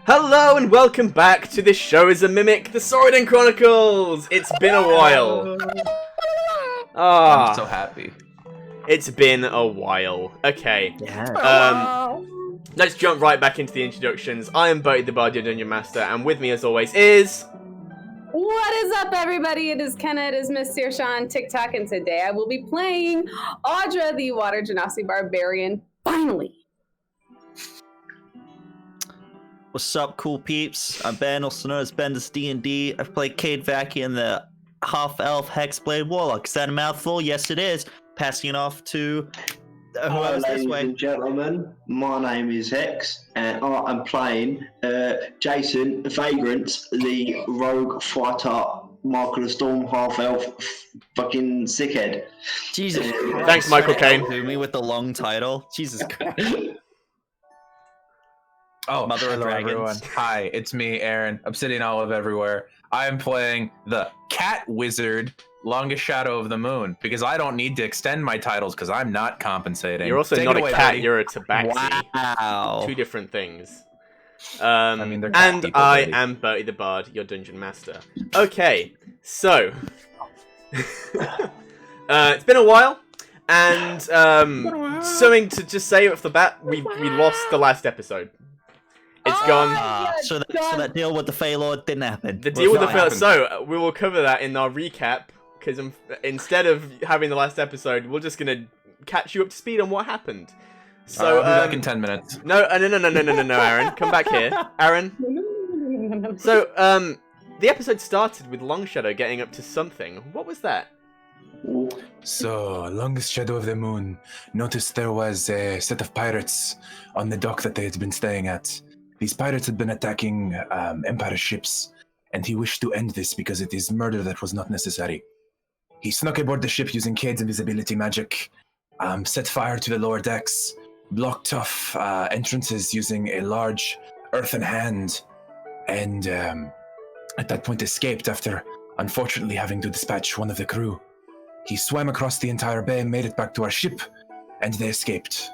Hello and welcome back to This Show is a Mimic, the Sorodin Chronicles! It's been a while. I'm so happy. It's been a while. Okay. Yeah. Let's jump right back into the introductions. I am Bertie the Bard, your Dungeon Master, and with me as always is... What is up, everybody? It is Kenna, it is Miss Sirsha on TikTok, and today I will be playing Audra, the Water Genasi Barbarian. Finally! What's up, cool peeps? I'm Ben, also known as Bendis D&D. I've played Cade Vacuum, the half-elf Hexblade Warlock. Is that a mouthful? Yes, it is. Passing it off to Hello, whoever's this ladies way. and gentlemen. My name is Hex, and I'm playing Jason Vagrant, the rogue fighter, Michael the Storm, half-elf, fucking sickhead. Jesus Christ. Thanks, Michael Caine. Do me with the long title. Jesus Christ. Oh, Mother of hello Dragons. everyone. Hi, it's me, Aaron. Obsidian Olive everywhere. I am playing the Cat Wizard, Longest Shadow of the Moon, because I don't need to extend my titles because I'm not compensating. You're also Take not it a away, cat, buddy. you're a tabaxi. Wow. Two different things. mean, they're cat and people, I buddy. am Bertie the Bard, your Dungeon Master. Okay, so... it's been a while, and something to just say off the bat, we lost the last episode. It's gone. So that deal with the Fey Lord didn't happen. The deal with the Well, first, so we will cover that in our recap, because instead of having the last episode, we're just gonna catch you up to speed on what happened. So I'll be back in 10 minutes. no, Aaron, come back here, Aaron. So the episode started with Longshadow getting up to something. What was that? So, Longest Shadow of the Moon noticed there was a set of pirates on the dock that they had been staying at. These pirates had been attacking Empire ships, and he wished to end this because it is murder that was not necessary. He snuck aboard the ship using Cade's invisibility magic, set fire to the lower decks, blocked off entrances using a large earthen hand, and at that point escaped after, unfortunately, having to dispatch one of the crew. He swam across the entire bay, made it back to our ship, and they escaped.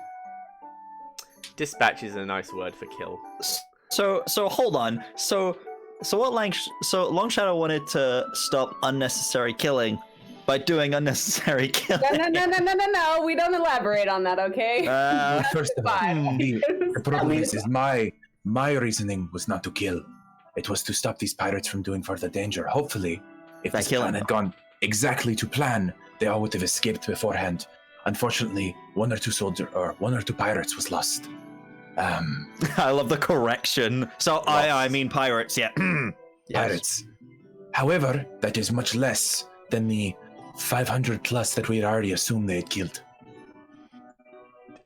Dispatch is a nice word for kill. So hold on. So Longshadow wanted to stop unnecessary killing by doing unnecessary killing. No, we don't elaborate on that, okay? First of all, Fine. the problem is my reasoning was not to kill. It was to stop these pirates from doing further danger. Hopefully, if By this killing plan had gone exactly to plan, they all would have escaped beforehand. Unfortunately, one or two pirates was lost. I love the correction. So I mean pirates, yeah. Yes. Pirates. However, that is much less than the 500 plus that we had already assumed they had killed.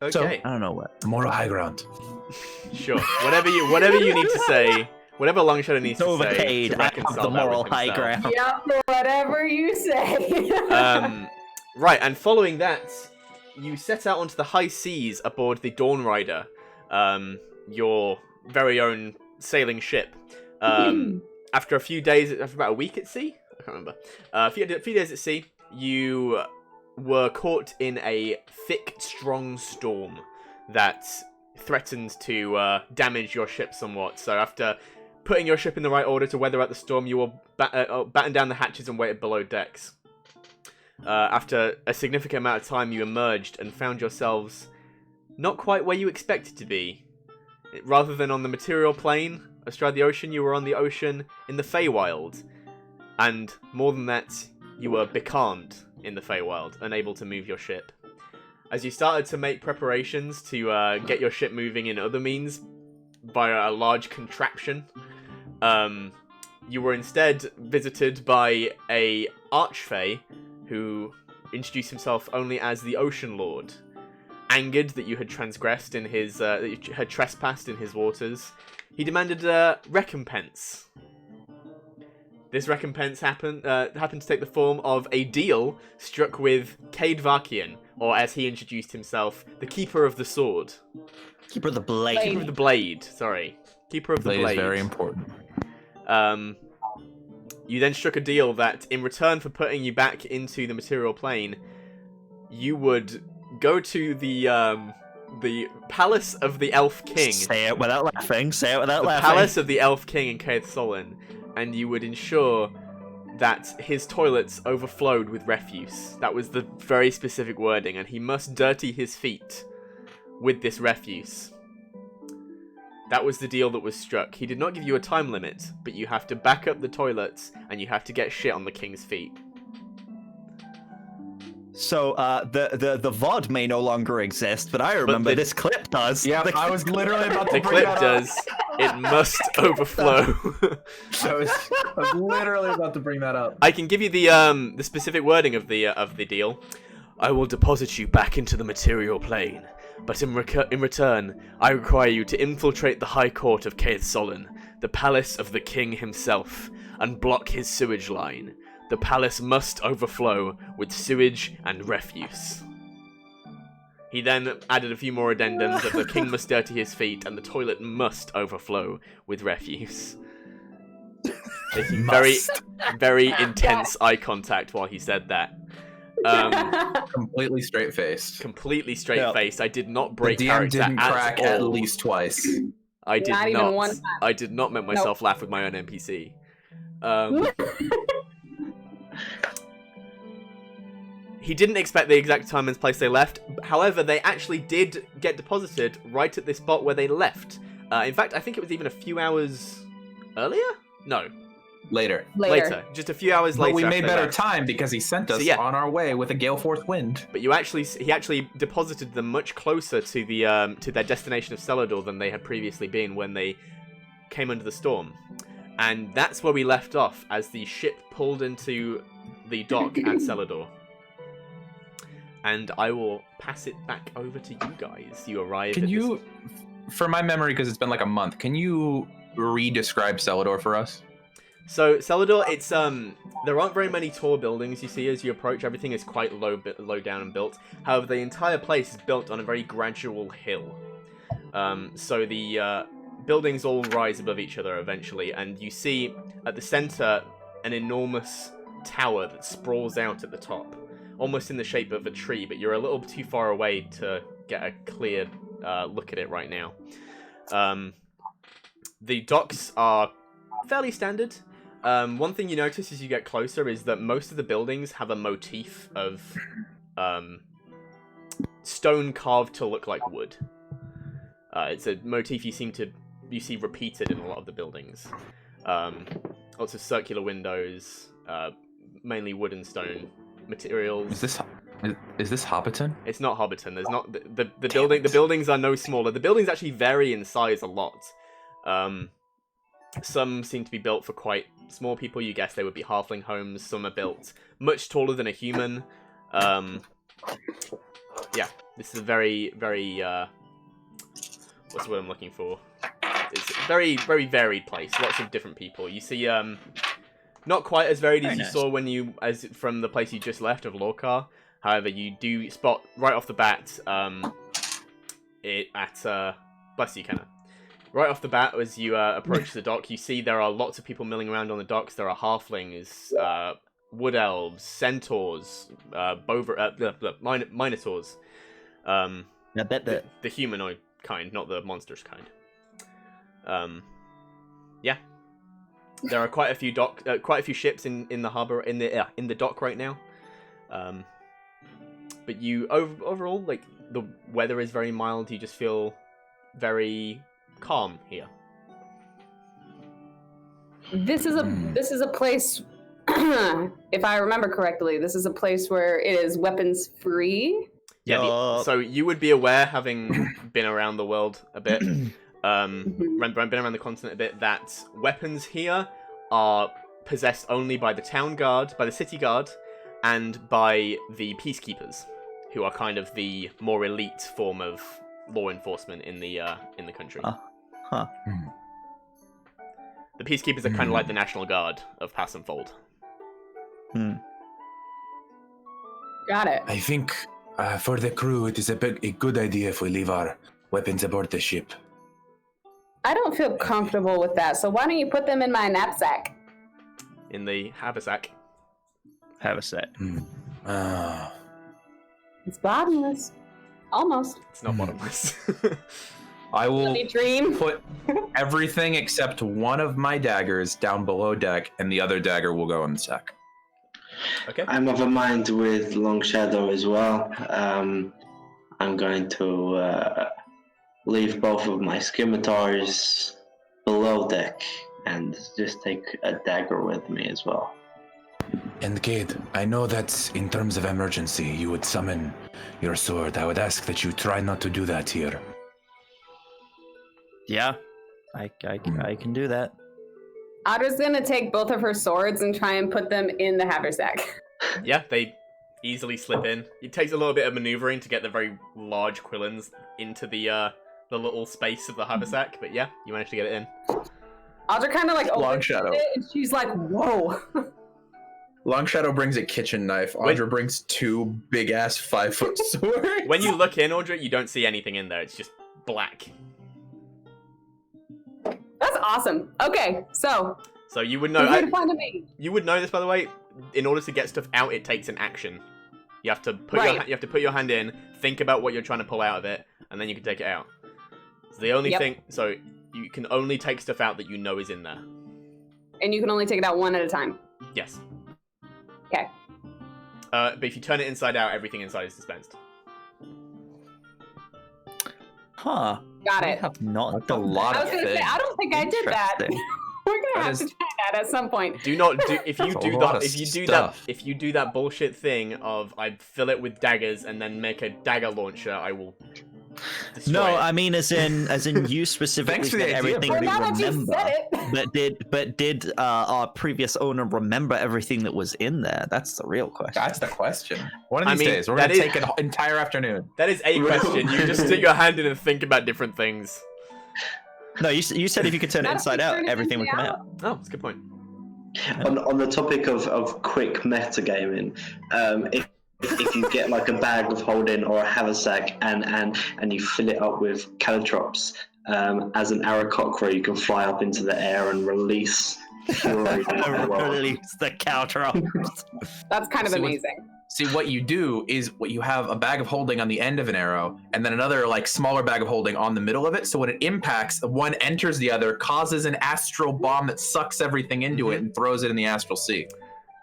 Okay, I don't know what. Moral high ground. sure. Whatever you need to say, whatever Longshadow needs to say Cade, to I have reconcile the that moral with high himself. ground. Yep, whatever you say. Right, and following that, you set out onto the high seas aboard the Dawn Rider, your very own sailing ship. After a few days, after about a week at sea, I can't remember. A few days at sea, you were caught in a thick, strong storm that threatened to damage your ship somewhat. So after putting your ship in the right order to weather out the storm, you will batten down the hatches and waited below decks. After a significant amount of time, you emerged and found yourselves not quite where you expected to be. Rather than on the material plane, astride the ocean, you were on the ocean in the Feywild. And more than that, you were becalmed in the Feywild, unable to move your ship. As you started to make preparations to get your ship moving in other means, via a large contraption, you were instead visited by a archfey who introduced himself only as the Ocean Lord. Angered that you had transgressed in his, that you had trespassed in his waters, he demanded a recompense. This recompense happened to take the form of a deal struck with Cade Vakian, or as he introduced himself, the Keeper of the Sword. Keeper of the Blade. Keeper of the Blade, sorry. Keeper of the Blade Blade. is very important. You then struck a deal that, in return for putting you back into the material plane, you would go to the the palace of the Elf King. Say it without laughing. Say it without The laughing. palace of the Elf King in Caith Solin, and you would ensure that his toilets overflowed with refuse. That was the very specific wording, and he must dirty his feet with this refuse. That was the deal that was struck. He did not give you a time limit, but you have to back up the toilets, and you have to get shit on the king's feet. So the VOD may no longer exist, but I remember this clip does. Yeah, I was literally about to The bring clip that up. does. It must overflow. I was literally about to bring that up. I can give you the specific wording of the deal. I will deposit you back into the material plane, but in return, I require you to infiltrate the High Court of Caith Solin, the palace of the king himself, and block his sewage line. The palace must overflow with sewage and refuse. He then added a few more addendums that the king must dirty his feet and the toilet must overflow with refuse. Making very, very intense eye contact while he said that. Completely straight-faced. Completely straight-faced. I did not break The DM character didn't crack at at all. least twice. I did Not even one time. I did not make myself laugh with my own NPC. He didn't expect the exact time and place they left. However, they actually did get deposited right at this spot where they left. In fact, I think it was even a few hours earlier? No, Later. later. Just a few hours But later. we made after they better left. time because he sent us So, yeah. on our way with a gale force wind. But he actually deposited them much closer to the to their destination of Celador than they had previously been when they came under the storm. And that's where we left off as the ship pulled into the dock at Celador. And I will pass it back over to you guys. You arrive Can at you, for my memory, because it's been like a month, can you re-describe Celador for us? So Celador, it's there aren't very many tall buildings you see as you approach. Everything is quite low down and built. However, the entire place is built on a very gradual hill. So the buildings all rise above each other eventually, and you see at the center an enormous tower that sprawls out at the top, almost in the shape of a tree. But you're a little too far away to get a clear look at it right now. The docks are fairly standard. One thing you notice as you get closer is that most of the buildings have a motif of stone carved to look like wood. It's a motif you see repeated in a lot of the buildings. Lots of circular windows, mainly wood and stone materials. Is this Hobbiton? It's not Hobbiton. There's not the buildings are no smaller. The buildings actually vary in size a lot. Some seem to be built for quite small people. You guess they would be halfling homes. Some are built much taller than a human. Yeah, this is a very, very what's the word I'm looking for? It's a very, very varied place. Lots of different people. You see, not quite as varied as you saw as from the place you just left of Lorcar. However, you do spot right off the bat bless you, Kenna. Right off the bat, as you approach the dock, you see there are lots of people milling around on the docks. There are halflings, wood elves, centaurs, minotaurs. I bet that. The humanoid kind, not the monstrous kind. Yeah, there are quite a few ships in the harbor in the dock right now. But you overall, like, the weather is very mild. You just feel very calm here. This is a place. If I remember correctly, this is a place where it is weapons free. Yeah. So you would be aware, having been around the world a bit, been around the continent a bit, that weapons here are possessed only by the town guard, by the city guard, and by the peacekeepers, who are kind of the more elite form of law enforcement in the country. The peacekeepers are kind of like the National Guard of Pacemfold. Got it. I think for the crew, it is a good idea if we leave our weapons aboard the ship. I don't feel comfortable with that, so why don't you put them in my knapsack? In the haversack. Have a set. It's bottomless. Almost. It's not bottomless. I will Let me dream. put everything except one of my daggers down below deck, and the other dagger will go in the sack. Okay. I'm of a mind with Long Shadow as well. I'm going to leave both of my scimitars below deck and just take a dagger with me as well. And Cade, I know that in terms of emergency, you would summon your sword. I would ask that you try not to do that here. Yeah, I can do that. Audra's gonna take both of her swords and try and put them in the haversack. Yeah, they easily slip in. It takes a little bit of maneuvering to get the very large quillins into the little space of the haversack, but yeah, you managed to get it in. Audra kind of like Long opens Shadow. it and she's like, "Whoa!" Long Shadow brings a kitchen knife. Audra brings 2 big-ass 5-foot swords. When you look in, Audra, you don't see anything in there. It's just black. That's awesome. Okay, so So you would we're know. here to find a maid. You would know this, by the way. In order to get stuff out, it takes an action. You have to put Right. you have to put your hand in, think about what you're trying to pull out of it, and then you can take it out. So the only Yep. thing, so you can only take stuff out that you know is in there. And you can only take it out one at a time. Yes. Okay. But if you turn it inside out, everything inside is dispensed. Huh. Got I it. have not That's a done lot that. I was gonna say, I don't think I did that. Interesting. We're gonna That have is- to try that at some point. Do not do if you That's a do lot that of if stuff. you do that bullshit thing of I fill it with daggers and then make a dagger launcher, I will destroy No, it. I mean as in you specifically Thanks for the said idea, everything Well, Brady. we now that you remember. said it. But did our previous owner remember everything that was in there? That's the real question. That's the question. One of I these mean, days, we're that going to is- take an entire afternoon. That is a question. You just stick your hand in and think about different things. No, you said if you could turn it Not if inside you out, turn it everything would come inside out. Oh, that's a good point. On the topic of quick metagaming, if you get like a bag of holding or a haversack and you fill it up with caltrops, as an Aarakocra you can fly up into the air and release fury. Release the counter. That's kind of See, what's- amazing. See, what you do is what you have a bag of holding on the end of an arrow, and then another like smaller bag of holding on the middle of it. So when it impacts, one enters the other, causes an astral bomb that sucks everything into it and throws it in the astral sea.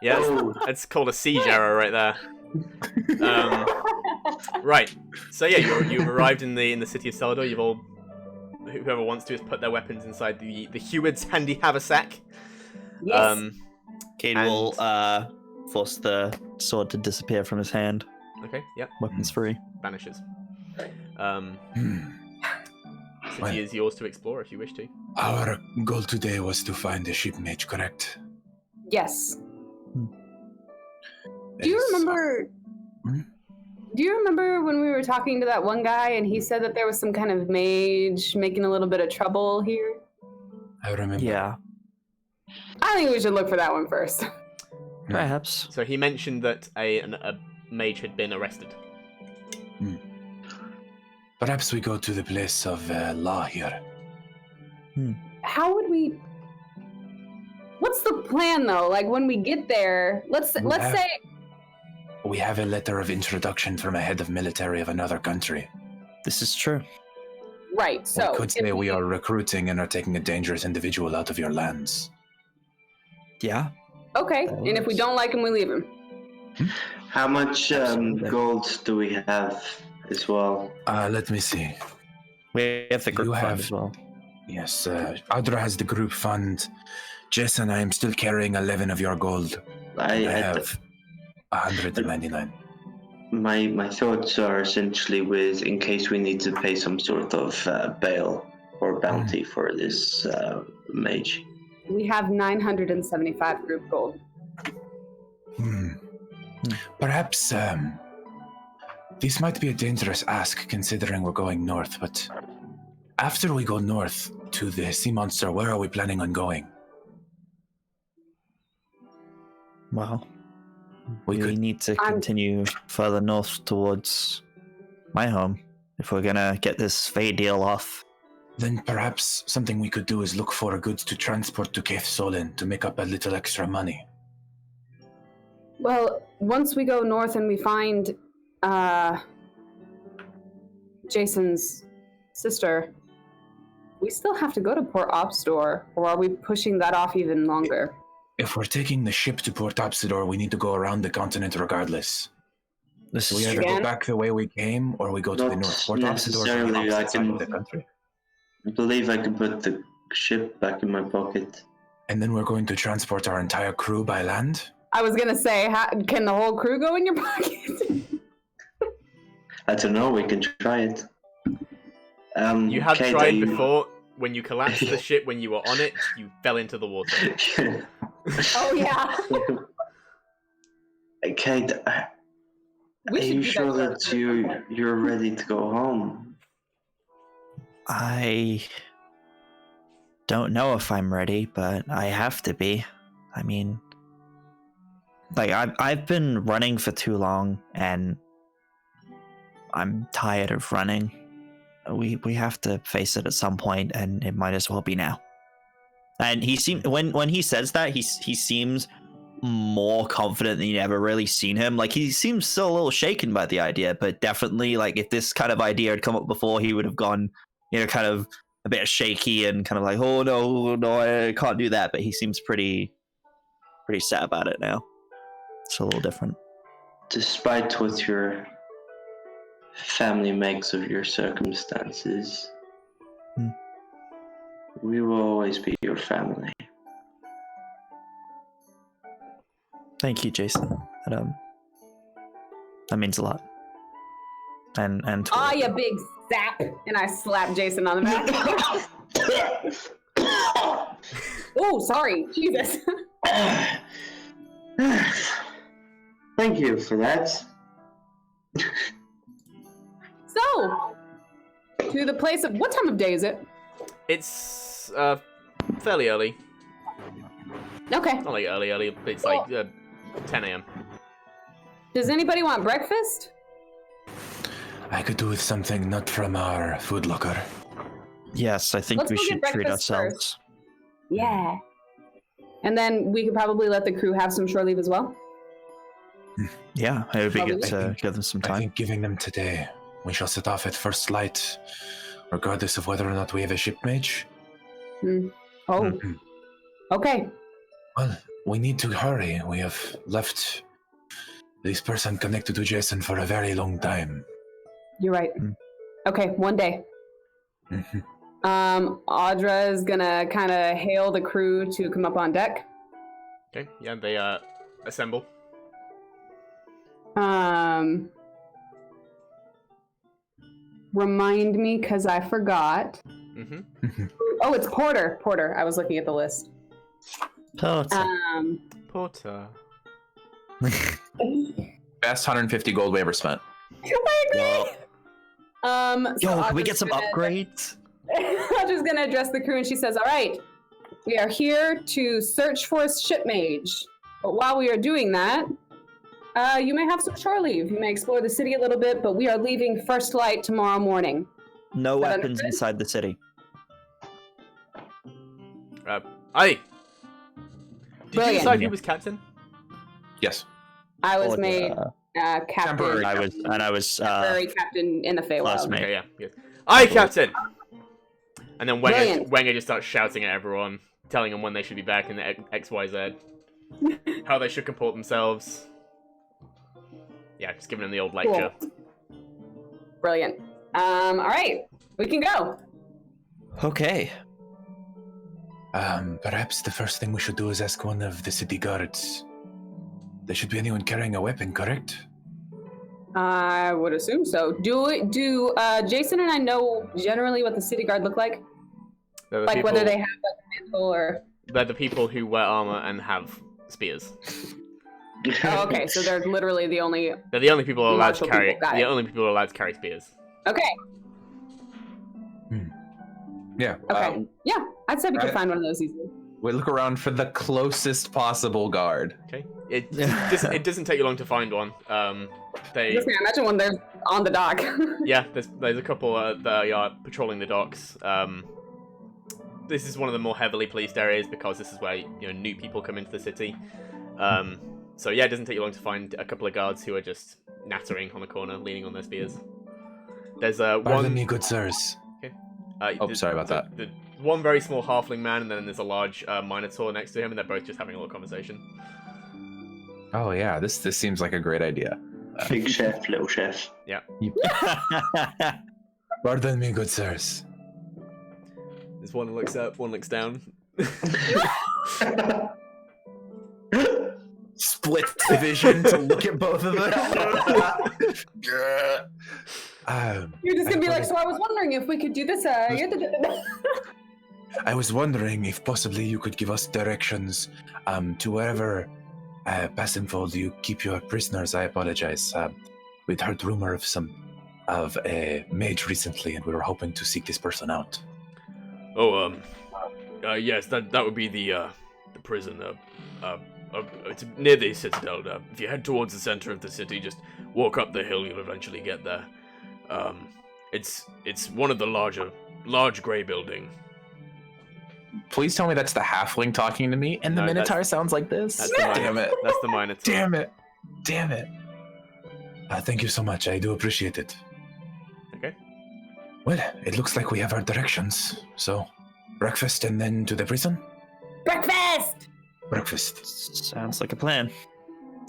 Yeah, Oh. that's called a siege arrow right there. Right. So yeah, you've arrived in the city of Celador. You've all, whoever wants to, has put their weapons inside the Heward's handy haversack. Yes. Cade And- will force the sword to disappear from his hand. Okay. Yep. Weapons free. Vanishes. Hmm. City Well- is yours to explore if you wish to. Our goal today was to find a shipmate, correct? Yes. Do you Yes. remember? Hmm? Do you remember when we were talking to that one guy and he said that there was some kind of mage making a little bit of trouble here? I remember. Yeah, I think we should look for that one first. perhaps. So he mentioned that a mage had been arrested. Perhaps we go to the place of law here. How would we? What's the plan though? Like when we get there, let's We have- say We have a letter of introduction from a head of military of another country. This is true. right. So we could if say we are recruiting and are taking a dangerous individual out of your lands. Yeah. okay, and if we don't like him, we leave him. How much Absolutely. gold do we have as well? Let me see. We have the group You fund have- as well. Yes, Adra has the group fund. Jess and I am still carrying 11 of your gold. I I have 199. My thoughts are essentially with in case we need to pay some sort of bail or bounty for this mage. We have 975 group gold. Perhaps this might be a dangerous ask considering we're going north, but after we go north to the sea monster, where are we planning on going? Well, We we could- need to I'm- continue further north towards my home if we're gonna get this Fey deal off. Then perhaps something we could do is look for goods to transport to Caith Solin to make up a little extra money. Well, once we go north and we find Jason's sister, we still have to go to Port Obstor, or are we pushing that off even longer? If we're taking the ship to Port Obsidor, we need to go around the continent regardless. This We is either Again? go back the way we came, or we go to the Not north. Port Obsidor is on the necessarily, I opposite side can- of the country. I believe I can put the ship back in my pocket. And then we're going to transport our entire crew by land? I was gonna say, can the whole crew go in your pocket? I don't know, we can try it. You have Kate, tried are you- before. When you collapsed the ship, when you were on it, you fell into the water. Oh yeah. Kate, We are should you do sure that that you're ready to go home? I don't know if I'm ready, but I have to be. I mean, like I've been running for too long, and I'm tired of running. We have to face it at some point, and it might as well be now. And he seemed when he says that he seems more confident than you've ever really seen him. Like he seems still a little shaken by the idea, but definitely like if this kind of idea had come up before, he would have gone, kind of a bit shaky and kind of like, oh no, I can't do that. But he seems pretty sad about it now. It's a little different. Despite what your family makes of your circumstances, we will always be your family. Thank you, Jason. That means a lot. And Ah, you big sap! And I slap Jason on the back. Oh, sorry, Jesus. Thank you for that. So, to the place of what time of day is it? It's fairly early. Okay. Not like early, but it's like 10 a.m. Does anybody want breakfast? I could do with something not from our food locker. yes, I think Let's we go get should treat breakfast ourselves. first. Yeah. And then we could probably let the crew have some shore leave as well. Yeah, it would be Probably. good to give them some I time. think giving them today. We shall set off at first light, regardless of whether or not we have a ship mage. Oh, Mhm. okay. Well, we need to hurry. We have left this person connected to Jason for a very long time. You're right. Mm. Okay, one day. Mhm. Audra is gonna kind of hail the crew to come up on deck. Okay, yeah, they assemble. Remind me, because I forgot. Mm-hmm. Oh, it's Porter. Porter. I was looking at the list. Porter. Best 150 gold we ever spent. I agree. So Yo, can we Audra's get some gonna- upgrades? Audra's gonna address the crew, and she says, "All right, we are here to search for a ship mage. But while we are doing that, you may have some shore leave. You may explore the city a little bit, but we are leaving first light tomorrow morning." No Is that weapons understood? inside the city. Aye. Did you Brilliant. decide who was captain? Yes. I was Oh, made captain, Temporary. I was temporary captain in the Feywild. classmate. Okay, yeah. Yes. Aye, captain. And then Brilliant. Wenger just starts shouting at everyone, telling them when they should be back in the XYZ, how they should comport themselves. Yeah, just giving them the old lecture. Brilliant. All right, we can go. Okay. Perhaps the first thing we should do is ask one of the city guards. There should be anyone carrying a weapon, correct? I would assume so. Do Jason and I know generally what the city guard look like? They're the Like people, whether they have like a mantle or... They're the people who wear armor and have spears. Oh, okay, so they're literally the only... They're the only people allowed to Martial carry. people, got The it. only people allowed to carry spears. Okay, Yeah. okay. Yeah, I'd say we could right. find one of those easily. We look around for the closest possible guard. Okay. It doesn't take you long to find one. They Just imagine when they're on the dock. yeah. There's a couple that are patrolling the docks. This is one of the more heavily policed areas because this is where new people come into the city. So yeah, it doesn't take you long to find a couple of guards who are just nattering on the corner, leaning on their spears. There's Pardon me, good sirs. Sorry about that. The one very small halfling man, and then there's a large minotaur next to him, and they're both just having a little conversation. Oh yeah, this seems like a great idea. Big chef, little chef. Yeah. Pardon me, good sirs. There's one that looks up, one looks down. Split vision to look at both of them. You're just gonna be like, so I was wondering if we could do this. I was wondering if possibly you could give us directions to wherever Pacemfold you keep your prisoners. I apologize. We'd heard rumor of a mage recently, and we were hoping to seek this person out. Oh, yes, that would be the prison. It's near the Citadel. If you head towards the center of the city, just walk up the hill, you'll eventually get there. It's one of the large grey building. Please tell me that's the halfling talking to me, and the No, Minotaur sounds like this. That's the Damn it! That's the Minotaur. Damn it! Thank you so much. I do appreciate it. Okay. Well, it looks like we have our directions. So, breakfast and then to the prison? Breakfast! Breakfast. Sounds like a plan.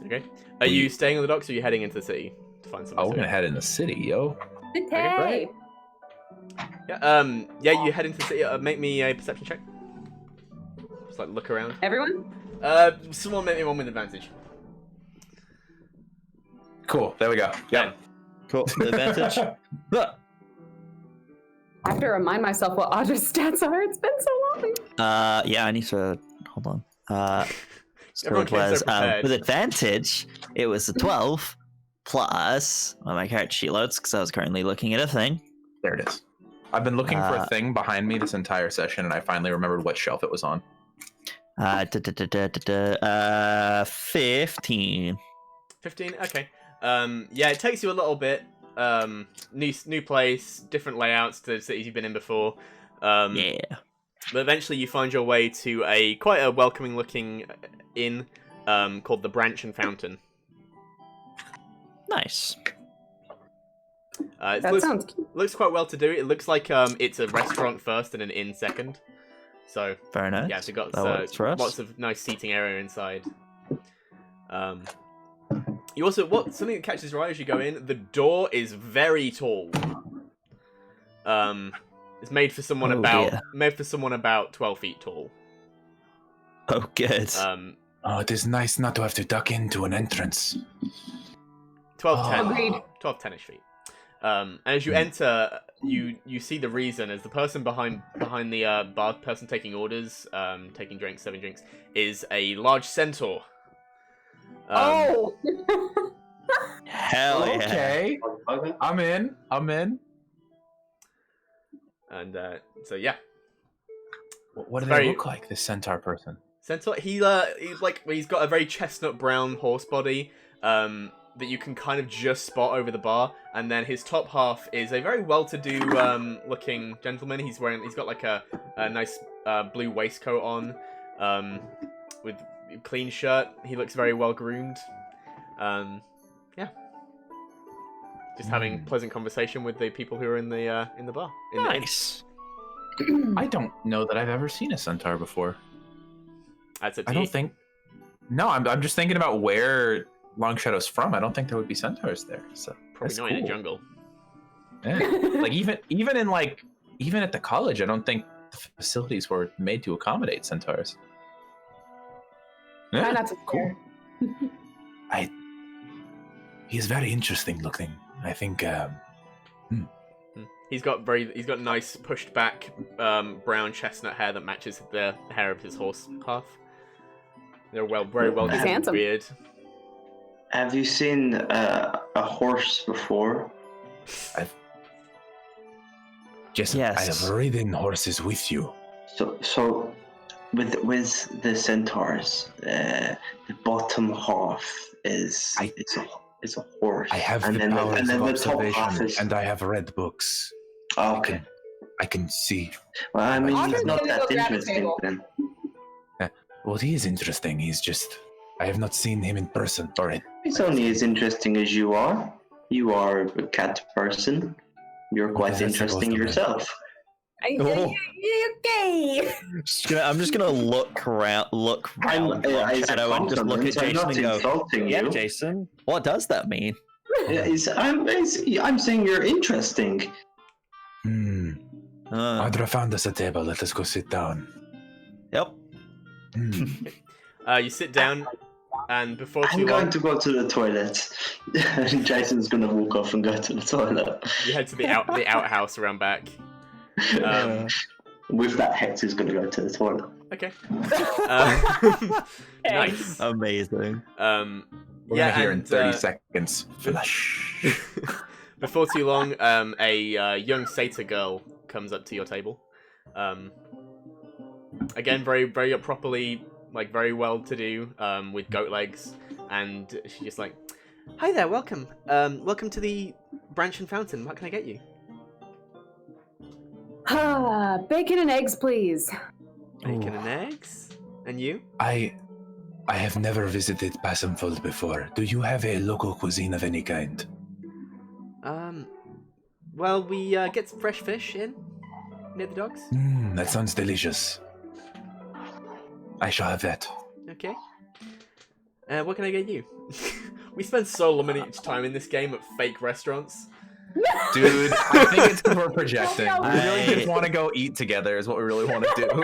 Okay. Are you staying on the docks, or are you heading into the city to find something? Oh, we're gonna head in the city, yo. Okay. Yeah, you head into the city. Make me a perception check. Just like look around. Everyone? Someone make me one with advantage. Cool. There we go. Yep. Cool. Advantage. I have to remind myself what Audra's stats are. It's been so long. Yeah, I need to hold on. So Everyone it came so was prepared. with advantage. It was a 12 plus. Well, my character sheet loads because I was currently looking at a thing. There it is. I've been looking for a thing behind me this entire session, and I finally remembered what shelf it was on. 15. 15. Okay. Yeah, it takes you a little bit. New place, different layouts to cities you've been in before. Yeah. But eventually you find your way to quite a welcoming looking inn called the Branch and Fountain. Nice. That sounds cute. Looks quite well to do. It looks like it's a restaurant first and an inn second. So Very nice. yeah, so you've got That works for us. lots of nice seating area inside. You also something that catches your eye as you go in. The door is very tall. It's made for someone about 12 feet tall. Oh, good. It is nice not to have to duck into an entrance. 10 Agreed. 10-ish feet. And as you enter, you see the reason as the person behind the bar, person taking orders, taking drinks, serving drinks, is a large centaur. Oh! Hell yeah. Okay. I'm in. And so yeah, What do Very- they look like, this centaur person? centaur. He's got a very chestnut brown horse body. That you can kind of just spot over the bar, and then his top half is a very well-to-do looking gentleman. He's got like a nice blue waistcoat on, with a clean shirt. He looks very well groomed. Yeah, just having pleasant conversation with the people who are in the bar. Nice. I don't know that I've ever seen a centaur before. That's up to I you. don't think. No, I'm just thinking about where Long Shadow's from. I don't think there would be centaurs there. So Probably that's not in a cool. jungle. Yeah. Like even at the college, I don't think the facilities were made to accommodate centaurs. Try Yeah, not to cool. He's very interesting looking. I think, He's got nice pushed back brown chestnut hair that matches the hair of his horse half. They're very well He's groomed handsome. beard. Have you seen a horse before? Jason, Yes. I have ridden horses with you. So with the centaurs, the bottom half is it's a horse. I have and the then powers and then of the top half observation, is. and I have read books. Oh, okay. I can see. Well, I mean, he's Audra's not gonna that go grab a interesting table. then. Well, he is interesting. He's just... I have not seen him in person. Or He's only as interesting as you are. You are a cat person. You're quite is that supposed interesting to mean? yourself. Oh. Okay. I'm just gonna look around It's a Shadow and just look at compliment. I'm Jason not and go, insulting "Yeah, you. Jason. What does that mean?" I'm saying you're interesting. Audra found us a table. Let us go sit down. Yep. You sit down, and before too I'm going long, to go to the toilet. Jason's going to walk off and go to the toilet. you head to the outhouse around back. With that, Hector's going to go to the toilet. Okay. Nice. Amazing. We're gonna hear in 30 seconds. Flush. Before too long, a young satyr girl comes up to your table. Again, very, very properly, like very well-to-do, with goat legs, and she's just like, "Hi there, welcome. Welcome to the Branch and Fountain. What can I get you?" Bacon and eggs, please. Bacon and eggs. And you? I have never visited Pacemfold before. Do you have a local cuisine of any kind? Well, we get some fresh fish in near the docks. That sounds delicious. I shall have that. Okay. What can I get you? We spend so much time in this game at fake restaurants. Dude, I think it's because we're projecting. No, We really just want to go eat together is what we really want to do. We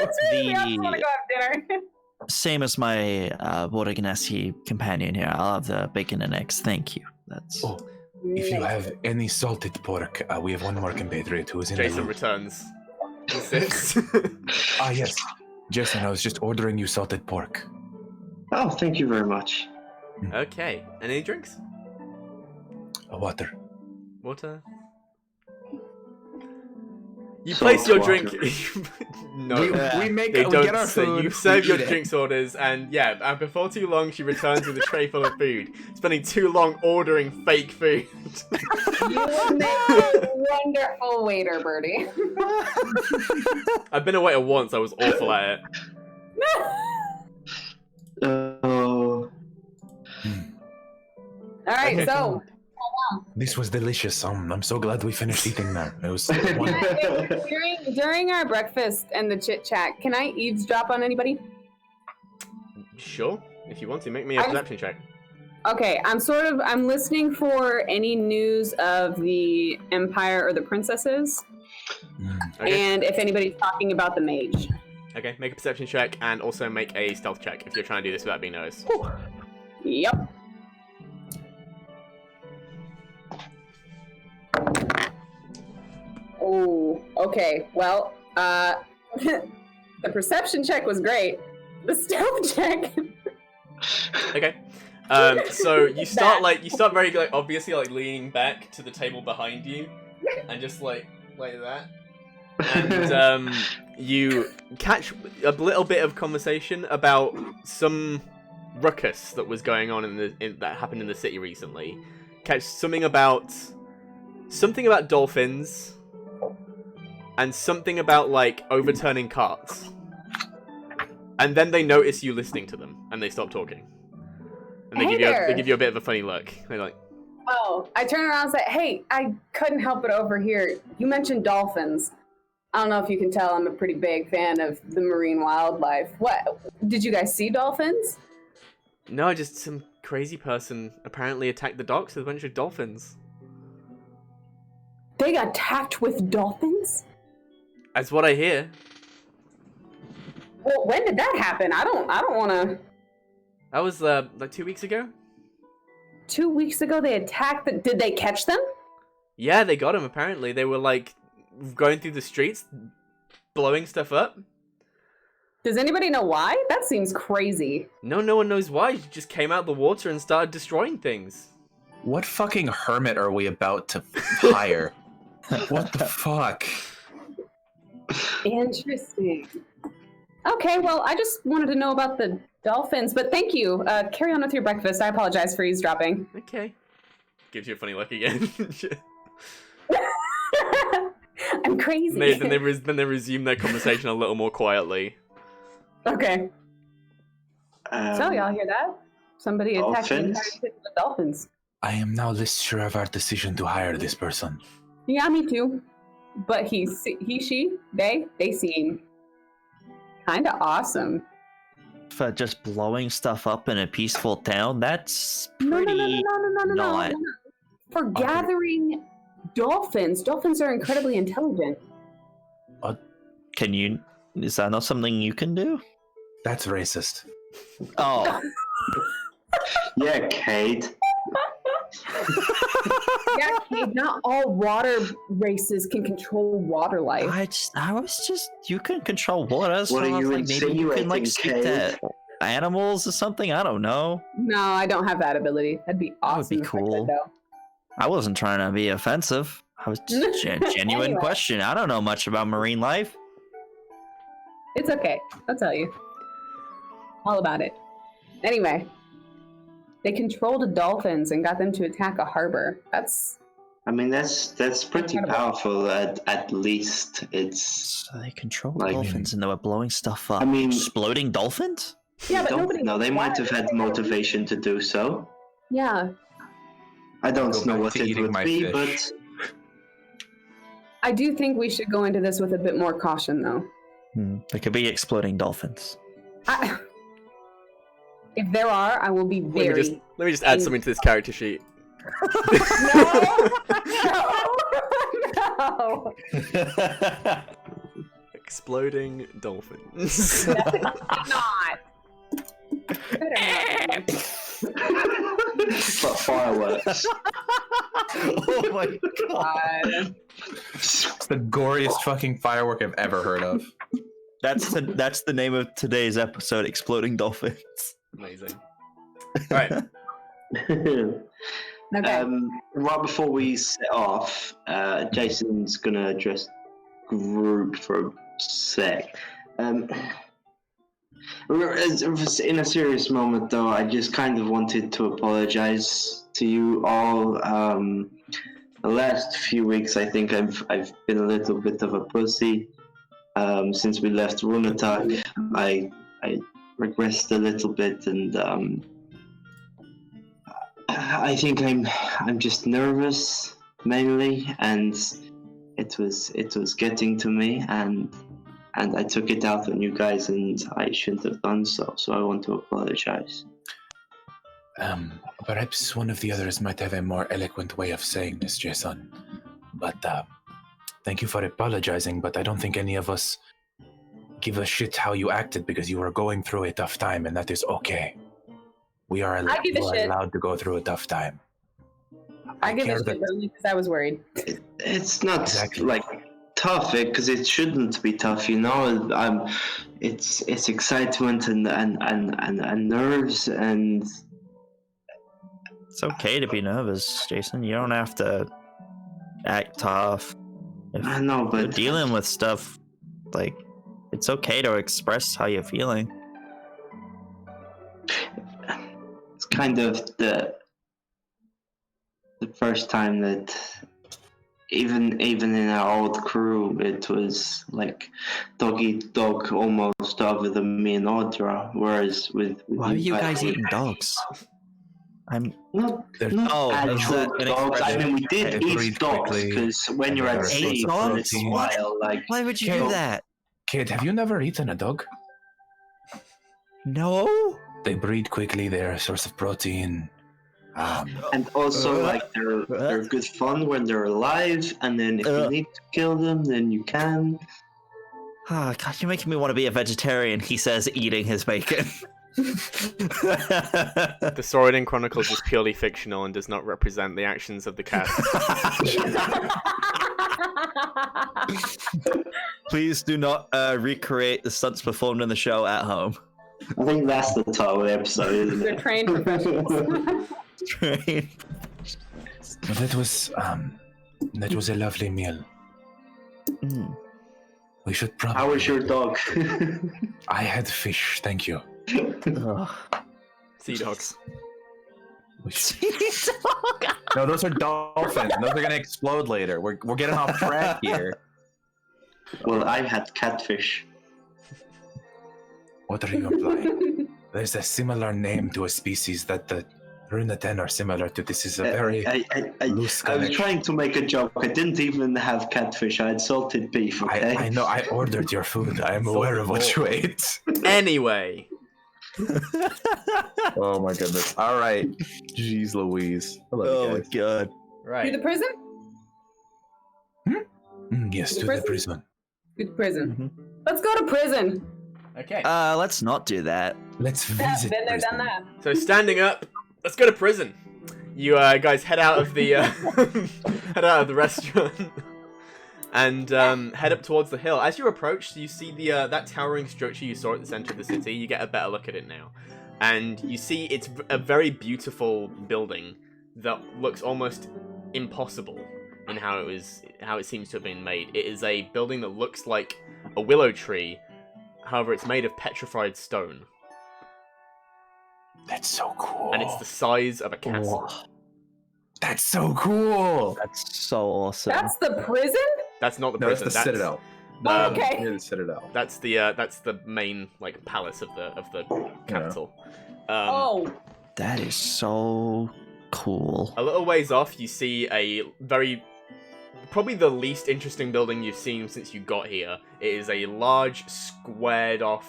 also want to go have dinner. Same as my Borganesi companion here. I'll have the bacon and eggs. Thank you. That's. Oh, if you have any salted pork, we have one more compatriot who is in the Jason loop. returns. He sits. Ah, yes. Jason, I was just ordering you salted pork. Oh, thank you very much. Okay. And any drinks? Water. Water? You Salt place your water. drink. No, we they get don't our say. food. You serve we your eat it. drinks orders, and and before too long, she returns with a tray full of food. Spending too long ordering fake food. You would make a wonderful waiter, Birdie. I've been a waiter once. I was awful at it. Oh. All right, Okay. so This was delicious. I'm so glad we finished eating that. It was during our breakfast and the chit chat, can I eavesdrop on anybody? Sure, if you want to, make me a perception check. Okay, I'm listening for any news of the Empire or the princesses, Okay. and if anybody's talking about the mage. Okay, make a perception check and also make a stealth check if you're trying to do this without being noticed. Yep. Oh, okay. Well, the perception check was great. The stealth check. Okay. So you start very obviously leaning back to the table behind you, and just like that, and you catch a little bit of conversation about some ruckus that was going on that happened in the city recently. Catch something about dolphins, and something about overturning carts. And then they notice you listening to them, and they stop talking. And they give you a bit of a funny look. They're like, Oh, I turn around and say, hey, I couldn't help but overhear. You mentioned dolphins. I don't know if you can tell I'm a pretty big fan of the marine wildlife. What? Did you guys see dolphins? no, just some crazy person apparently attacked the docks with a bunch of dolphins. They got attacked with dolphins? That's what I hear. Well, when did that happen? I don't want to... That was 2 weeks ago. 2 weeks ago they attacked the... Did they catch them? Yeah, they got him. Apparently, they were going through the streets, blowing stuff up. Does anybody know why? That seems crazy. No one knows why. He just came out of the water and started destroying things. What fucking hermit are we about to hire? What the fuck? Interesting. Okay, well, I just wanted to know about the dolphins, but thank you. Carry on with your breakfast. I apologize for eavesdropping. Okay. Gives you a funny look again. I'm crazy. Then they resume their conversation a little more quietly. Okay. So y'all hear that? Somebody attacked the entire Dolphins? city with dolphins. I am now less sure of our decision to hire this person. Yeah, me too. But they seem kind of awesome. For just blowing stuff up in a peaceful town, that's No. not. For gathering dolphins. Dolphins are incredibly intelligent. Can you? Is that not something you can do? That's racist. Oh. Yeah, Kate. Yeah, Kate, not all water races can control water life. I was just, you can control water. So What are I was you like, maybe you can like insinuating, speak Kate? to animals or something. I don't know. No, I don't have that ability. That'd be awesome. That would be if I could, cool. though. I wasn't trying to be offensive. I was just genuine Anyway. question. I don't know much about marine life. It's okay. I'll tell you all about it. Anyway, they controlled dolphins and got them to attack a harbor. That's pretty Incredible. powerful. At least it's. So they control Like- dolphins and they were blowing stuff up. I mean- Exploding dolphins? yeah, but don't nobody. know. They knows might why. have had motivation to do so. Yeah, I don't Go know back what to it eating would my be, fish. I do think we should go into this with a bit more caution, though. They could be exploding dolphins. If there are, I will be very. Let me just add something to this character sheet. No. Exploding dolphins. Not. Better not. But fireworks. Oh my god. God. It's the goriest fucking firework I've ever heard of. That's the name of today's episode, Exploding Dolphins. Amazing. Right. Okay. Right before we set off, Jason's gonna address group for a sec. In a serious moment, though, I just kind of wanted to apologize to you all. The last few weeks, I think I've been a little bit of a pussy. Since we left Runatak, I regressed a little bit, and I think I'm just nervous mainly, and it was getting to me, and I took it out on you guys, and I shouldn't have done so. So I want to apologize. Perhaps one of the others might have a more eloquent way of saying this, Jason. But thank you for apologizing, but I don't think any of us give a shit how you acted because you were going through a tough time, and that is okay. We are, I give a you are shit. allowed to go through a tough time. I give care a shit that- only because I was worried. It's not Exactly. like tough because it shouldn't be tough, you know. It's excitement and nerves, and It's okay to be nervous, Jason. You don't have to act tough. If I know, you're but dealing with stuff, like, it's okay to express how you're feeling. it's kind of the first time that even in our old crew, it was like dog eat dog almost other than me and Audra. Whereas with Why are you guys we- eating dogs? I'm. Not There's- Oh, is actual that an dogs. I mean, we They did breed eat dogs quickly, because when and you're they at are sea ate for a dogs? little What? while, like Why would you do Kid. that? Kid, have you never eaten a dog? No. They breed quickly, they're a source of protein. and also like they're good fun when they're alive, and then if you need to kill them, then you can. Oh, God, you're making me want to be a vegetarian, he says, eating his bacon. The Sorodin Chronicles is purely fictional and does not represent the actions of the cast. Please do not recreate the stunts performed in the show at home. I think that's the title of the episode, isn't They're it? trained professionals. Train. But that was a lovely meal. Mm. We should probably. How was your dog? I had fish, thank you. Ugh. Sea dogs. We should... No, those are dolphins. Those are gonna explode later. We're getting off track here. Well, I had catfish. What are you implying? There's a similar name to a species that the Runa 10 are similar to this. Is a very I loose was connection. trying to make a joke. I didn't even have catfish. I had salted beef. Okay. I know. I ordered your food. I am aware of what you ate. Anyway, Oh my goodness. All right. Jeez Louise. I love Oh you my guys. god. To right. the prison? Yes, The to prison? the prison. To the prison. Mhm. Let's go to prison. Okay. Let's not do that. Let's visit Been there, prison. done that. So standing up, let's go to prison. You guys head out of the head out of the restaurant and head up towards the hill. As you approach, you see the that towering structure you saw at the center of the city. You get a better look at it now, and you see it's a very beautiful building that looks almost impossible in how it seems to have been made. It is a building that looks like a willow tree. However, it's made of petrified stone. That's so cool. And it's the size of a castle. Oh, That's so cool. that's so awesome. That's the prison? That's not the No, that's prison. the Citadel. Oh, okay. Near the Citadel. That's the main like palace of the capital. Oh. That is so cool. A little ways off, you see a probably the least interesting building you've seen since you got here. It is a large, squared-off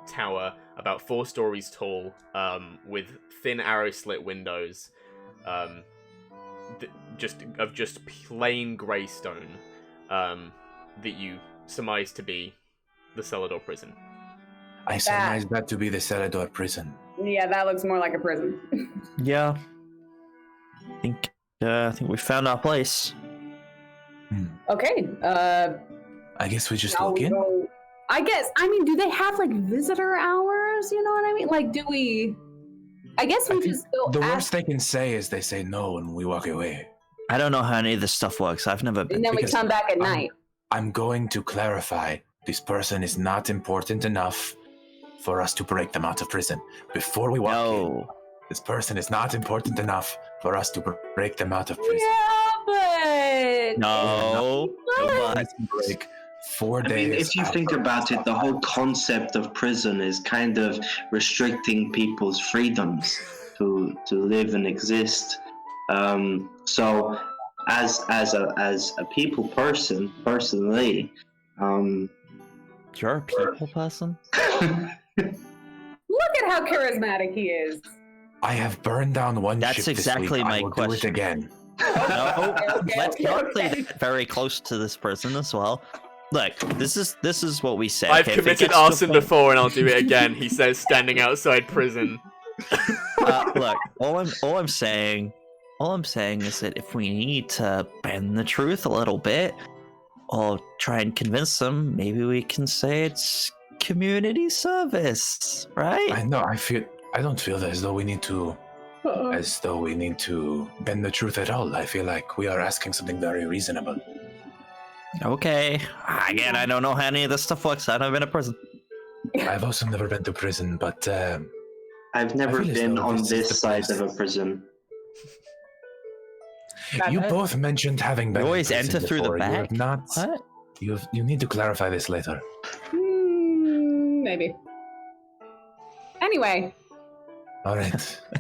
tower, about 4 stories tall, with thin arrow-slit windows, just plain grey stone, that you surmise to be the Celador prison. I surmise that to be the Celador prison. Yeah, that looks more like a prison. Yeah. I think we found our place. Okay. I guess we just Now walk we in. go. I guess. I mean, do they have like visitor hours? You know what I mean? Like, do we? I guess I we think just go. The ask, worst they can say is they say no and we walk away. I don't know how any of this stuff works. I've never been. and then we because come back at I'm- night. I'm going to clarify. This person is not important enough for us to break them out of prison. Before we walk in, No. this person is not important enough for us to break them out of prison. Yeah, but No. But Prison break 4 I days. mean, if you think after- about it, the whole concept of prison is kind of restricting people's freedoms to live and exist. So, as a people person, personally, you're a people person? look at how charismatic he is. I have burned down one That's ship this exactly week. my I will question. do it again. No. Okay, Let's okay, not okay. play that very close to this person as well. Look, this is what we say. I've okay? If it committed gets to a arson point- before, and I'll do it again. He says, standing outside prison. Look, all I'm saying is that if we need to bend the truth a little bit, or try and convince them, maybe we can say it's community service, right? I know. I don't feel as though we need to bend the truth at all. I feel like we are asking something very reasonable. Okay. Again, I don't know how any of this stuff works. I've never been to prison. I've also never been to prison, but I've never I feel as been though on this is this the side place. of a prison. you That's it. both mentioned having been. You in always prison enter through the before. You have back. not. What? You need to clarify this later. Maybe. Anyway, All right.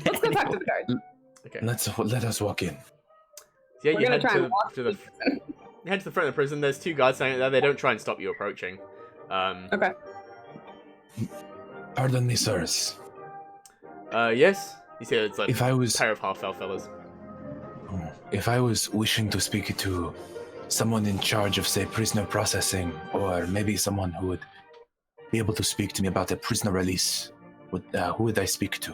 let's go talk to the guard. Okay. Let us walk in. Yeah, We're you gonna head try to, and walk to the you head to the front of the prison. There's 2 guards standing there. They don't try and stop you approaching. Okay. Pardon me, sirs. Yes. You see, it's like If I was a pair of half-elf fellas. wishing to speak to someone in charge of, say, prisoner processing, or maybe someone who would be able to speak to me about a prisoner release, who would I speak to?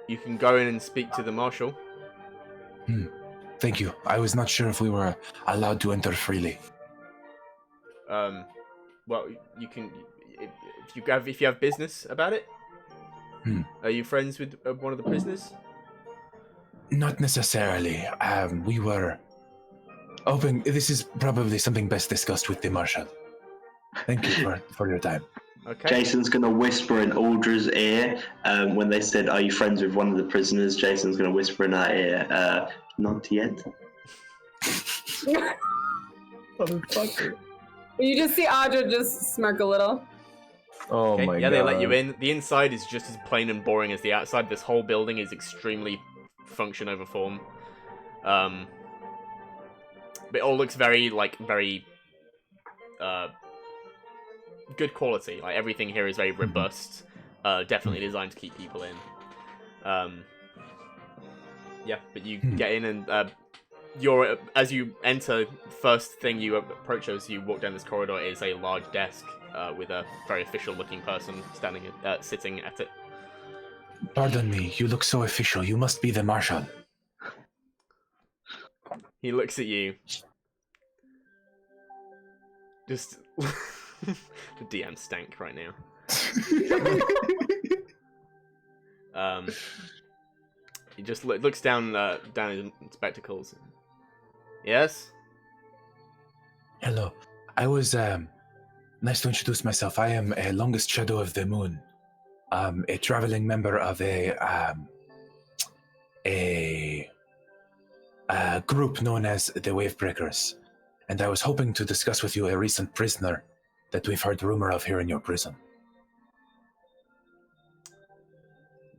You can go in and speak to the marshal. Thank you. I was not sure if we were allowed to enter freely. Well, you can if you have business about it. Are you friends with one of the prisoners? Not necessarily. We were hoping this is probably something best discussed with the marshal. Thank you for your time. Okay. Jason's gonna whisper in Aldra's ear when they said, "Are you friends with one of the prisoners?" Jason's gonna whisper in her ear, "Not yet." You just see Audra just smirk a little. Oh Okay, my yeah, god. they let you in. The inside is just as plain and boring as the outside. This whole building is extremely function over form. But it all looks very good quality. Like everything here is very robust. Definitely designed to keep people in. Yeah, but you get in and as you enter, first thing you approach as you walk down this corridor is a large desk with a very official-looking person sitting at it. Pardon me, you look so official. You must be the marshal. He looks at you. Just the DM stank right now. He just looks down his spectacles. Yes? Hello. I was, nice to introduce myself. I am a longest shadow of the moon. A traveling member of a group known as the Wavebreakers. And I was hoping to discuss with you a recent prisoner that we've heard rumor of here in your prison.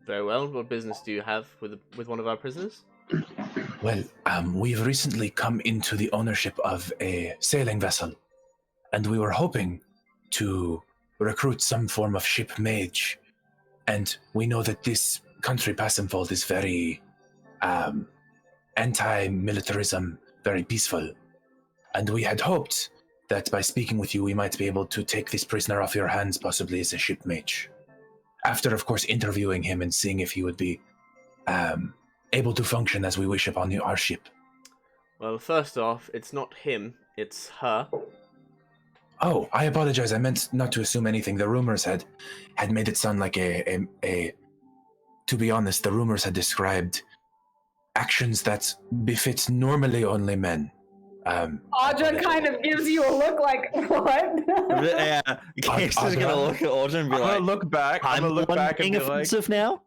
Very well. What business do you have with one of our prisoners? Well, we've recently come into the ownership of a sailing vessel, and we were hoping to recruit some form of ship mage. And we know that this country, Pacemfold, is very anti-militarism, very peaceful. And we had hoped that by speaking with you, we might be able to take this prisoner off your hands, possibly as a ship mage. After, of course, interviewing him and seeing if he would be able to function as we wish upon our ship. Well, first off, it's not him, it's her. Oh, I apologize. I meant not to assume anything. The rumors had made it sound like to be honest, the rumors had described actions that befit normally only men. Audra kind of gives you a look like, what? Yeah, Case is gonna look at Audra and be I'm like, gonna look back. I'm I'm gonna look back and being be like, offensive now?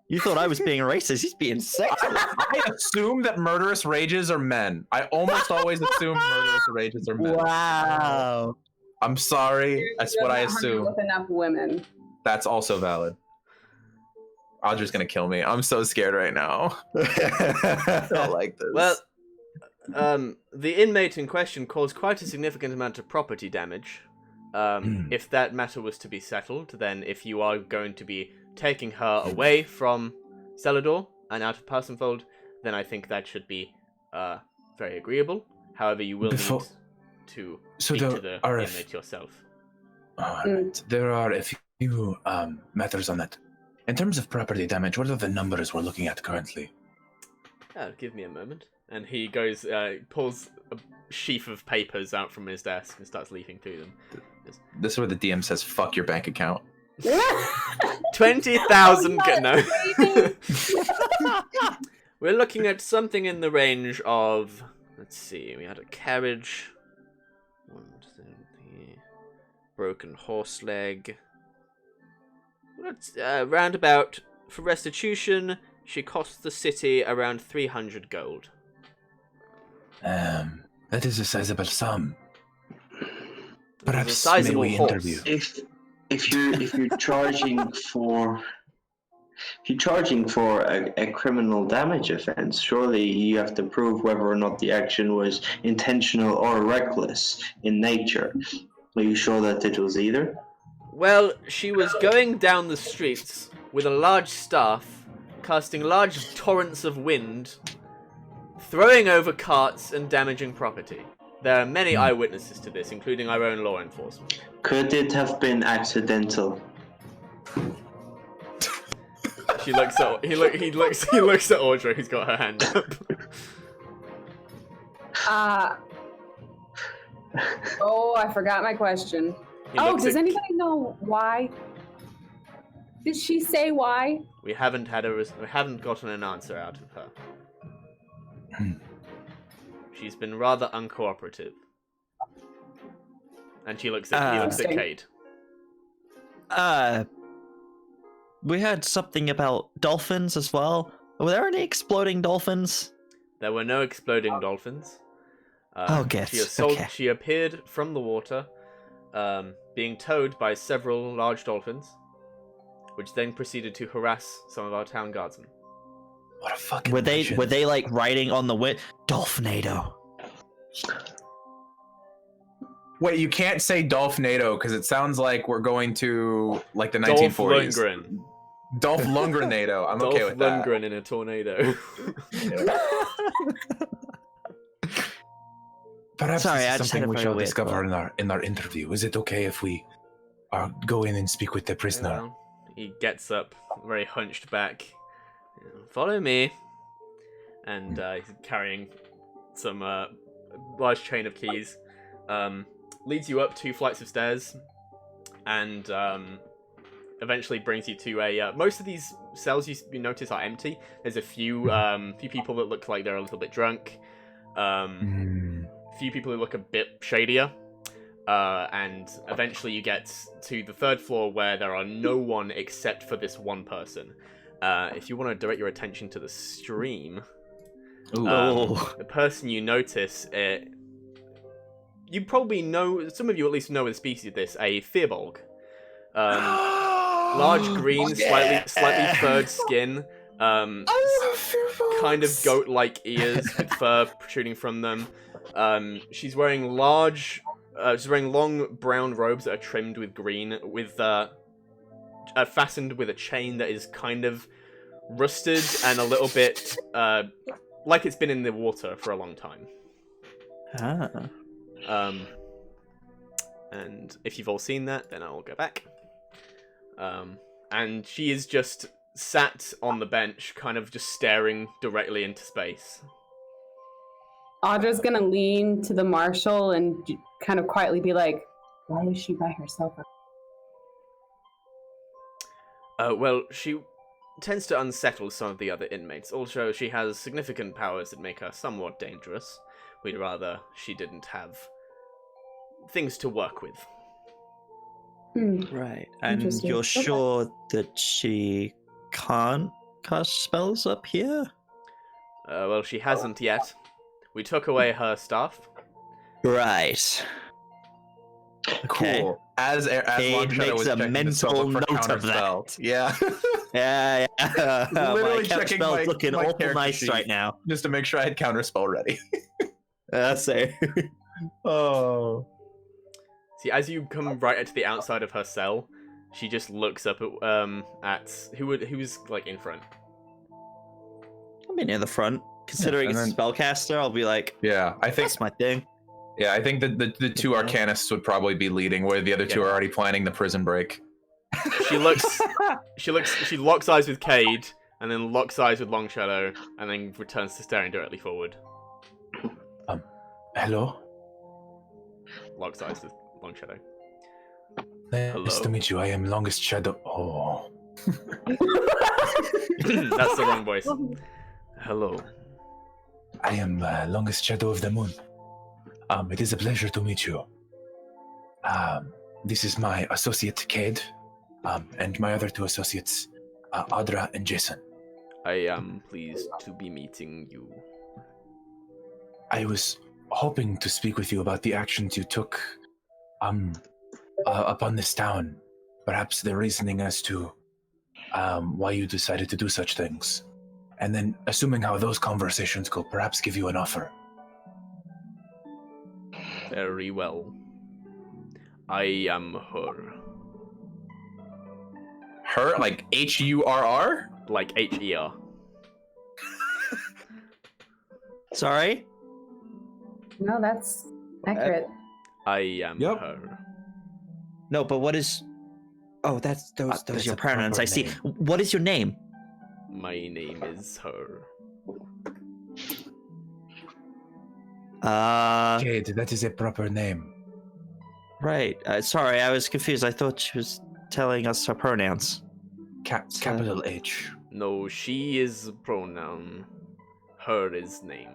You thought I was being racist, he's being sexist. I assume that murderous rages are men. I almost always assume murderous rages are men. Wow. I'm sorry. That's what I assume. With enough women. That's also valid. Audra's gonna kill me. I'm so scared right now. I don't like this. Well, the inmate in question caused quite a significant amount of property damage. If that matter was to be settled, then if you are going to be taking her away from Celador and out of Pacemfold, then I think that should be very agreeable. However, you will need to speak to the inmate yourself. There are a few matters on that. In terms of property damage, what are the numbers we're looking at currently? Give me a moment. And he goes, pulls a sheaf of papers out from his desk and starts leafing through them. This is where the DM says, "Fuck your bank account." 20,000. No. We're looking at something in the range of. Let's see. We had a carriage. 170. Broken horse leg. Let's roundabout for restitution. She cost the city around 300 gold. That is a sizable sum. Perhaps a sizable may we horse. interview. If you're charging for a criminal damage offense, surely you have to prove whether or not the action was intentional or reckless in nature. Are you sure that it was either? Well, she was going down the streets with a large staff, casting large torrents of wind, throwing over carts and damaging property. There are many eyewitnesses to this, including our own law enforcement. Could it have been accidental? He looks at Audra, who's got her hand up. Oh, I forgot my question. Does anybody know why? Did she say why? We haven't gotten an answer out of her. She's been rather uncooperative. And he looks at Cade. We heard something about dolphins as well. Were there any exploding dolphins? There were no exploding dolphins. Good. She appeared from the water, being towed by several large dolphins, which then proceeded to harass some of our town guardsmen. What a fucking Were legend. they like riding on the wind? Dolphinado. Wait, you can't say Dolphinado because it sounds like we're going to like the Dolph 1940s. Lundgren. Dolph Lundgrenado. I'm Dolph okay with that. Lundgren in a tornado. Perhaps Sorry, this I is just something had a we very shall weird discover thought. in our interview. Is it okay if we go in and speak with the prisoner? Well, he gets up, very hunched back. Follow me. And he's carrying some large chain of keys. Leads you up 2 flights of stairs. And eventually brings you to a... most of these cells you notice are empty. There's a few people that look like they're a little bit drunk. Few people who look a bit shadier. And eventually you get to the 3rd floor where there are no one except for this one person. If you want to direct your attention to the stream, the person you notice, you probably know, some of you at least know the species of this, a firbolg. Large green, slightly furred skin, kind of goat-like ears with fur protruding from them. She's wearing long brown robes that are trimmed with green, with fastened with a chain that is kind of rusted and a little bit like it's been in the water for a long time. And if you've all seen that, then I'll go back. And she is just sat on the bench, kind of just staring directly into space. Audra's gonna lean to the marshal and kind of quietly be like, "Why is she by herself?" Well, she tends to unsettle some of the other inmates. Also, she has significant powers that make her somewhat dangerous. We'd rather she didn't have things to work with. Right. And Interesting. you're Okay. sure that she can't cast spells up here? Well, she hasn't yet. We took away her staff. Right. Okay. Cool. As Cade Longshadow makes was a checking the spell mental book for note of that. counterspell. Yeah. Yeah. My Literally count checking spell's my- looking my awful character nice sheet. right now. Just to make sure I had counterspell ready. So. Oh. See, as you come right up to the outside of her cell, she just looks up at who's like in front. I'll be near the front. Considering and it's a spellcaster, I'll be like, Yeah, I think that's my thing. I think that the 2 arcanists would probably be leading, where the other 2 are already planning the prison break. She locks eyes with Cade, and then locks eyes with Longshadow, and then returns to staring directly forward. Hello? Locks eyes with Longshadow. Nice Hello. to meet you. I am Longest Shadow. Oh. That's the wrong voice. Hello. I am Longest Shadow of the Moon. It is a pleasure to meet you. This is my associate, Cade, and my other 2 associates, Audra and Jason. I am pleased to be meeting you. I was hoping to speak with you about the actions you took upon this town. Perhaps the reasoning as to why you decided to do such things. And then, assuming how those conversations go, perhaps give you an offer. Very well. I am her. Her, like HURR? Like H-E-R. Sorry? No, that's accurate. I am Yep. her. No, but what is... Oh, those That's are your a pronouns. proper I see. name. What is your name? My name is her. Cade, that is a proper name. Right. Sorry, I was confused. I thought she was telling us her pronouns. Capital H. No, she is pronoun. Her is name.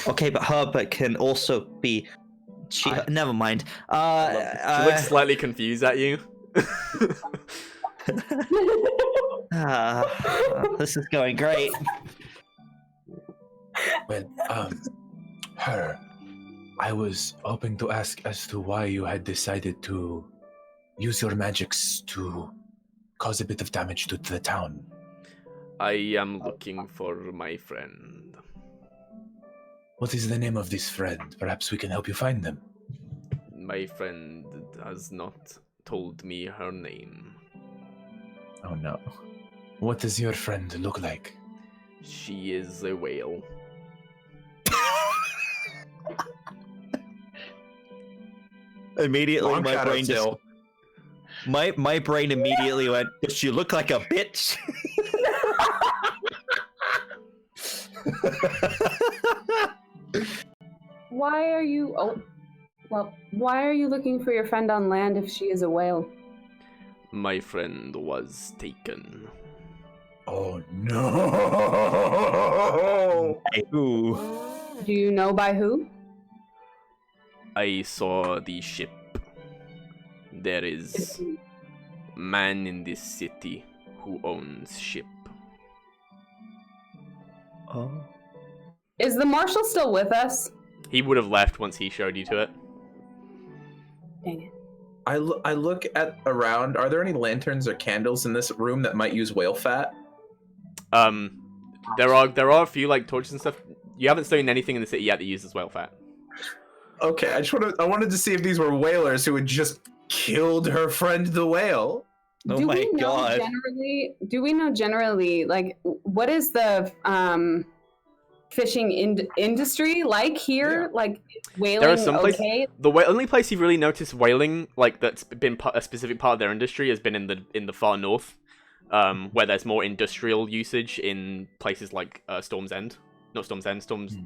Okay, but can also be... She... Never mind. She looks slightly confused at you. This is going great. Well, her. I was hoping to ask as to why you had decided to use your magics to cause a bit of damage to the town. I am looking for my friend. What is the name of this friend? Perhaps we can help you find them. My friend has not told me her name. Oh no. What does your friend look like? She is a whale. Immediately, Long my shadow brain just still. my brain immediately went, "Does she look like a bitch?" Why are you? Oh, well, why are you looking for your friend on land if she is a whale? My friend was taken. Oh no! Ooh. Do you know by who? I saw the ship. There is man in this city who owns ship. Oh. Is the marshal still with us? He would have left once he showed you to it. Dang it. I look at around. Are there any lanterns or candles in this room that might use whale fat? There are a few like torches and stuff. You haven't seen anything in the city yet that uses whale fat. Okay, I wanted to see if these were whalers who had just killed her friend the whale. Oh do my we know god. do we know generally, like, what is the fishing industry like here? Yeah. Like, whaling, There are some places. okay? The only place you've really noticed whaling, like that's been a specific part of their industry, has been in the far north, where there's more industrial usage in places like Storm's End, not Storm's End, Storm's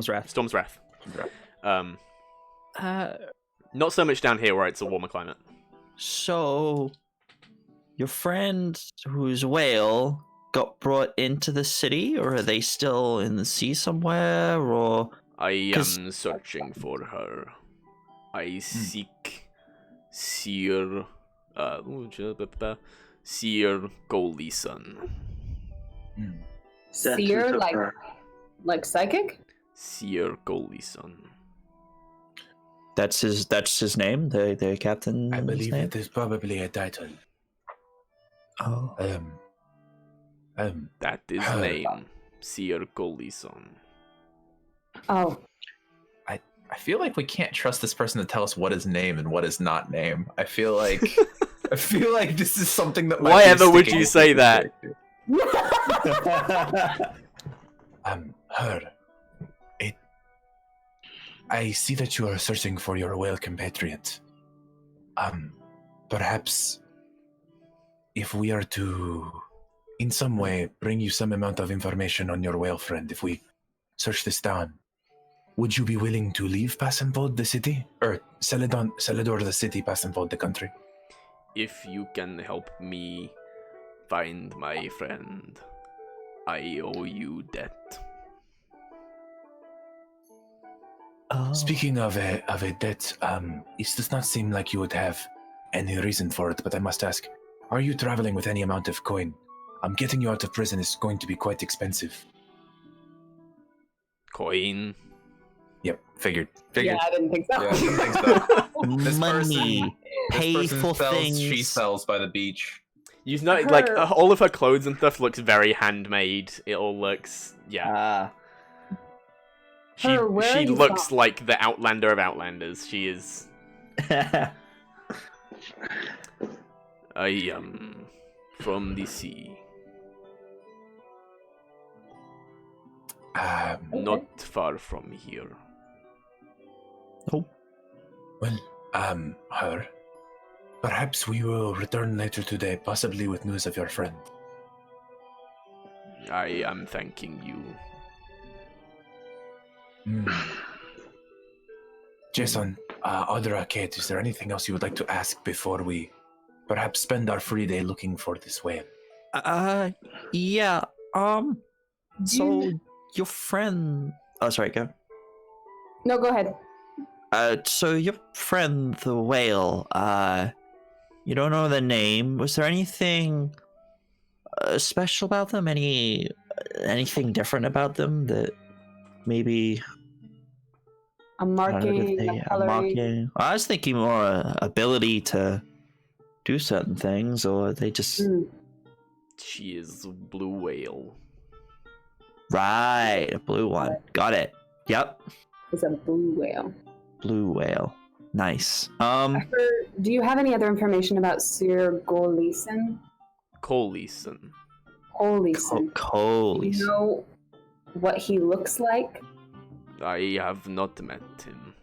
Wrath. Storm's Wrath. Not so much down here where it's a warmer climate. So, your friend who's whale got brought into the city, or are they still in the sea somewhere, or... I 'Cause- am searching for her. I seek Seer Seer Golison. Seer, like psychic? Seer Golison. That's his name, the captain's I believe name? it is probably a title. Oh. That is Her. name. Seer Golison. Oh, I feel like we can't trust this person to tell us what is name and what is not name. I feel like this is something that. Why be ever would sticking you with say this that? character. Her. I see that you are searching for your whale compatriot. Perhaps if we are to, in some way, bring you some amount of information on your whale friend, if we search this down, would you be willing to leave Pacemfold, the city? Or Celador, the city, Pacemfold, the country? If you can help me find my friend, I owe you debt. Oh. Speaking of a debt, it does not seem like you would have any reason for it, but I must ask, are you traveling with any amount of coin? Getting you out of prison is going to be quite expensive. Coin. Yep, figured. yeah, I didn't think so. Yeah, I didn't think so. This Money. Pay person for sells, things. She sells by the beach. You know, like Her- all of her clothes and stuff looks very handmade. It all looks, yeah. She Her, where are you looks from? like the Outlander of Outlanders. She is. I am from the sea, not far from here. Oh. Well, her. Perhaps we will return later today, possibly with news of your friend. I am thanking you. Jason, Audra, Kate, is there anything else you would like to ask before we perhaps spend our free day looking for this whale? Yeah. So your friend. Oh, sorry. Go. No, go ahead. So your friend, the whale. You don't know the name. Was there anything special about them? Anything different about them that maybe A marking, a coloring. marking. I was thinking more ability to do certain things, or they just She is a blue whale. right a blue one. Got it. Yep, It's a blue whale. blue whale. Nice. Do you have any other information about Sir Golison? Colison. Golison. Cool. Do you know what he looks like? I have not met him.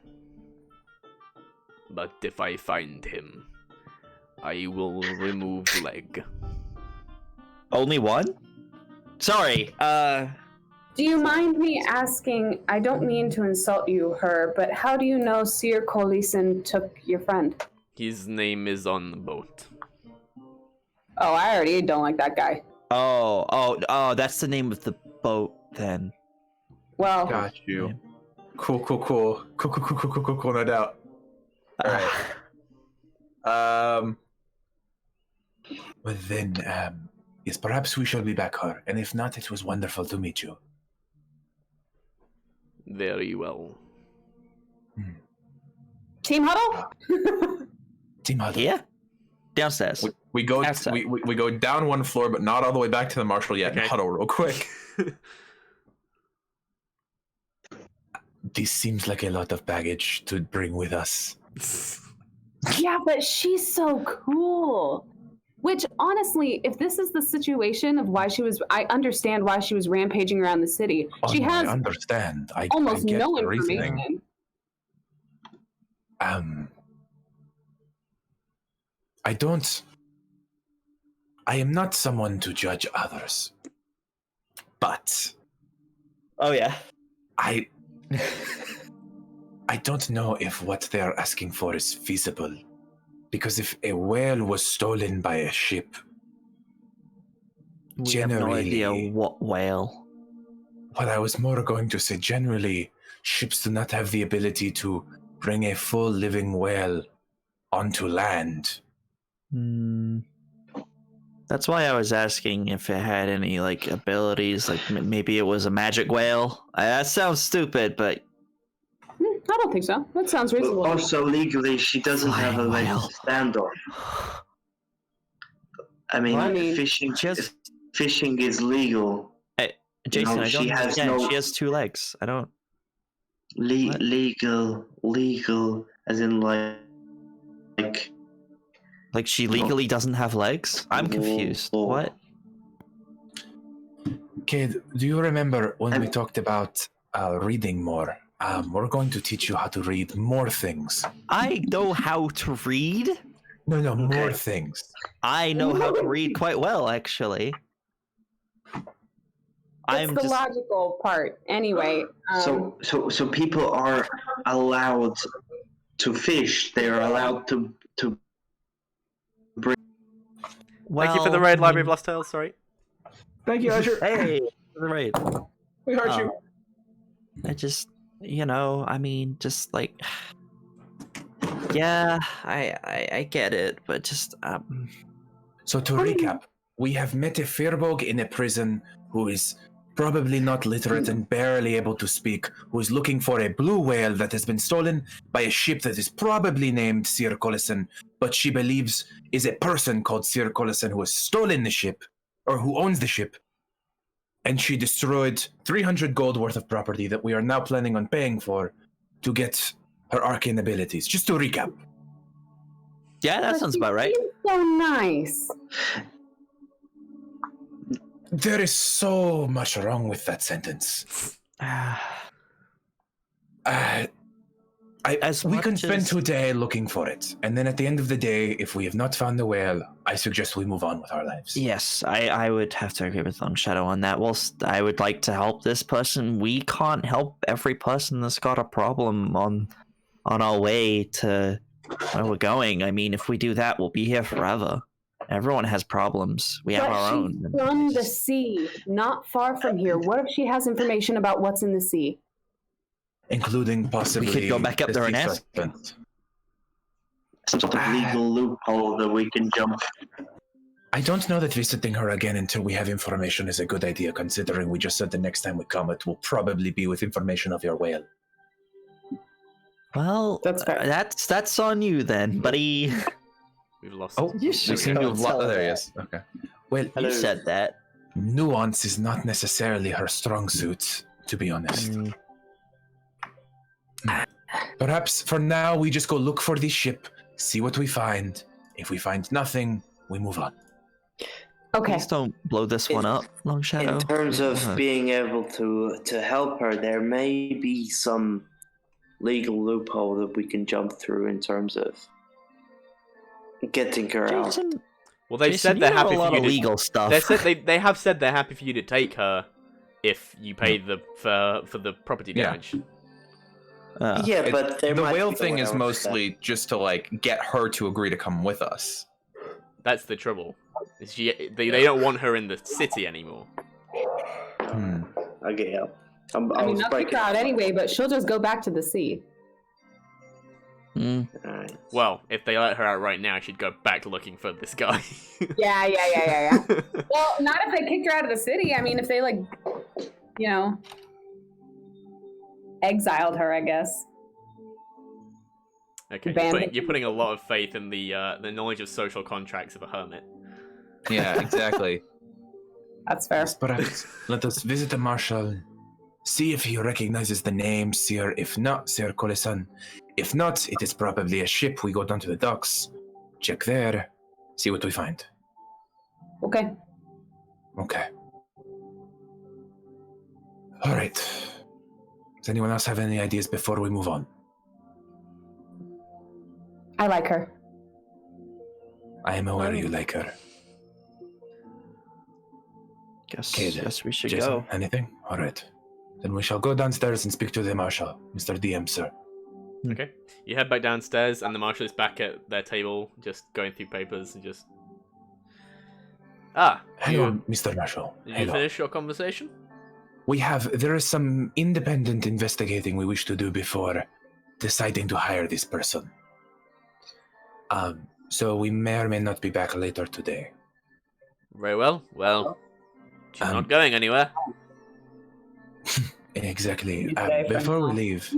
But if I find him, I will remove leg. Only one? Sorry. Do you mind me asking, I don't mean to insult you, her, but how do you know Sir Golison took your friend? His name is on the boat. Oh, I already don't like that guy. Oh, that's the name of the boat then. Well, Got you. Cool, no doubt. Alright. Well then, yes, perhaps we shall be back here. And if not, it was wonderful to meet you. Very well. team huddle? Team Huddle. Yeah. Downstairs. We go Outside. we go down one floor, but not all the way back to the marshal yet. Okay. And huddle real quick. This seems like a lot of baggage to bring with us. Yeah, but she's so cool. Which, honestly, if this is the situation of why I understand why she was rampaging around the city. Oh, She no, has I understand. I almost get no the reasoning. information. I am not someone to judge others. But Oh yeah. I don't know if what they are asking for is feasible. Because if a whale was stolen by a ship, We have no idea generally, what whale. well, I was more going to say generally, ships do not have the ability to bring a full living whale onto land. That's why I was asking if it had any like abilities, like maybe it was a magic whale. That sounds stupid, but I don't think so. That sounds reasonable. But also legally, she doesn't have a Flying leg whale. to stand on. I mean, I mean, fishing is legal. Jason, know, I don't she has understand. no- She has 2 legs. I don't. What? Legal, as in like Like she legally doesn't have legs? I'm confused. Oh. What? Okay, do you remember when we talked about reading more? We're going to teach you how to read more things. I know how to read. No, more Okay. things. I know how to read quite well, actually. It's the logical part. Anyway. so people are allowed to fish. They are allowed to bring. Thank you for the raid, Library of Lost Tales, sorry. Thank you, Usher. Hey, right. We heard you. I just, I mean, just like, yeah, I get it, but just, So to recap, we have met a Firbolg in a prison who is probably not literate and barely able to speak, who is looking for a blue whale that has been stolen by a ship that is probably named Sir Collison, but she believes is a person called Sir Collison who has stolen the ship, or who owns the ship, and she destroyed 300 gold worth of property that we are now planning on paying for to get her arcane abilities. Just to recap. yeah, that sounds about right. She's so nice. There is so much wrong with that sentence. As We much can spend as- today looking for it, and then at the end of the day, if we have not found the whale, I suggest we move on with our lives. Yes, I would have to agree with Long Shadow on that. Whilst I would like to help this person, we can't help every person that's got a problem on our way to where we're going. I mean, if we do that, we'll be here forever. Everyone has problems. We have But our she's own. from the sea, not far from here. What if she has information about what's in the sea? Including possibly go back up the there and sea ask. serpent. Some sort of legal loophole that we can jump. I don't know that visiting her again until we have information is a good idea, considering we just said the next time we come, it will probably be with information of your whale. Well, That's fair. That's on you then, buddy. We've lost. Oh, You we should seem to go have tell lost. There he her. is. Okay. Well, You said that. nuance is not necessarily her strong suit, to be honest. Perhaps for now we just go look for the ship, see what we find. If we find nothing, we move on. Okay. Please don't blow this one up, Long Shadow. In terms of Uh, being able to help her, there may be some legal loophole that we can jump through in terms of getting her out. Jason, Well, they've Jason, said they're you know happy a for lot you of to. legal stuff. They have said they're happy for you to take her if you pay for the property Yeah. damage. Yeah, but there The might whale be thing is someone else that- mostly just to like get her to agree to come with us. That's the trouble. They don't want her in the city anymore. I get you. I mean, was not kick breaking her out up. anyway, but she'll just go back to the sea. Alright. Well, if they let her out right now, she'd go back looking for this guy. Yeah. Well, not if they kicked her out of the city. I mean, if they exiled her, I guess. Okay, you're putting a lot of faith in the knowledge of social contracts of a hermit. Yeah, exactly. That's fair. Perhaps let us visit the marshal, see if he recognizes the name, Sir. If not, Sir Coleson. If not, it is probably a ship. We go down to the docks, check there, see what we find. Okay. Okay. All right. Does anyone else have any ideas before we move on? I like her. I am aware you like her. Guess we should Jason, go. anything? All right. Then we shall go downstairs and speak to the marshal, Mr. DM, sir. Okay. You head back downstairs, and the marshal is back at their table, just going through papers and just. Hello, Mr. Marshal. Did you Hello. finish your conversation? There is some independent investigating we wish to do before deciding to hire this person. So we may or may not be back later today. Very well. Well, she's not going anywhere. Exactly. You say for Before we now. leave,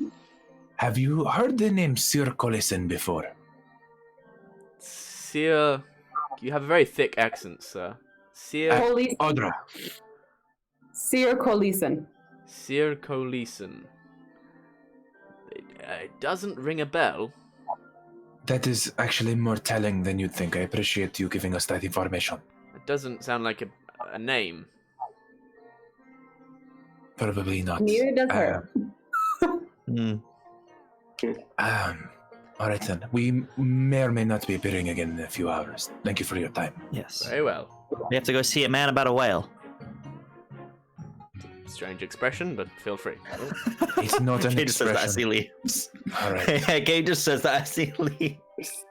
have you heard the name Sir Collison before? Sir, you have a very thick accent, sir. Sir Audra. Sir Colison. Colison. It doesn't ring a bell. That is actually more telling than you'd think. I appreciate you giving us that information. It doesn't sound like a name. Probably not. Neither does her. All right then. We may or may not be appearing again in a few hours. Thank you for your time. Yes. Very well. We have to go see a man about a whale. Strange expression, but feel free. It's not an Kate just says that as he expression. leaves. All right. Kate just says that as he leaves.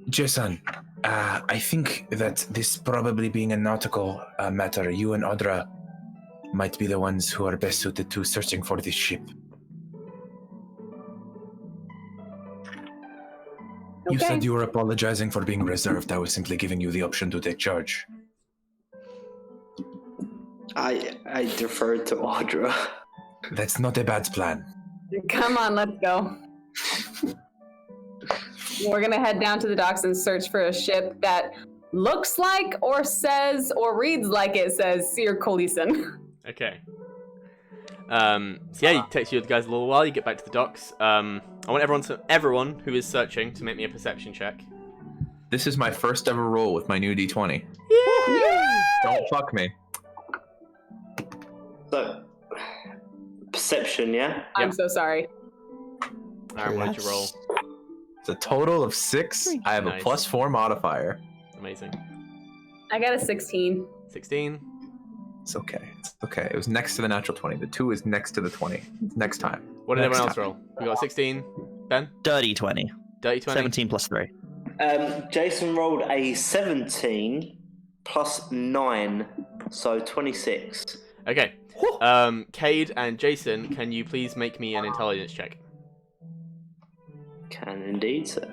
Jason, I think that this probably being a nautical matter, you and Audra might be the ones who are best suited to searching for this ship. You Okay. said you were apologizing for being reserved. I was simply giving you the option to take charge. I defer to Audra. That's not a bad plan. Come on, let's go. We're gonna head down to the docks and search for a ship that looks like or says or reads like it says Sir Colison. Okay. So yeah, you takes you guys a little while. You get back to the docks. I want everyone who is searching to make me a perception check. This is my first ever roll with my new D20. Don't fuck me. So, perception, yeah? I'm so sorry. Aaron, what'd you roll? It's a total of 6. I have Nice. a +4 modifier. Amazing. I got a 16. 16. It's okay. It's okay. It was next to the natural 20. The 2 is next to the 20. Next time. What did Next everyone else time. roll? We got 16. Ben? Dirty 20. Dirty 20? 17 plus 3. Jason rolled a 17 plus 9, so 26. Okay. Cade and Jason, can you please make me an intelligence check? Can indeed, sir.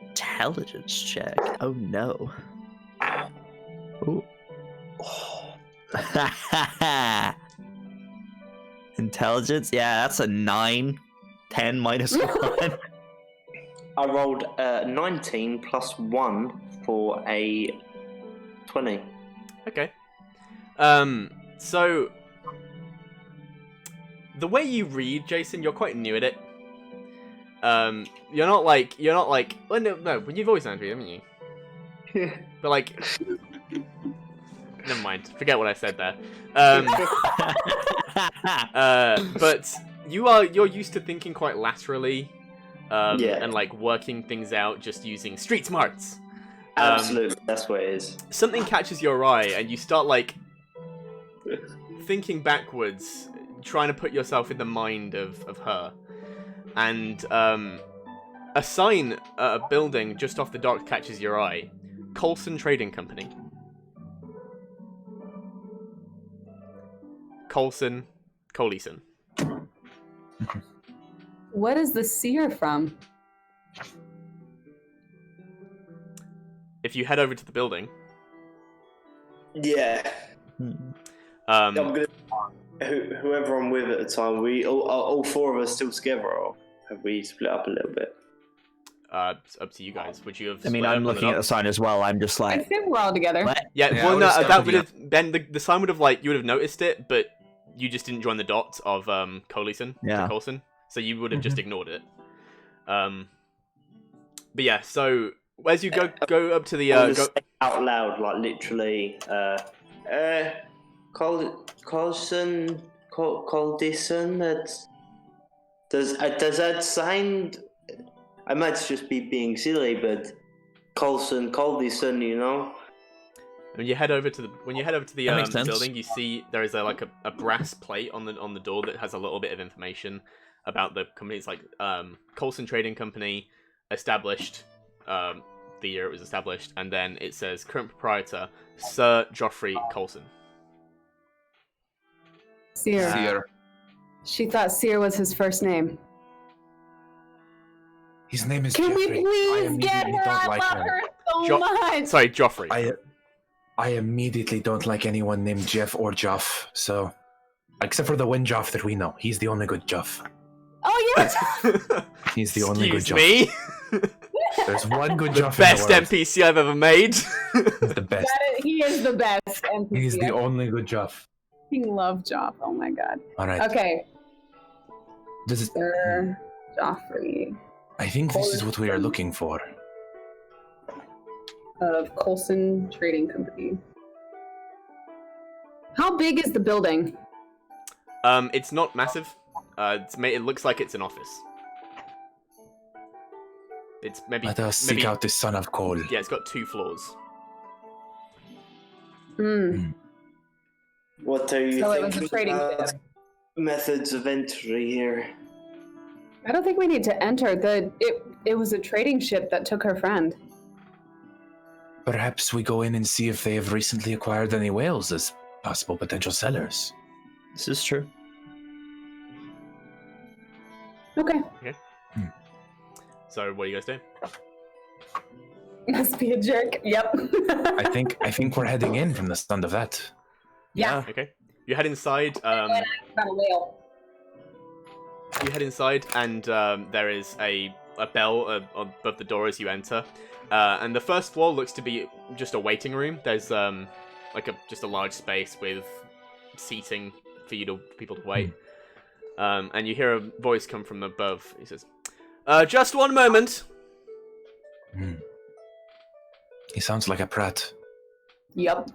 Intelligence check. Oh no. Ooh. Intelligence? Yeah, that's a 9. 10 minus 1. I rolled 19 plus 1 for a 20. Okay. So the way you read, Jason, you're quite new at it. You're not like. Well, no, but you've always known to read, haven't you? But like, never mind. Forget what I said there. But you're used to thinking quite laterally, and like working things out just using street smarts. Absolutely, that's what it is. Something catches your eye, and you start like thinking backwards, trying to put yourself in the mind of her. And a sign at a building just off the dock catches your eye. Coulson Trading Company. Coulson. What is the seer from? If you head over to the building, Yeah. I'm gonna. Whoever I'm with at the time, we all 4 of us still together, or have we split up a little bit? it's up to you guys. Would you have? I mean, split I'm up, looking at the sign as well. I'm just I like, think we're all together. what? Yeah, Yeah, I well, would've no, stuck that with would have then the sign would have like you would have noticed it, but you just didn't join the dots of Coulson. Yeah. Coulson, so you would have just ignored it. But yeah, so as you go up to the I'm gonna go, say out loud, like literally. Coulson. Does that sign? I might just be being silly, but Coulson, you know. when you head over to the That makes sense. building, you see there is a brass plate on the door that has a little bit of information about the company. It's like Coulson Trading Company, established the year it was established, and then it says current proprietor Sir Geoffrey Coulson. Seer. Seer. She thought Seer was his first name. His name is Can Jeffrey. we please I get immediately her? don't I like love him. her so Jo- much. Sorry, Geoffrey. I immediately don't like anyone named Jeff or Joff. So, except for the one Joff that we know, he's the only good Joff. Oh yes. He's the only good Excuse Joff. me. There's one good The Joff best in the world. NPC I've ever made. He's the best. He is the best. NPC. He's the only good Joff. I love Joff. Oh my god. All right. Okay, This is, Sir Joffrey I think this is what we are looking for. of Coulson Trading Company. How big is the building? It's not massive. It looks like it's an office. It's maybe Let us seek out this son of coal. Yeah, it's got 2 floors. Hmm. What are you So it was a thinking trading about ship. methods of entry here? I don't think we need to enter. It was a trading ship that took her friend. Perhaps we go in and see if they have recently acquired any whales as possible potential sellers. This is true. Okay. So what do you guys do? Must be a jerk. Yep. I think we're heading in from the sound of that. Yeah. Okay. You head inside. About a whale. You head inside, and there is a bell above the door as you enter. And the first floor looks to be just a waiting room. There's just a large space with seating for people to wait. And you hear a voice come from above. He says, "Just one moment." He sounds like a prat. Yep.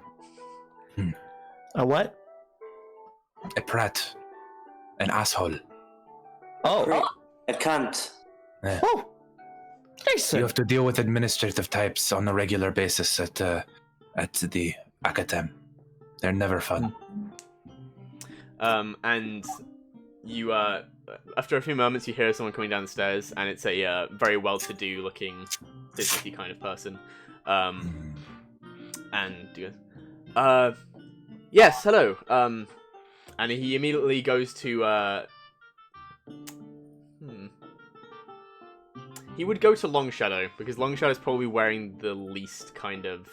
A what? A prat. An asshole. Oh. I can't. Oh. Jason. You have to deal with administrative types on a regular basis at the Akatem. They're never fun. And you, after a few moments, you hear someone coming down the stairs, and it's a very well-to-do looking, businessy kind of person. And you go, yes, hello. And he immediately goes to, He would go to Long Shadow, because Long Shadow's probably wearing the least kind of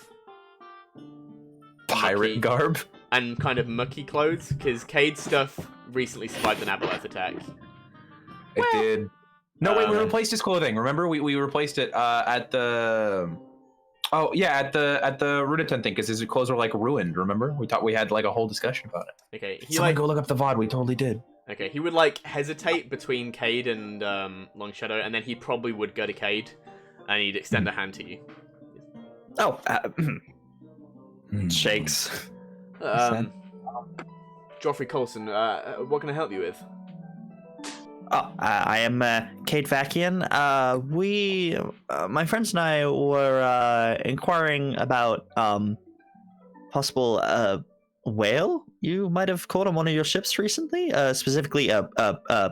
Pirate mucky garb? and kind of mucky clothes, because Cade's stuff recently survived an aboleth attack. It did. No, wait, we Uh, replaced his clothing. Remember, we replaced it at the. Oh yeah, at the Ruditon thing, because his clothes were like ruined. Remember, we thought we had like a whole discussion about it. Okay, he Someone like go look up the VOD. We totally did. okay, he would like hesitate between Cade and Long Shadow, and then he probably would go to Cade, and he'd extend a hand to you. Oh, Hmm. shakes. Joffrey Coulson, what can I help you with? Oh, I am Kate Vakian. My friends and I were inquiring about possible whale you might have caught on one of your ships recently. Specifically, a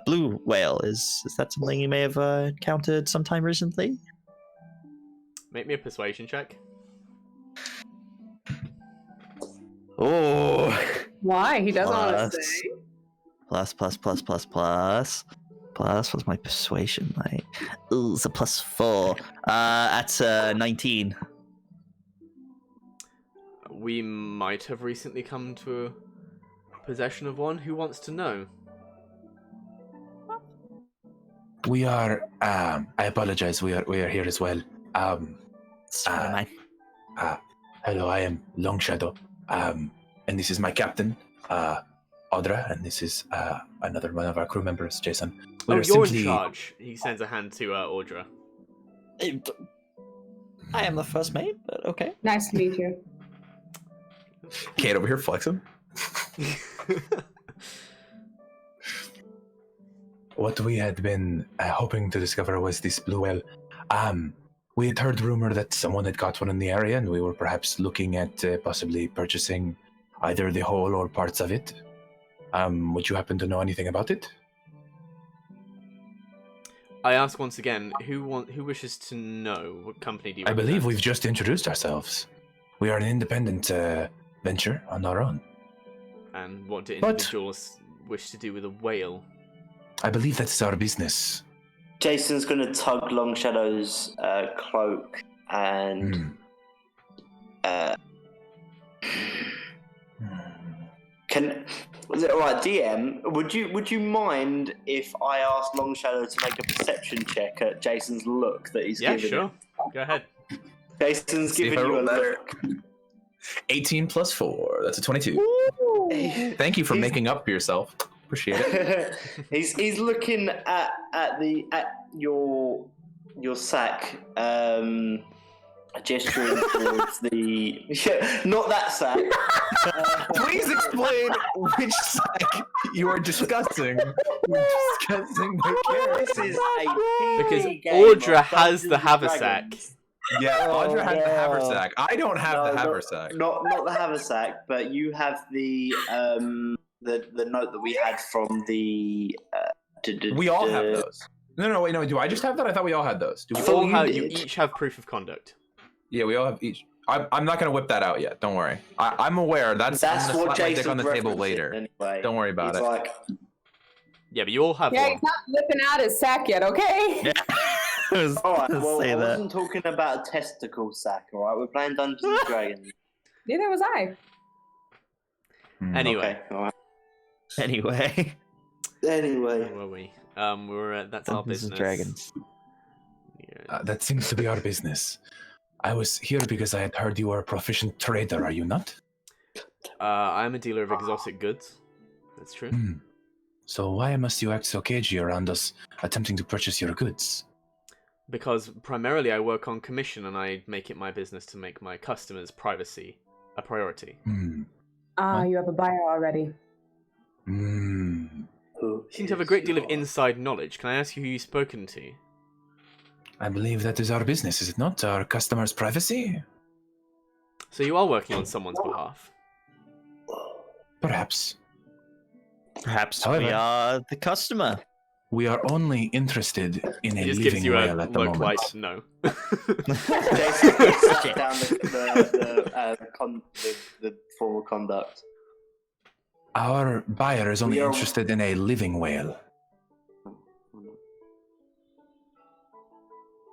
blue whale. Is that something you may have encountered sometime recently? Make me a persuasion check. Oh, Why? He doesn't want Plus. to stay. Plus. What's my persuasion like? Ooh, it's a +4. That's 19. We might have recently come to possession of one. Who wants to know? We are. I apologize. We are here as well. Sorry, am I? Hello. I am Long Shadow. And this is my captain, Audra, and this is another one of our crew members, Jason. We Oh, are you're simply- in charge. He sends a hand to Audra. I am the first mate, but okay. Nice to meet you. Kate over here flexing. What we had been hoping to discover was this blue whale. We had heard rumor that someone had got one in the area, and we were perhaps looking at possibly purchasing either the whole or parts of it. Would you happen to know anything about it? I ask once again, who wishes to know? What company do you I believe represent? we've just introduced ourselves. We are an independent venture on our own. And what do But- individuals wish to do with a whale? I believe that's our business. Jason's gonna tug Long Shadow's cloak and Hmm. can. Is it alright, DM? Would you mind if I asked Long Shadow to make a perception check at Jason's look that he's Yeah, giving? sure. Go ahead. Jason's See if giving I you a roll better. look. 18 plus 4. That's a 22. Thank you for making up for yourself. Appreciate it. he's looking at your sack, gesturing towards the not that sack. Please explain which sack you are discussing. You're discussing the This character. is a Because TV game Audra of has the Dungeons and haversack. Dragons. Yeah, Audra has the no. haversack. I don't have the No, haversack. Not the haversack, but you have the note that we had from the. We all have those. No, wait, no. Do I just have that? I thought we all had those. Do we? thought All you have, you did. each have proof of conduct. Yeah, we all have each. I'm not gonna whip that out yet. Don't worry. I'm aware. That's I'm gonna what slap my Jason dick on the table later. Anyway. Don't worry about He's it. Like, Yeah, but you all have Yeah, one. he's not whipping out his sack yet, okay? I was all right. gonna Well, say I that. wasn't talking about a testicle sack. All right, we're playing Dungeons and Dragons. Neither was I. Anyway, Okay. All right. Anyway, Anyway, where were we? That's our Dungeons business. and Dragons. Yeah. That seems to be our business. I was here because I had heard you were a proficient trader, are you not? I'm a dealer of exotic goods. That's true. Hmm. So why must you act so cagey around us attempting to purchase your goods? Because primarily I work on commission and I make it my business to make my customers' privacy a priority. You have a buyer already. You seem to have a great deal of inside knowledge. Can I ask you who you've spoken to? I believe that is our business, is it not? Our customers' privacy? So you are working on someone's behalf. Perhaps. Perhaps However- we are the customer. We are only interested in a He just living gives you a whale at the look moment. like no. Jason puts down the formal conduct. Our buyer is only We are- interested in a living whale.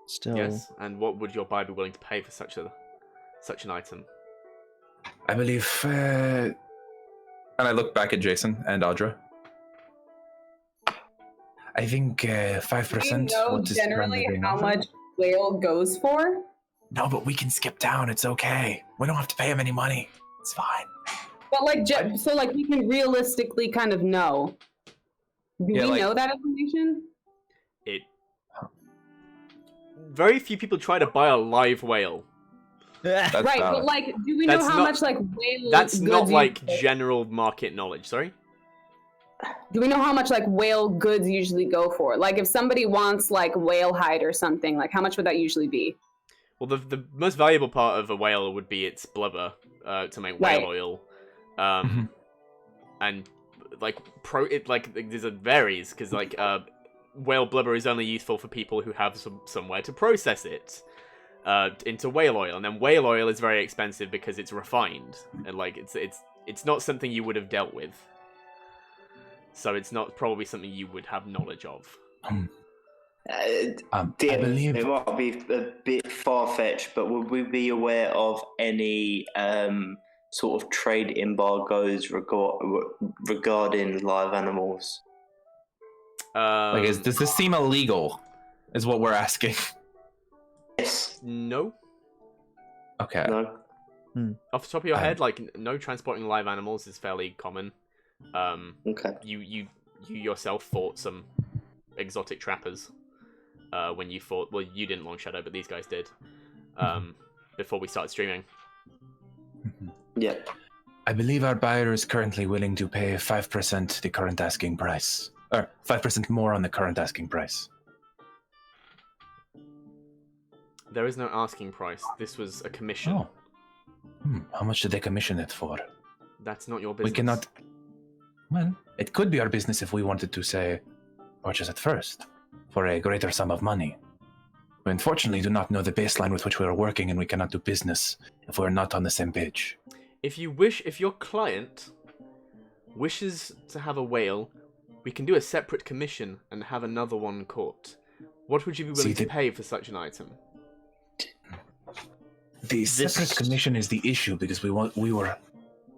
Still, Yes. And what would your buyer be willing to pay for such an item? I believe And I look back at Jason and Audra. I think 5%. Do you know what is generally currently being how offered. much whale goes for? No, but we can skip town. It's okay. We don't have to pay him any money. It's fine. But like, so like we can realistically kind of know. Do Yeah, we like- know that information? It. Very few people try to buy a live whale. That's Right, valid. but like, do we know That's how not- much like whale? That's goods not like usually- general market knowledge. Sorry. Do we know how much like whale goods usually go for? Like, if somebody wants like whale hide or something, like how much would that usually be? Well, the most valuable part of a whale would be its blubber to make whale Right. oil, Mhm. and like it varies because like whale blubber is only useful for people who have somewhere to process it into whale oil, and then whale oil is very expensive because it's refined and like it's not something you would have dealt with, so it's not probably something you would have knowledge of. I DM, believe it might be a bit far-fetched, but would we be aware of any sort of trade embargoes regarding live animals? Does this seem illegal? Is what we're asking. Yes. No. Okay. No. Off the top of your head, like no transporting live animals is fairly common. Okay. You yourself fought some exotic trappers when you fought. Well, you didn't Long Shadow, but these guys did. Before we started streaming. Yeah. I believe our buyer is currently willing to pay 5% the current asking price, or 5% more on the current asking price. There is no asking price. This was a commission. Oh. How much did they commission it for? That's not your business. We cannot. Well, it could be our business if we wanted to say, purchase it first, for a greater sum of money. We unfortunately do not know the baseline with which we are working, and we cannot do business if we are not on the same page. If your client wishes to have a whale, we can do a separate commission and have another one caught. What would you be willing to pay for such an item? The separate commission is the issue because we were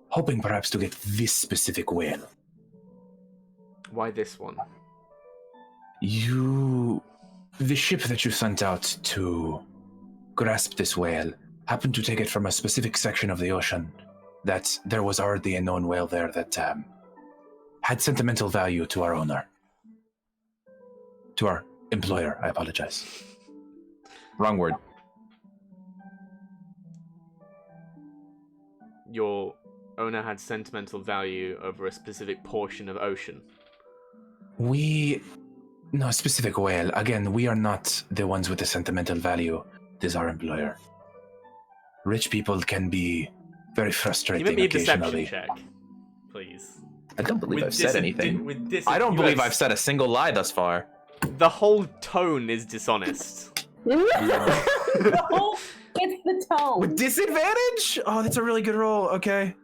hoping perhaps to get this specific whale. Why this one? The ship that you sent out to grasp this whale happened to take it from a specific section of the ocean that there was already a known whale there that had sentimental value to our owner. To our employer, I apologize. Wrong word. Your owner had sentimental value over a specific portion of ocean. No, specific whale. Again, we are not the ones with the sentimental value. It is our employer. Rich people can be very frustrating Can you make me a occasionally. deception check, please? I don't believe I've said anything. I don't believe I've said a single lie thus far. The whole tone is dishonest. It's the tone. With disadvantage? Oh, that's a really good roll. Okay.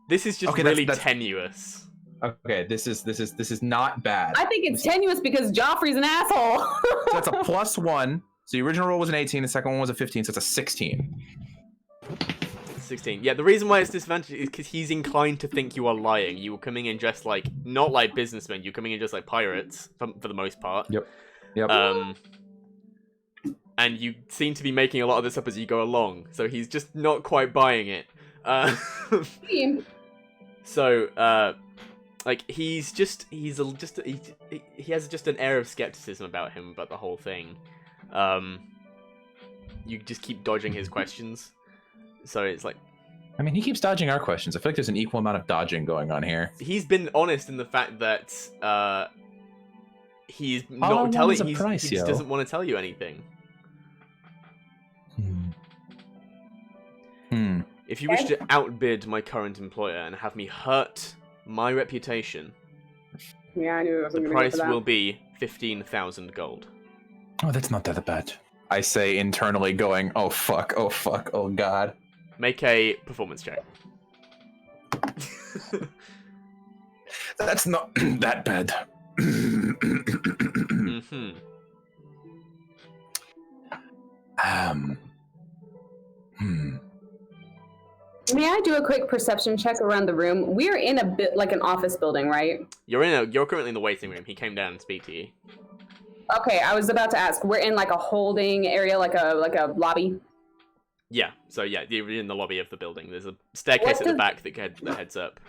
This is just Okay, really that's- tenuous. Okay, this is not bad. I think it's tenuous because Joffrey's an asshole. So that's a +1. So the original roll was an 18, the second one was a 15, so it's a 16. 16. Yeah, the reason why it's disadvantage is because he's inclined to think you are lying. You were coming in dressed like, not like businessmen, you're coming in just like pirates, for the most part. Yep. Yep. And you seem to be making a lot of this up as you go along, so he's just not quite buying it. So, like, he has just an air of skepticism about him, about the whole thing. You just keep dodging his questions. So it's like, I mean, he keeps dodging our questions. I feel like there's an equal amount of dodging going on here. he's been honest in the fact that he's All I not want telling. is a He price, just yo. doesn't want to tell you anything. If you wish to outbid my current employer and have me hurt my reputation, Yeah, I knew it the wasn't price gonna will be 15,000 gold. Oh, that's not that bad. I say internally going, oh fuck, oh god. Make a performance check. That's not that bad. Mm-hmm. May I do a quick perception check around the room? We're in a bit like an office building, right? You're currently in the waiting room. He came down and speak to you. Okay, I was about to ask. We're in like a holding area, like a lobby. Yeah. So yeah, you're in the lobby of the building. There's a staircase at the back that heads up.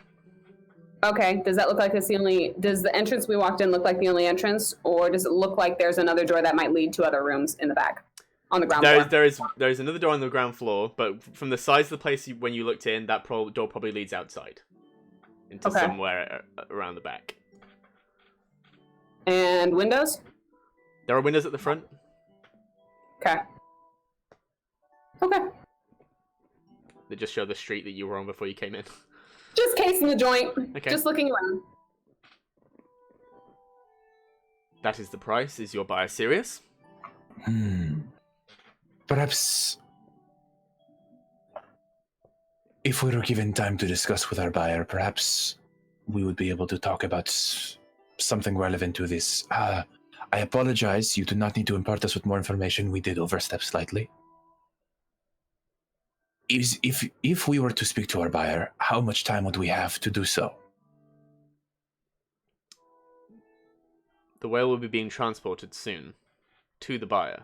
Okay. Does that look like it's the only? Does the entrance we walked in look like the only entrance, or does it look like there's another door that might lead to other rooms in the back, on the ground floor? There is another door on the ground floor, but from the size of the place when you looked in, that door probably leads outside into somewhere around the back. And windows? There are windows at the front. Okay. Okay. They just show the street that you were on before you came in. Just casing the joint. Okay. Just looking around. That is the price. Is your buyer serious? Perhaps if we were given time to discuss with our buyer, perhaps we would be able to talk about something relevant to this. I apologize. You do not need to impart us with more information. We did overstep slightly. If we were to speak to our buyer, how much time would we have to do so? The whale will be being transported soon to the buyer.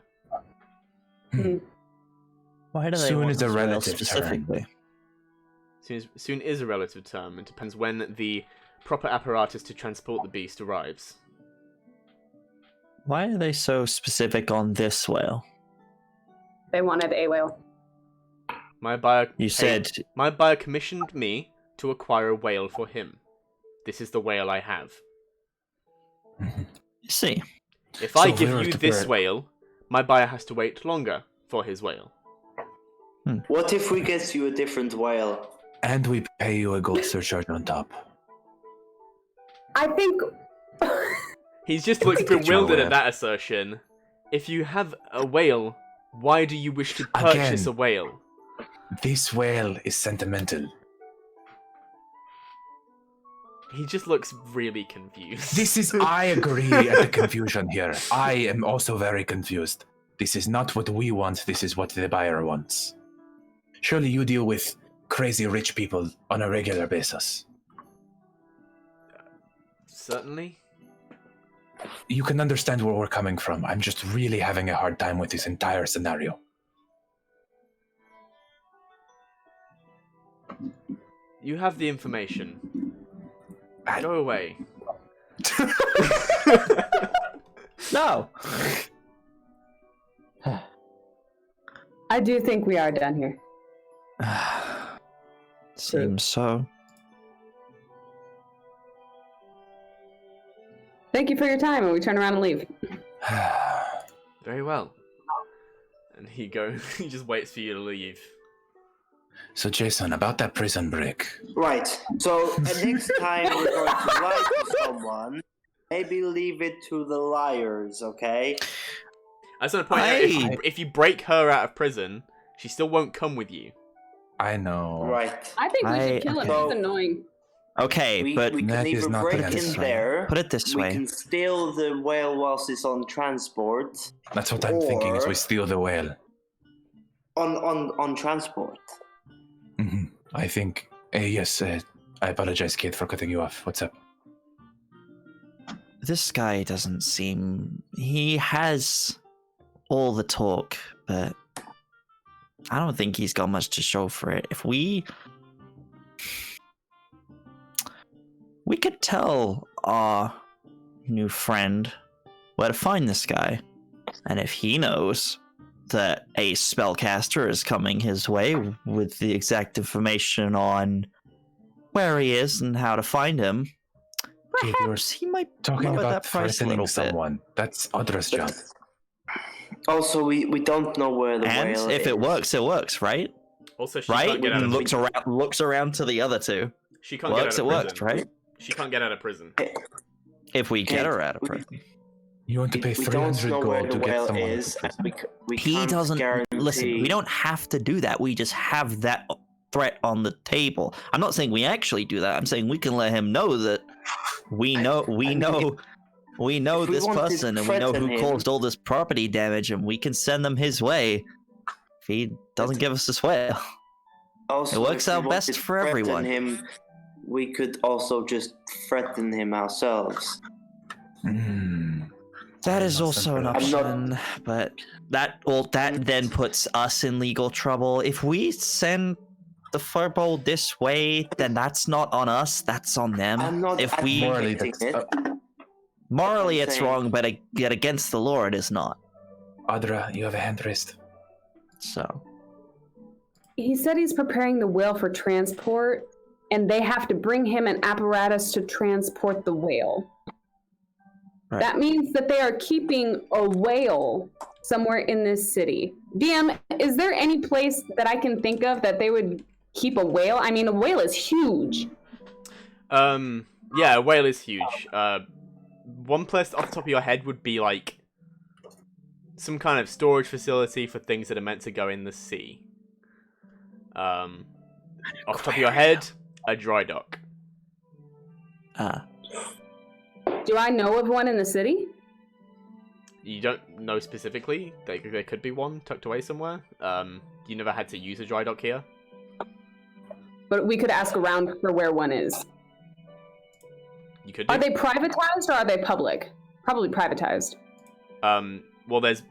Why do they Soon want is a this whale relative term. specifically? Soon is a relative term. It depends when the proper apparatus to transport the beast arrives. Why are they so specific on this whale? They wanted a whale. My buyer commissioned me to acquire a whale for him. This is the whale I have. You see. If I give you this whale, my buyer has to wait longer for his whale. What if we get you a different whale? And we pay you a gold surcharge on top. I think... He just looks bewildered at that assertion. If you have a whale, why do you wish to purchase a whale? This whale is sentimental. He just looks really confused. I agree at the confusion here. I am also very confused. This is not what we want, this is what the buyer wants. Surely you deal with crazy rich people on a regular basis. Certainly. You can understand where we're coming from. I'm just really having a hard time with this entire scenario. You have the information. Go away. No! I do think we are done here. Seems so. Thank you for your time, and we turn around and leave. Very well. And he just waits for you to leave. So Jason, about that prison break. Right. So next time we're going to lie to someone, maybe leave it to the liars, okay? I just want to point out, if you break her out of prison, she still won't come with you. I know. Right. I think we should kill him. He's annoying. Okay, but we can that is either not break the in answer. there. Put it this way. We can steal the whale whilst it's on transport. That's what I'm thinking, is we steal the whale. On transport. Mm-hmm. I think... yes, I apologize, kid, for cutting you off. What's up? This guy doesn't seem... He has all the talk, but I don't think he's got much to show for it. If we could tell our new friend where to find this guy, and if he knows that a spellcaster is coming his way with the exact information on where he is and how to find him, perhaps he might talking lower about that price a threatening little someone. That's Audra's job. Also, we don't know where the and whale if is. it works, right? Also, she Right? can't get out of prison. Looks around to the other two. She can't get out of prison. Works, right? She can't get out of prison. If we get her out of prison. You want to pay We don't 300 know where gold the to get whale someone is. to prison. We He can't doesn't guarantee... listen. We don't have to do that. We just have that threat on the table. I'm not saying we actually do that. I'm saying we can let him know that we know If we this want to person and we know threaten who him- caused all this property damage, and we can send them his way if he doesn't give us this whale. Also, It works if we out best wanted to for threaten everyone. Him, we could also just threaten him ourselves. That is Not also an simple. I'm not- option, but that then puts us in legal trouble. If we send the firebolt this way, then that's not on us, that's on them. I'm not If we Morally, advocating that's it. morally I'm it's saying- wrong, but yet against the law it is not. Adra, you have a hand raised. So He said he's preparing the whale for transport, and they have to bring him an apparatus to transport the whale. Right. That means that they are keeping a whale somewhere in this city. DM, is there any place that I can think of that they would keep a whale? I mean, a whale is huge. Yeah, a whale is huge. One place off the top of your head would be like some kind of storage facility for things that are meant to go in the sea. Off the top of your head, a dry dock. Do I know of one in the city? You don't know specifically. There could be one tucked away somewhere. You never had to use a dry dock here. But we could ask around for where one is. You could. Are they privatized or are they public? Probably privatized. Well, there's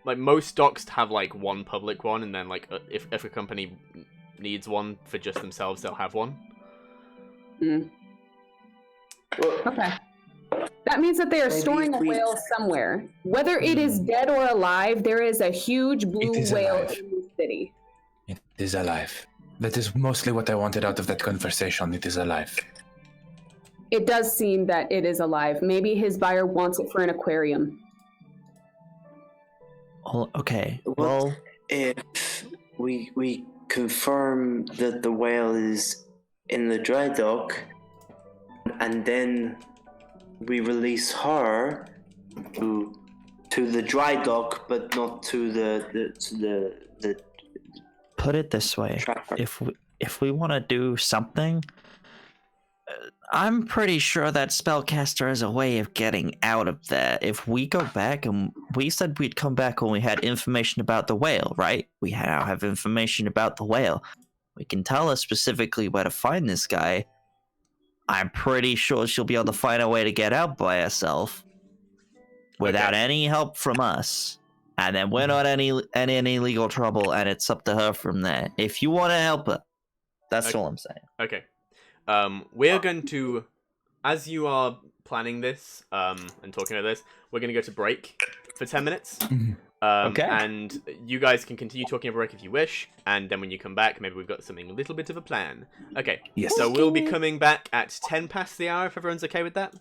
like most docks have like one public one, and then like if a company needs one for just themselves, they'll have one. Okay. That means that they are Maybe storing a if we- whale somewhere. Whether it is dead or alive, there is a huge blue It is whale alive. in the city. It is alive. That is mostly what I wanted out of that conversation. It is alive. It does seem that it is alive. Maybe his buyer wants it for an aquarium. okay. What Well, if we confirm that the whale is in the dry dock, and then we release her to the dry dock, but not to the put it this way. trapper? If we want to do something, I'm pretty sure that spellcaster has a way of getting out of there. If we go back, and we said we'd come back when we had information about the whale, right? We now have information about the whale. We can tell her specifically where to find this guy. I'm pretty sure she'll be able to find a way to get out by herself without any help from us. And then we're not in any legal trouble, and it's up to her from there. If you want to help her, that's Okay. all I'm saying. Okay. We're going to, as you are planning this and talking about this, we're going to go to break for 10 minutes. Okay. And you guys can continue talking over break if you wish, and then when you come back, maybe we've got something a little bit of a plan. Okay. Yes. So we'll be coming back at 10 past the hour if everyone's okay with that.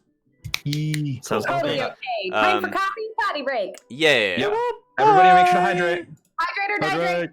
Sounds Totally good. okay. Time for Um, coffee, potty break. Yeah. Yep. Everybody make sure to hydrate. Hydrate or dihydrate.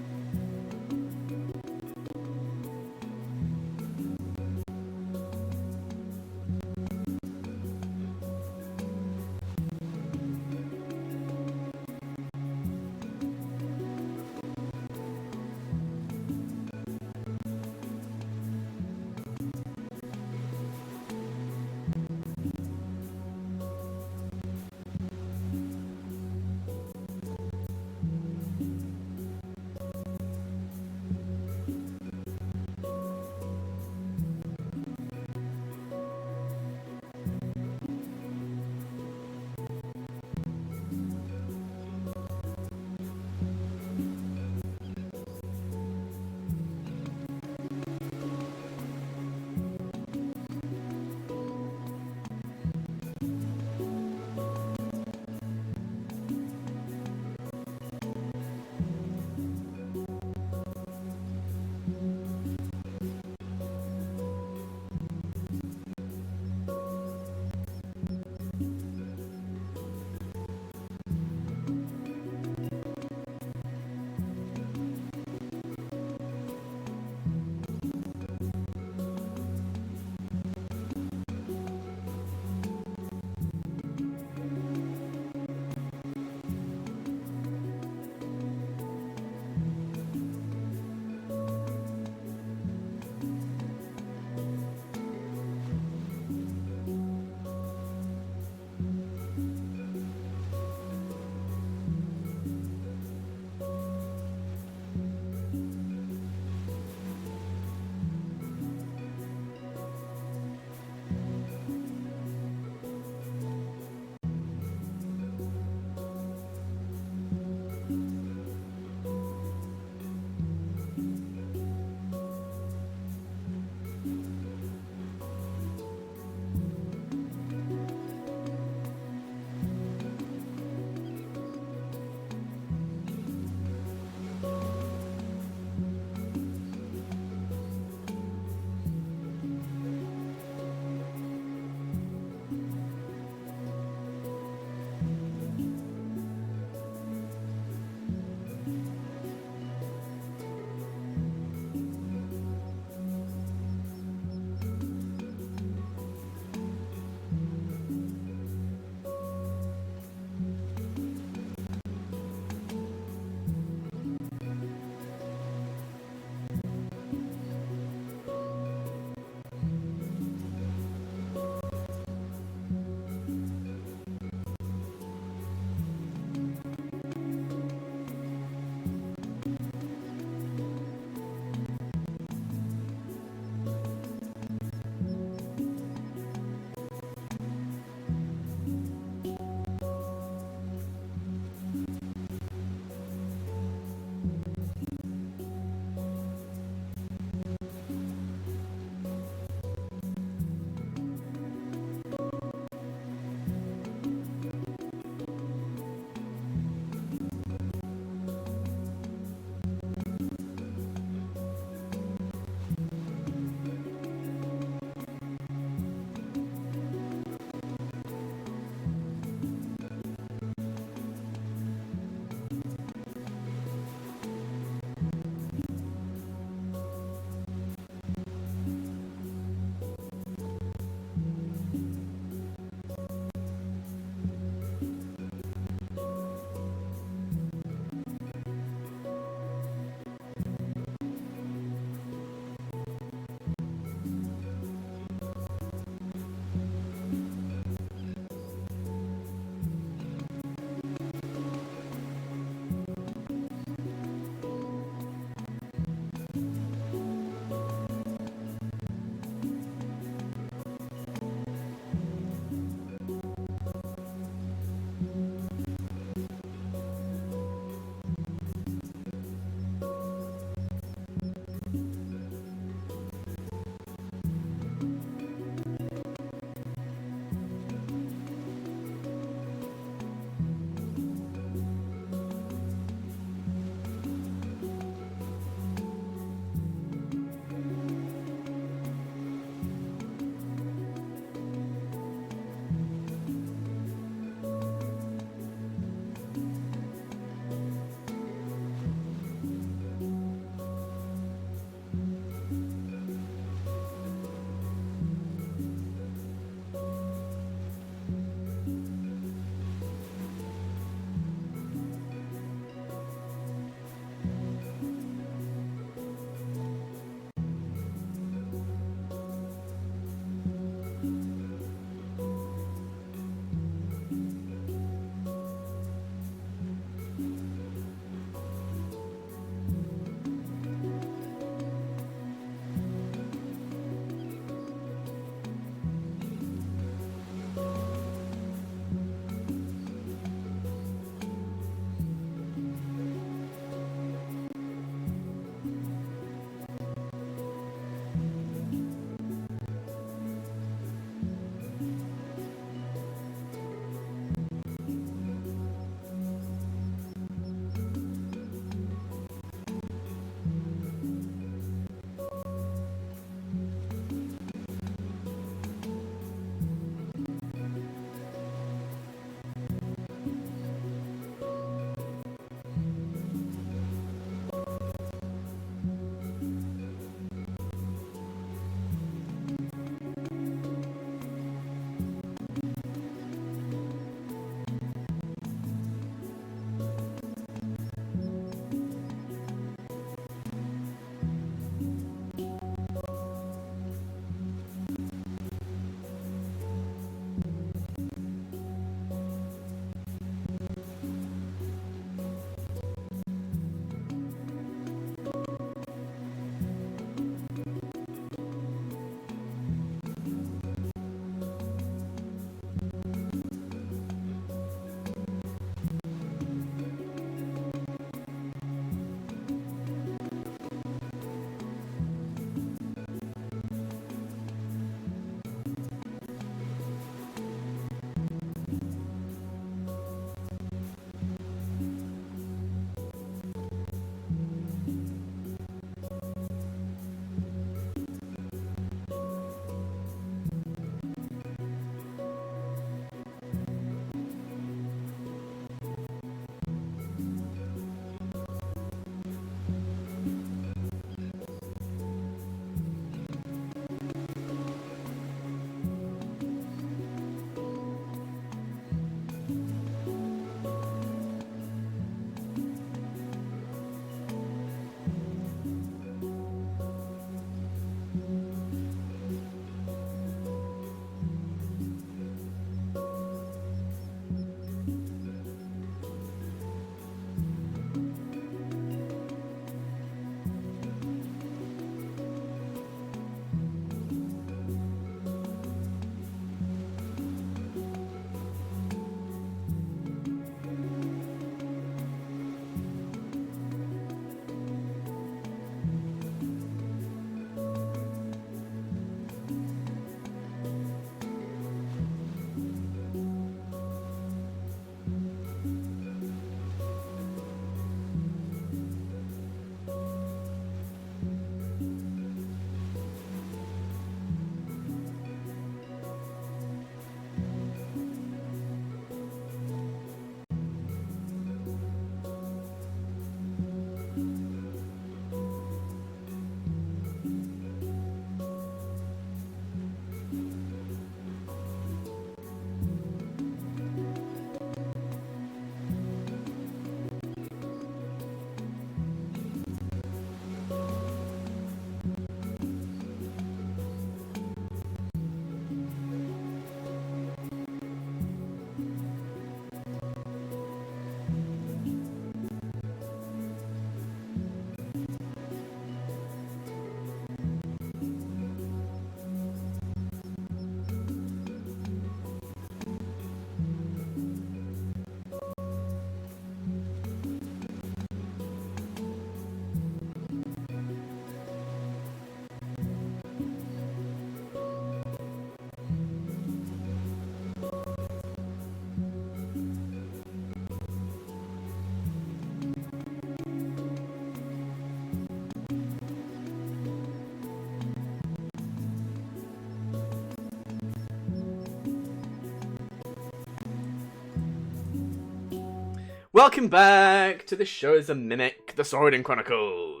Welcome back to the show is a mimic, the Sorodin Chronicles.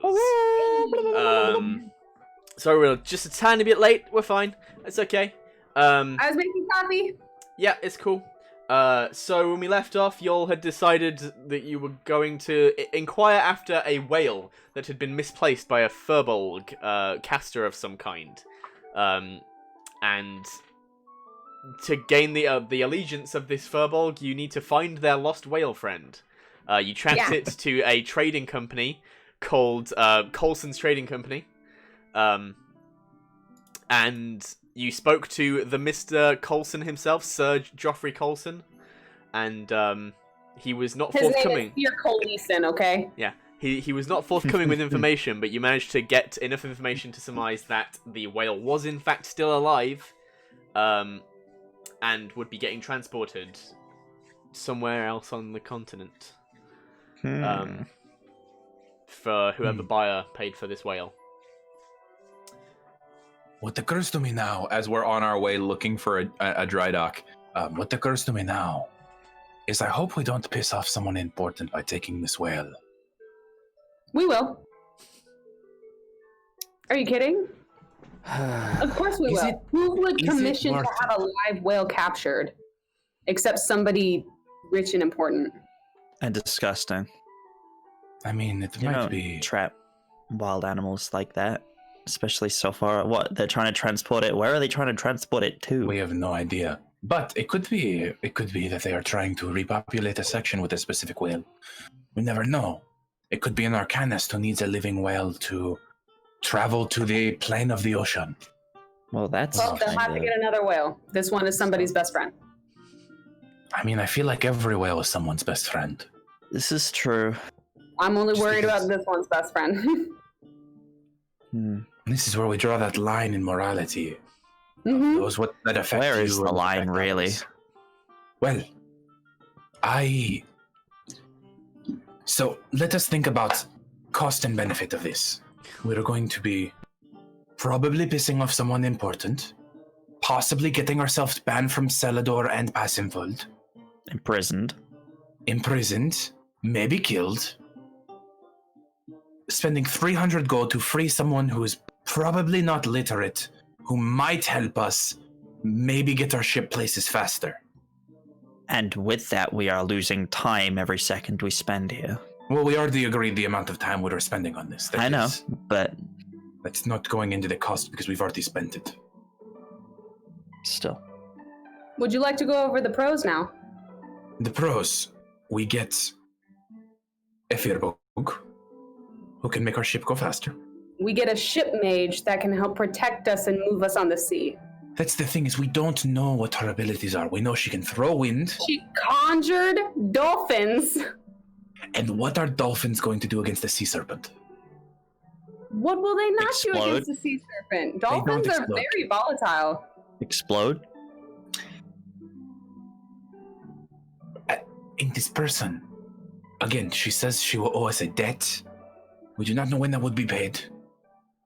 So we're just a tiny bit late. We're fine. It's okay. I was making coffee. Yeah, it's cool. So when we left off, y'all had decided that you were going to inquire after a whale that had been misplaced by a furbolg caster of some kind. And to gain the allegiance of this furbolg, you need to find their lost whale friend. You tracked it to a trading company called Coulson's Trading Company. And you spoke to the Mr. Coulson himself, Sir Geoffrey Coulson, and he was not forthcoming. His name is Sir Coulson, okay? Yeah, he was not forthcoming with information, but you managed to get enough information to surmise that the whale was in fact still alive, and would be getting transported somewhere else on the continent. For whoever buyer paid for this whale. What occurs to me now, As we're on our way looking for a dry dock. what occurs to me now, is I hope we don't piss off someone important by taking this whale. We will. Are you kidding? Of course we will. Who would commission to have a live whale captured? Except somebody rich and important. And disgusting. I mean, it You might don't be. trap wild animals like that. Especially so far. What? They're trying to transport it. Where are they trying to transport it to? We have no idea. But it could be that they are trying to repopulate a section with a specific whale. We never know. It could be an arcanist who needs a living whale to travel to the plane of the ocean. Well, that's Well, they'll have to get another whale. This one is somebody's best friend. I mean, I feel like every whale is someone's best friend. This is true. I'm only Just worried because- about this one's best friend. This is where we draw that line in morality. Mm-hmm. Those what that affect Where you is the and line, affect really? others. Well, so let us think about cost and benefit of this. We're going to be probably pissing off someone important, possibly getting ourselves banned from Celador and Pacemfold, imprisoned, maybe killed, spending 300 gold to free someone who is probably not literate, who might help us maybe get our ship places faster. And with that, we are losing time every second we spend here. Well, we already agreed the amount of time we're spending on this. I know, but That's not going into the cost because we've already spent it. still. Would you like to go over the pros now? The pros, we get a Firbog who can make our ship go faster. We get a ship mage that can help protect us and move us on the sea. That's the thing, is we don't know what her abilities are. We know she can throw wind. She conjured dolphins. And what are dolphins going to do against the sea serpent? What will they not do Explode? against the sea serpent? Dolphins are explode. very volatile. Explode? In this person, again, she says she will owe us a debt. We do not know when that would be paid.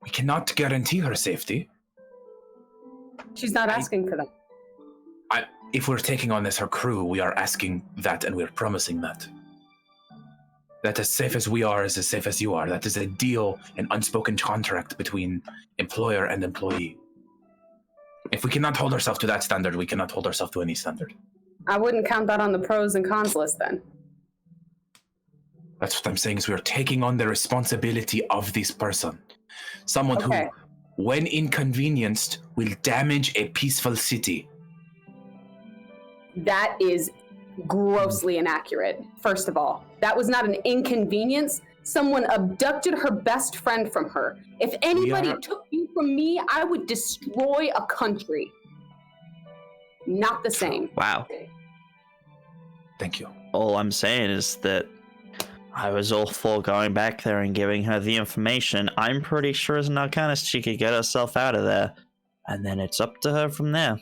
We cannot guarantee her safety. She's not asking for them. If we're taking on as her crew, we are asking that and we're promising that. That as safe as we are is as safe as you are. That is a deal, an unspoken contract between employer and employee. If we cannot hold ourselves to that standard, we cannot hold ourselves to any standard. I wouldn't count that on the pros and cons list then. That's what I'm saying, is we are taking on the responsibility of this person. Someone Okay. who, when inconvenienced, will damage a peaceful city. That is grossly inaccurate, first of all. That was not an inconvenience. Someone abducted her best friend from her. If anybody took you from me, I would destroy a country. Not the same. Wow. Thank you. All I'm saying is that I was all for going back there and giving her the information. I'm pretty sure as an arcanist she could get herself out of there. And then it's up to her from there.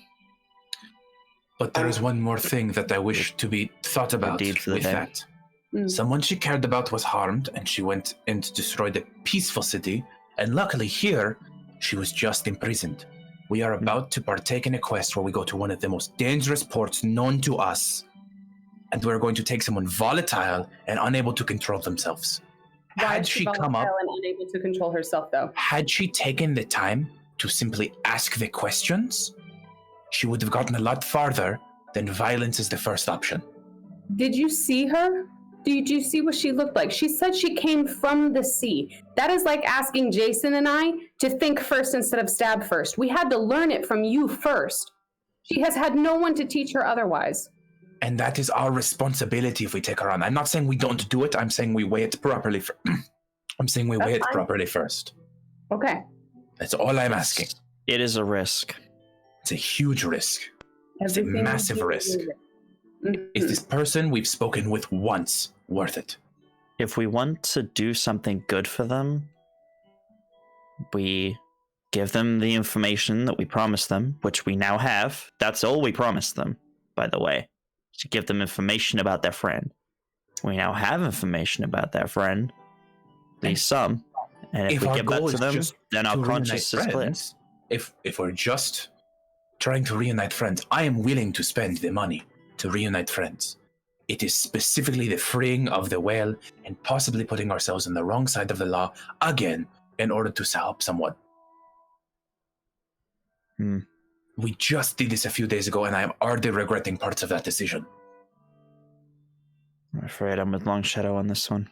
But there is one more thing that I wish to be thought about deed for the with day. that. Mm. Someone she cared about was harmed, and she went and destroyed a peaceful city, and luckily here, she was just imprisoned. We are about to partake in a quest where we go to one of the most dangerous ports known to us, and we're going to take someone volatile and unable to control themselves. Why Had is she volatile come up, and unable to control herself, though? had she taken the time to simply ask the questions, she would have gotten a lot farther than violence is the first option. Did you see her? Did you see what she looked like? She said she came from the sea. That is like asking Jason and I to think first instead of stab first. We had to learn it from you first. She has had no one to teach her otherwise. And that is our responsibility if we take her on. I'm not saying we don't do it. I'm saying we weigh it properly. I'm saying we weigh it properly first. Okay. That's all I'm asking. It is a risk. It's a huge risk. It's a Everything massive you do risk. is Is this person we've spoken with once worth it? If we want to do something good for them, we give them the information that we promised them, which we now have. That's all we promised them, by the way. To give them information about their friend. We now have information about their friend. At least some. And if we our give that goal to is them, just then our to conscience is reunite clear. friends, if we're just trying to reunite friends, I am willing to spend the money to reunite friends. It is specifically the freeing of the whale and possibly putting ourselves on the wrong side of the law again in order to help someone. We just did this a few days ago and I am already regretting parts of that decision. I'm afraid I'm with Long Shadow on this one.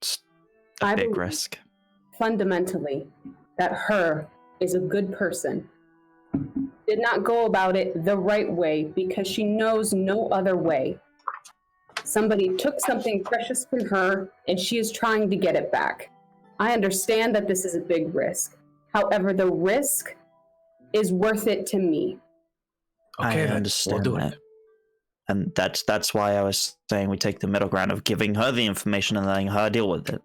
It's a big risk. fundamentally that her is a good person. Did not go about it the right way because she knows no other way. Somebody took something precious from her and she is trying to get it back. I understand that this is a big risk. However, the risk is worth it to me. Okay, I understand we'll do that. it. And that's why I was saying we take the middle ground of giving her the information and letting her deal with it.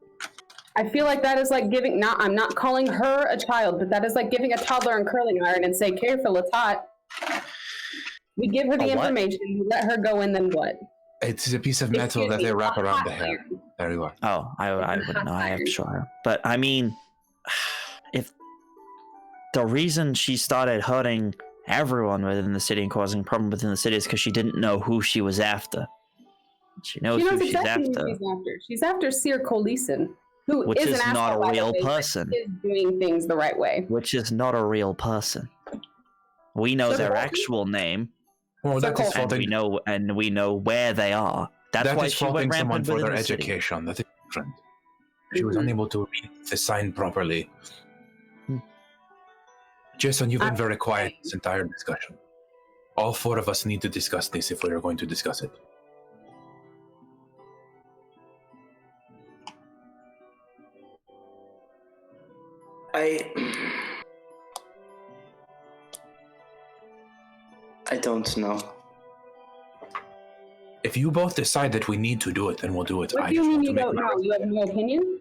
I feel like that is like giving, I'm not calling her a child, but that is like giving a toddler a curling iron and say, careful, it's hot. We give her the information, we let her go, and then what? It's a piece of metal that they wrap around the hair. There you are. Oh, I wouldn't know. I am sure. But I mean, if the reason she started hurting everyone within the city and causing a problem within the city is because she didn't know who she was after. She knows who she's exactly after. who she's after. She's after Sir Coleson, who Which is is an not asshole, a by the real way, but person. is doing things the right way. Which is not a real person. We know their actual name. Well, that is and faulting. we know where they are. That's why is she went faulting someone rampant for within their the city. education. That is different. She was unable to read the sign properly. Jason, you've been very quiet this entire discussion. All four of us need to discuss this if we are going to discuss it. I don't know. If you both decide that we need to do it, then we'll do it. What do you mean you don't know? You have no opinion?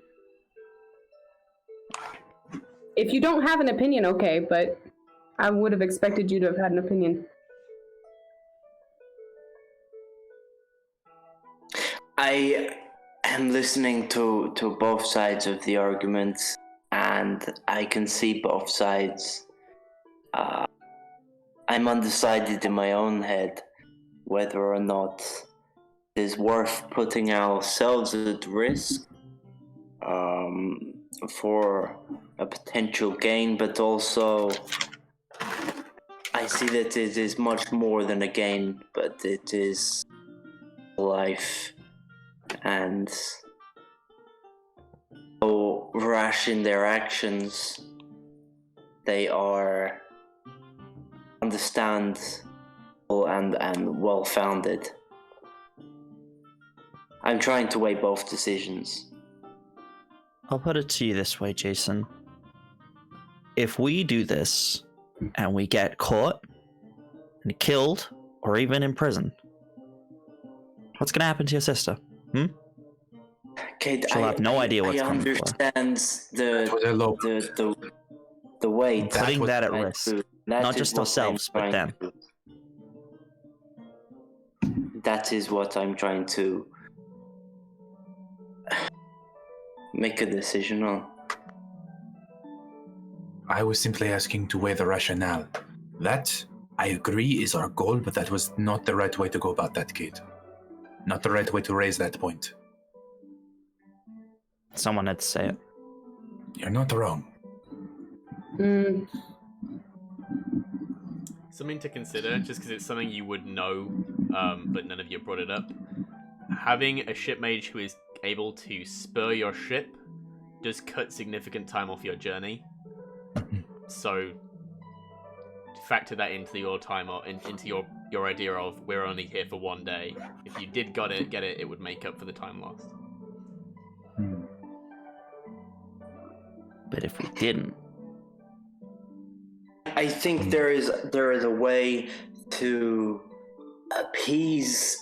If you don't have an opinion, okay, but I would have expected you to have had an opinion. I am listening to both sides of the argument, and I can see both sides. I'm undecided in my own head whether or not it is worth putting ourselves at risk for a potential gain, but also I see that it is much more than a gain, but it is life. And so rash in their actions, they are understandable and well-founded. I'm trying to weigh both decisions. I'll put it to you this way, Jason. If we do this and we get caught and killed or even in prison, what's going to happen to your sister? Kate, She'll have no idea what's coming for her. I understand the weight. Putting that at risk. Not just ourselves, but them. That is what I'm trying to make a decision on. I was simply asking to weigh the rationale. That I agree, is our goal, but that was not the right way to go about that, kid. Not the right way to raise that point. Someone had to say it. You're not wrong. Something to consider, just because it's something you would know, but none of you brought it up. Having a ship mage who is able to spur your ship does cut significant time off your journey. So factor that into your time or into your idea of we're only here for one day. If you did get it, it would make up for the time lost. But if we didn't, I think there is a way to appease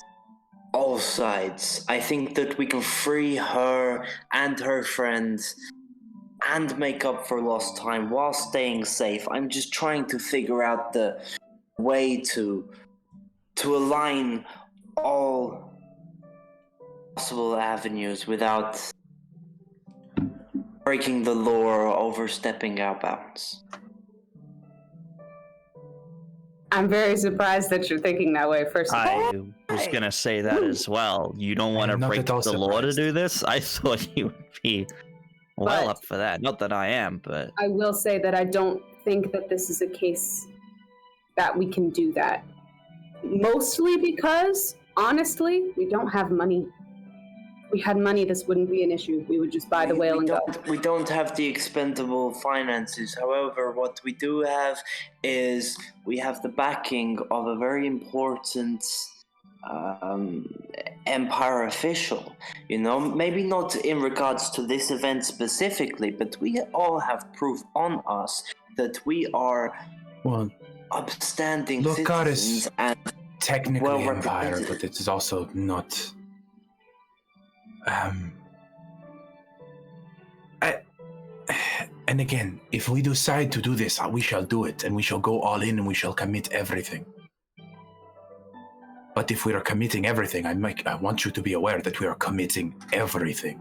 all sides. I think that we can free her and her friends and make up for lost time while staying safe. I'm just trying to figure out the way to align all possible avenues without breaking the law or overstepping our bounds. I'm very surprised that you're thinking that way, first of all. I was gonna say that as well. You don't want to I'm not break at all the law to surprised. do this? I thought you would be well But- up for that. Not that I am, but I will say that I don't think that this is a case that we can do that. Mostly because, honestly, we don't have money. If we had money, this wouldn't be an issue. We would just buy the whale and go. We don't have the expendable finances. However, what we do have is we have the backing of a very important Empire official. You know, maybe not in regards to this event specifically, but we all have proof on us that we are Well, upstanding Lokaris citizens and technically well Empire, represented. but it is also not. And again, if we decide to do this, we shall do it, and we shall go all in, and we shall commit everything. But if we are committing everything, I want you to be aware that we are committing everything.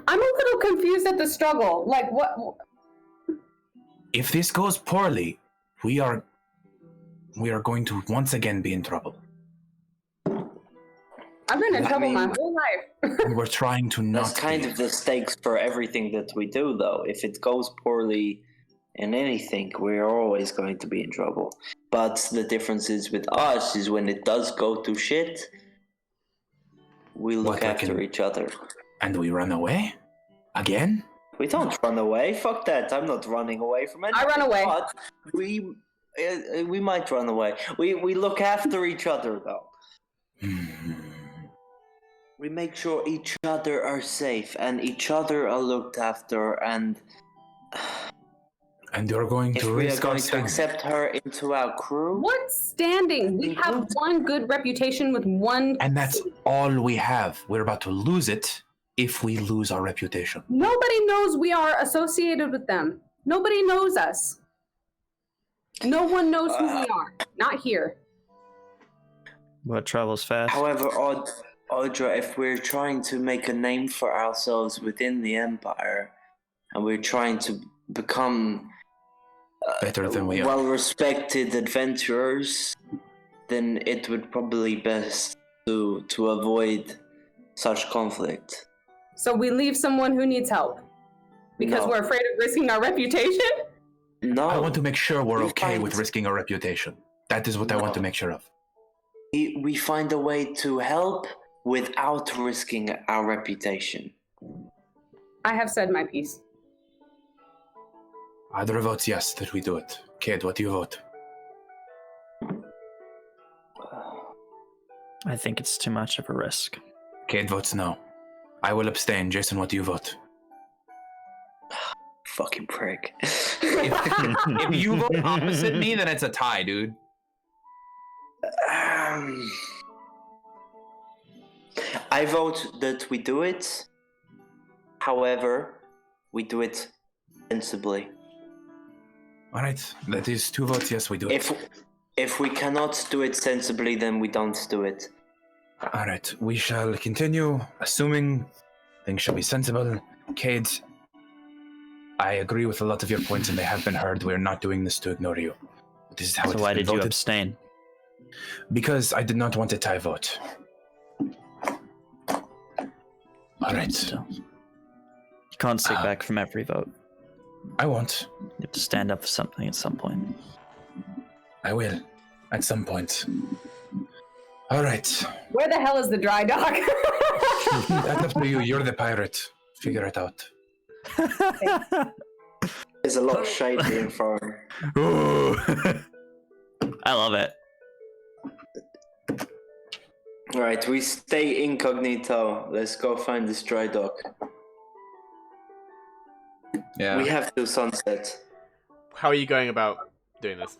I'm a little confused at the struggle. Like, what? If this goes poorly, we are going to once again be in trouble. I've been in I trouble my mean- whole life. And we're trying to not. That's kind be. of the stakes for everything that we do, though. If it goes poorly in anything, we're always going to be in trouble. But the difference is with us is when it does go to shit, we look What, like after in- each other. And we run away? Again? We don't run away. Fuck that. I'm not running away from anything. I run away. But we might run away. We look after each other, though. We make sure each other are safe and each other are looked after, and And you're going if to we are risk our going to standing. accept her into our crew, What standing? We have one good reputation with one. And that's all we have. We're about to lose it if we lose our reputation. Nobody knows we are associated with them. Nobody knows us. No one knows who we are. Not here. what travels fast? however, Audra, if we're trying to make a name for ourselves within the Empire, and we're trying to become Better than we are. well-respected adventurers, then it would probably best to avoid such conflict. So we leave someone who needs help because No. we're afraid of risking our reputation? No, I want to make sure we're We okay find- with risking our reputation. That is what I want to No. make sure of. we find a way to help without risking our reputation. I have said my piece. Adra votes yes that we do it. Kid, what do you vote? I think it's too much of a risk. Kid votes no. I will abstain. Jason, what do you vote? Fucking prick. If you vote opposite me, then it's a tie, dude. I vote that we do it. However, we do it sensibly. All right, that is 2 votes. Yes, we do it. If we cannot do it sensibly, then we don't do it. All right, we shall continue, assuming things shall be sensible. Cade, I agree with a lot of your points, and they have been heard. We're not doing this to ignore you. This is how So it has why been did you voted. abstain? Because I did not want a tie vote. All right. Still. You can't sit back from every vote. I won't. You have to stand up for something at some point. I will. At some point. All right. Where the hell is the dry dock? That's up to you. You're the pirate. Figure it out. There's a lot of shade being thrown. Ooh. I love it. Right, we stay incognito. Let's go find this dry dock. Yeah. We have till sunset. How are you going about doing this?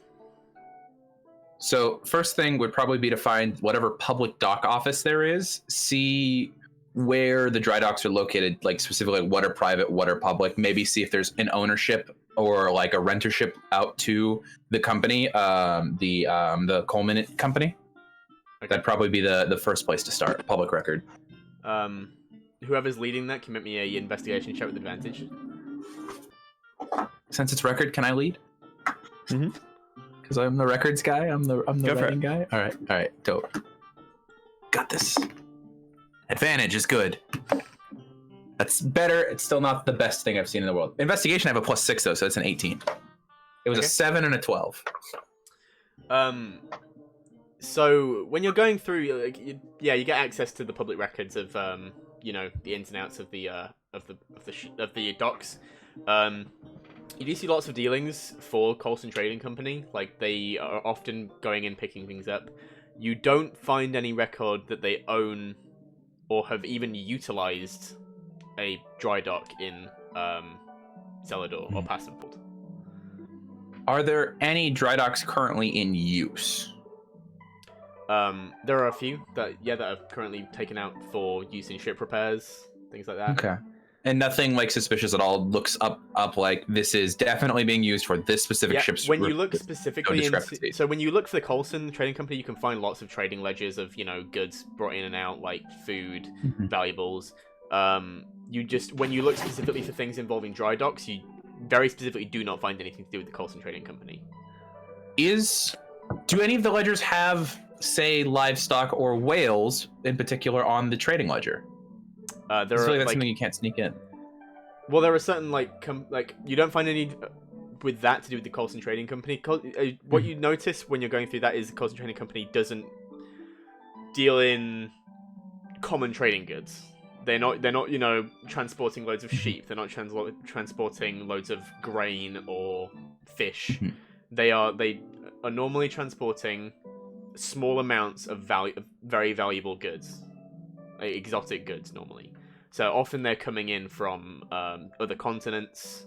So first thing would probably be to find whatever public dock office there is, see where the dry docks are located, like specifically what are private, what are public, maybe see if there's an ownership or like a rentership out to the company, the Coleman company. Okay. That'd probably be the first place to start, public record. Whoever's leading that can make me a investigation check with advantage. Since it's record, can I lead? Mhm. Because I'm the records guy. I'm the Go for writing guy. All right, dope. Got this. Advantage is good. That's better. It's still not the best thing I've seen in the world. Investigation, I have a +6 though, so it's an 18. It was Okay. a 7 and a 12. So when you're going through, like, you get access to the public records of, the ins and outs of the docks. You do see lots of dealings for Colson Trading Company. Like, they are often going in picking things up. You don't find any record that they own or have even utilized a dry dock in Celador or Pacemfold. Are there any dry docks currently in use? There are a few that are currently taken out for use in ship repairs, things like that. Okay. And nothing like suspicious at all looks up like this is definitely being used for this specific ship's when you look specifically into, discrepancies. so when you look for the Colson Trading Company, you can find lots of trading ledgers of, goods brought in and out, like food, valuables. When you look specifically for things involving dry docks, you very specifically do not find anything to do with the Colson Trading Company. Do any of the ledgers have, say, livestock or whales in particular on the trading ledger? There That's are something you can't sneak in. Well, there are certain you don't find any with that to do with the Colson Trading Company. What you notice when you're going through that is the Colson Trading Company doesn't deal in common trading goods. They're not transporting loads of sheep. They're not transporting loads of grain or fish. Mhm. They are normally transporting small amounts of very valuable goods, exotic goods normally. So often they're coming in from other continents,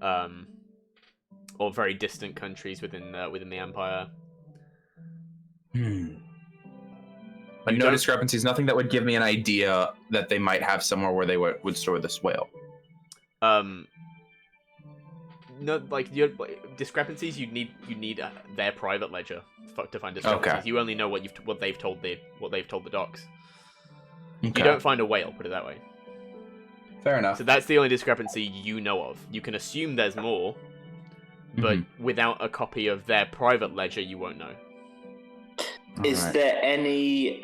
or very distant countries within the Empire. But no discrepancies, nothing that would give me an idea that they might have somewhere where they would store this whale. No, discrepancies. You need their private ledger to find discrepancies. Okay. You only know what they've told the docks. Okay. You don't find a whale, put it that way. Fair enough. So that's the only discrepancy you know of. You can assume there's more, but without a copy of their private ledger, you won't know. Is there any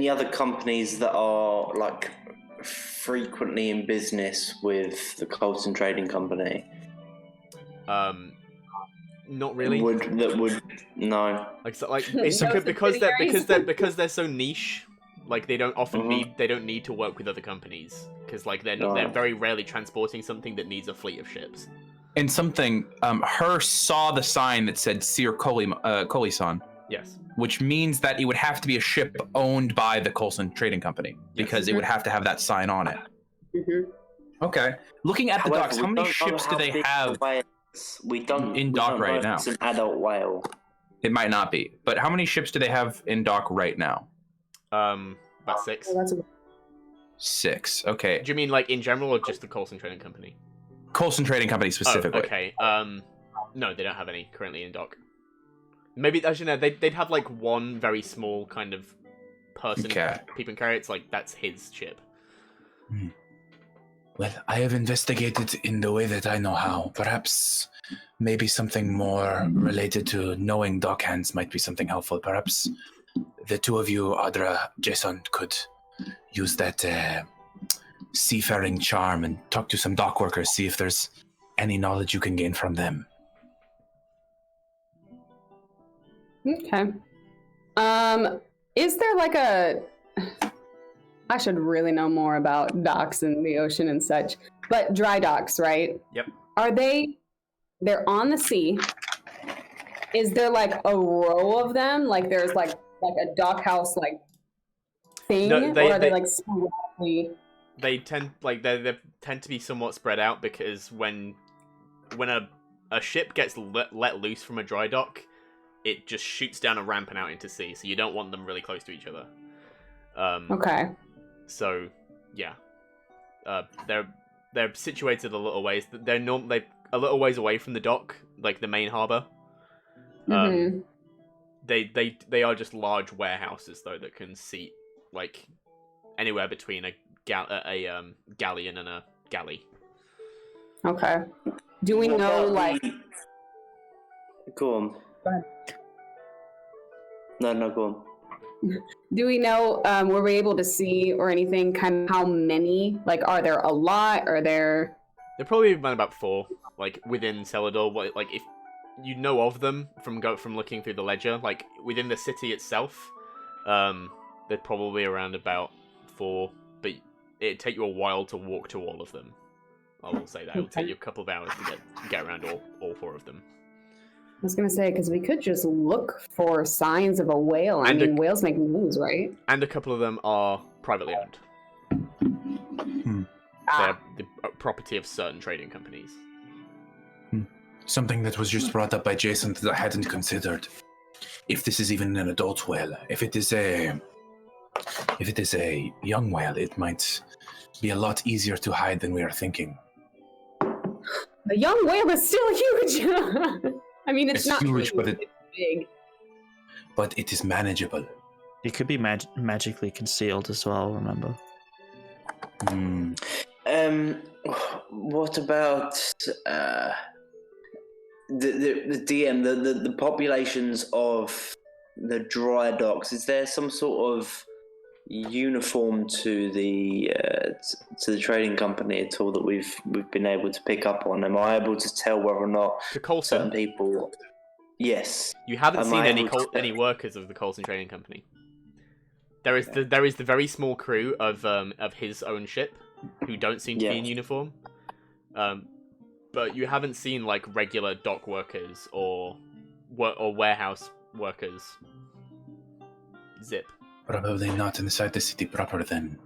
other companies that are like frequently in business with the Colson Trading Company? Not really. No. Because they're so niche. Like they don't often need to work with other companies because they're very rarely transporting something that needs a fleet of ships. And something, her saw the sign that said Sir Colisan. Yes. Which means that it would have to be a ship owned by the Colson Trading Company because it would have to have that sign on it. Okay. Looking at the docks, how many ships do they have in dock right now? It's an adult whale. It might not be, but how many ships do they have in dock right now? About 6. Well, that's 6. Okay. Do you mean like in general or just the Colson Trading Company? Colson Trading Company specifically. Oh, okay. No, they don't have any currently in dock. Maybe actually no, they'd have like one very small kind of person Okay. people can carry. It's like that's his ship. Well, I have investigated in the way that I know how. Perhaps maybe something more related to knowing dock hands might be something helpful. Perhaps the two of you, Audra, Jason, could use that seafaring charm and talk to some dock workers, see if there's any knowledge you can gain from them. Okay. Is there like a... I should really know more about docks in the ocean and such. But dry docks, right? Yep. Are they... They're on the sea. Is there like a row of them? Like there's like a dock house like thing? No, or are they like sporadically... They tend they tend to be somewhat spread out because when a ship gets let loose from a dry dock, it just shoots down a ramp and out into sea. So you don't want them really close to each other. Okay. So yeah, they're situated a little ways. They're a little ways away from the dock, like the main harbor. Mm-hmm. They are just large warehouses though that can seat like anywhere between a galleon and a galley. Okay. Do we know like? Go on. Go ahead. No, go on. Do we know, were we able to see or anything, kind of how many? Like, are there a lot? Are there... They're probably about 4, like, within Celador. Like, if you know of them from looking through the ledger, like, within the city itself, they're probably around about 4, but it'd take you a while to walk to all of them. I will say that. It'll take you a couple of hours to get around all 4 of them. I was going to say, because we could just look for signs of a whale. I mean, whales make news, right? And a couple of them are privately owned. They're the property of certain trading companies. Something that was just brought up by Jason that I hadn't considered. If this is even an adult whale, if it is a young whale, it might be a lot easier to hide than we are thinking. A young whale is still huge! I mean, it's not huge, but it's big. But it is manageable. It could be magically concealed as well, remember? What about the DM, the populations of the dry docks? Is there some sort of uniform to the trading company at all that we've been able to pick up on? Am I able to tell whether or not To Coulson, certain people? Yes. you haven't Am seen I any able to- any workers of the Coulson Trading Company. There is the very small crew of his own ship who don't seem to be in uniform. But you haven't seen like regular dock workers or warehouse workers. Zip. Probably not inside the city proper then.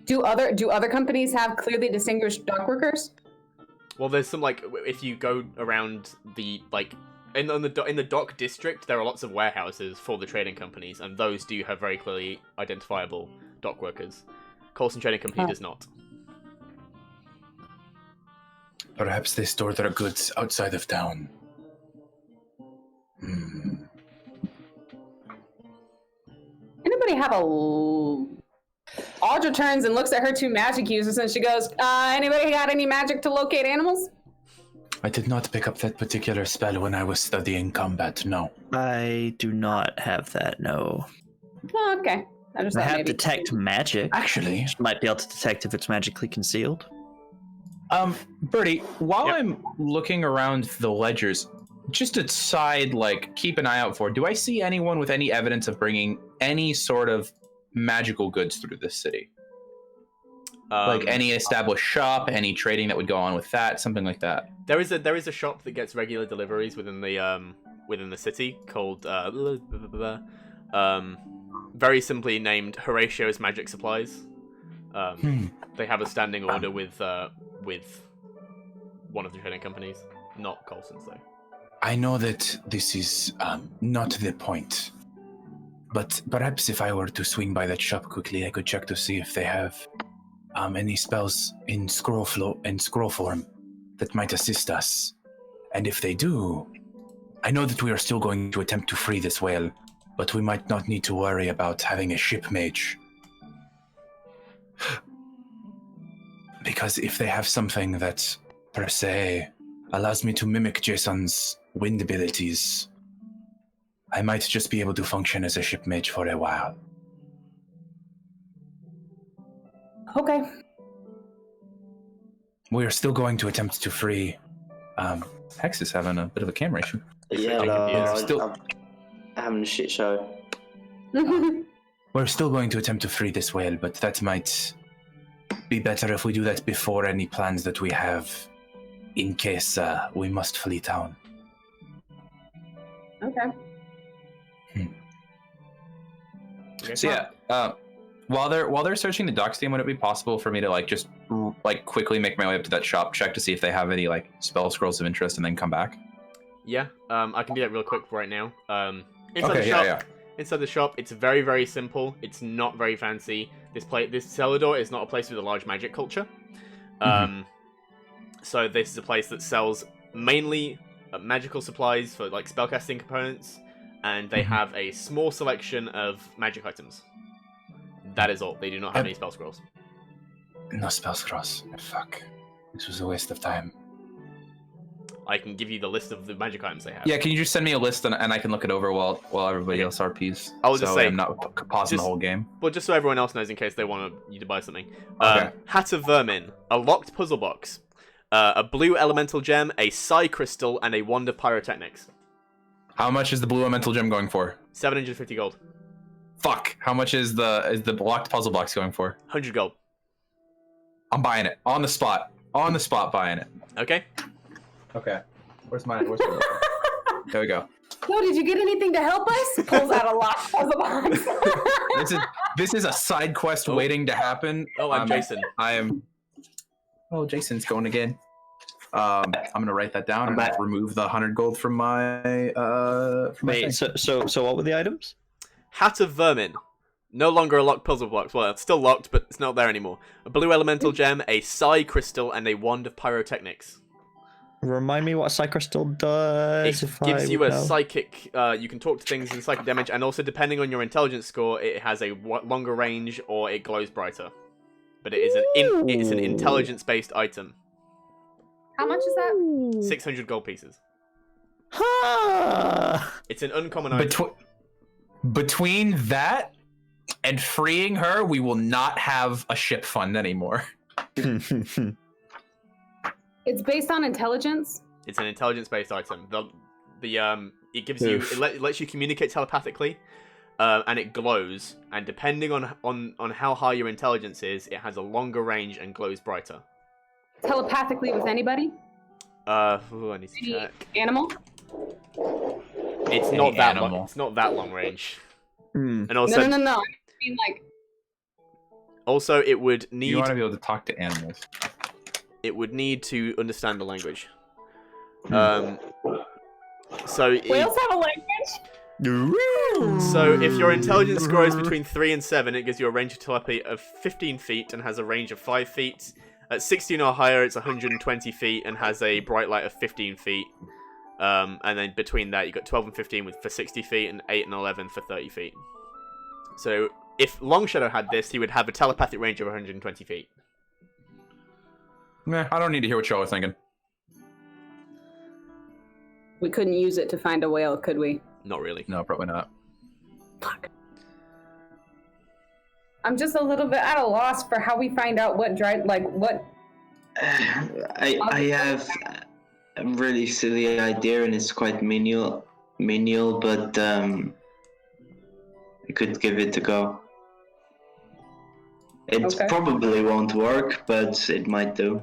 Do other companies have clearly distinguished dock workers? Well, there's some like if you go around the like in the dock district, there are lots of warehouses for the trading companies, and those do have very clearly identifiable dock workers. Coulson Trading Company does not. Perhaps they store their goods outside of town. Anybody have a... Audra turns and looks at her 2 magic users and she goes, anybody got any magic to locate animals? I did not pick up that particular spell when I was studying combat, no. I do not have that, no. Oh, okay. I just I thought have maybe... detect magic. Actually... Which might be able to detect if it's magically concealed. Birdie, while Yep. I'm looking around the ledgers, just a side, like, keep an eye out for, do I see anyone with any evidence of bringing any sort of magical goods through this city? Like any established shop, any trading that would go on with that, something like that. There is a shop that gets regular deliveries within the city called very simply named Horatio's Magic Supplies. They have a standing order with one of the trading companies, not Coulson's though. I know that this is not the point, but perhaps if I were to swing by that shop quickly, I could check to see if they have any spells in scroll form that might assist us. And if they do, I know that we are still going to attempt to free this whale, but we might not need to worry about having a ship mage. Because if they have something that, per se, allows me to mimic Jason's wind abilities, I might just be able to function as a ship mage for a while. Okay. We are still going to attempt to free. Hex is having a bit of a camera issue. Yeah, Pretty confused. Still- I'm having a shit show. We're still going to attempt to free this whale, but that might be better if we do that before any plans that we have, in case we must flee town. Okay. So yeah, while they're searching the dock team, would it be possible for me to just quickly make my way up to that shop, check to see if they have any spell scrolls of interest, and then come back? Yeah, I can do that real quick right now. Inside Okay, the shop, yeah. Inside the shop, it's very, very simple. It's not very fancy. This Celador is not a place with a large magic culture. So this is a place that sells mainly magical supplies for spellcasting components, and they have a small selection of magic items. That is all. They do not have any spell scrolls. No spell scrolls. Fuck. This was a waste of time. I can give you the list of the magic items they have. Yeah, can you just send me a list and I can look it over while everybody else RPs? I was just saying, I'm not pausing the whole game. Well, just so everyone else knows in case they want you to buy something. Okay. Hat of Vermin, a locked puzzle box, a blue elemental gem, a psi crystal, and a wand of pyrotechnics. How much is the blue elemental gem going for? 750 gold. Fuck. How much is the locked puzzle box going for? 100 gold. I'm buying it on the spot. On the spot, buying it. Okay. Okay. Where's my? There we go. So, did you get anything to help us? Pulls out a locked puzzle box. This is a side quest waiting to happen. Oh, I'm Jason. I am. Oh, Jason's going again. I'm gonna write that down and remove the 100 gold from my Wait, thing. so what were the items? Hat of Vermin. No longer a locked puzzle box. Well, it's still locked, but it's not there anymore. A blue elemental gem, a psi crystal, and a wand of pyrotechnics. Remind me what a psi crystal does. It gives you a psychic. You can talk to things in psychic damage, and also depending on your intelligence score, it has a longer range or it glows brighter. But it is an intelligence-based item. How much is that? 600 gold pieces. Ha! It's an uncommon item. Between that and freeing her, we will not have a ship fund anymore. It's based on intelligence. It's an intelligence-based item. It gives you it lets you communicate telepathically, and it glows. And depending on how high your intelligence is, it has a longer range and glows brighter. Telepathically with anybody? I need to check. Animal? It's not that long. It's not that long range. And also, No. I mean, also, it would need. You want to be able to talk to animals. It would need to understand the language. So whales have a language? So if your intelligence score is between 3 and 7, it gives you a range of telepathy of 15 feet and has a range of 5 feet. At 16 or higher, it's 120 feet and has a bright light of 15 feet. And then between that, you've got 12 and 15 for 60 feet and 8 and 11 for 30 feet. So if Longshadow had this, he would have a telepathic range of 120 feet. Meh, I don't need to hear what y'all are thinking. We couldn't use it to find a whale, could we? Not really. No, probably not. Fuck. I'm just a little bit at a loss for how we find out what what. I have a really silly idea, and it's quite menial, but I could give it a go. It probably won't work, but it might do.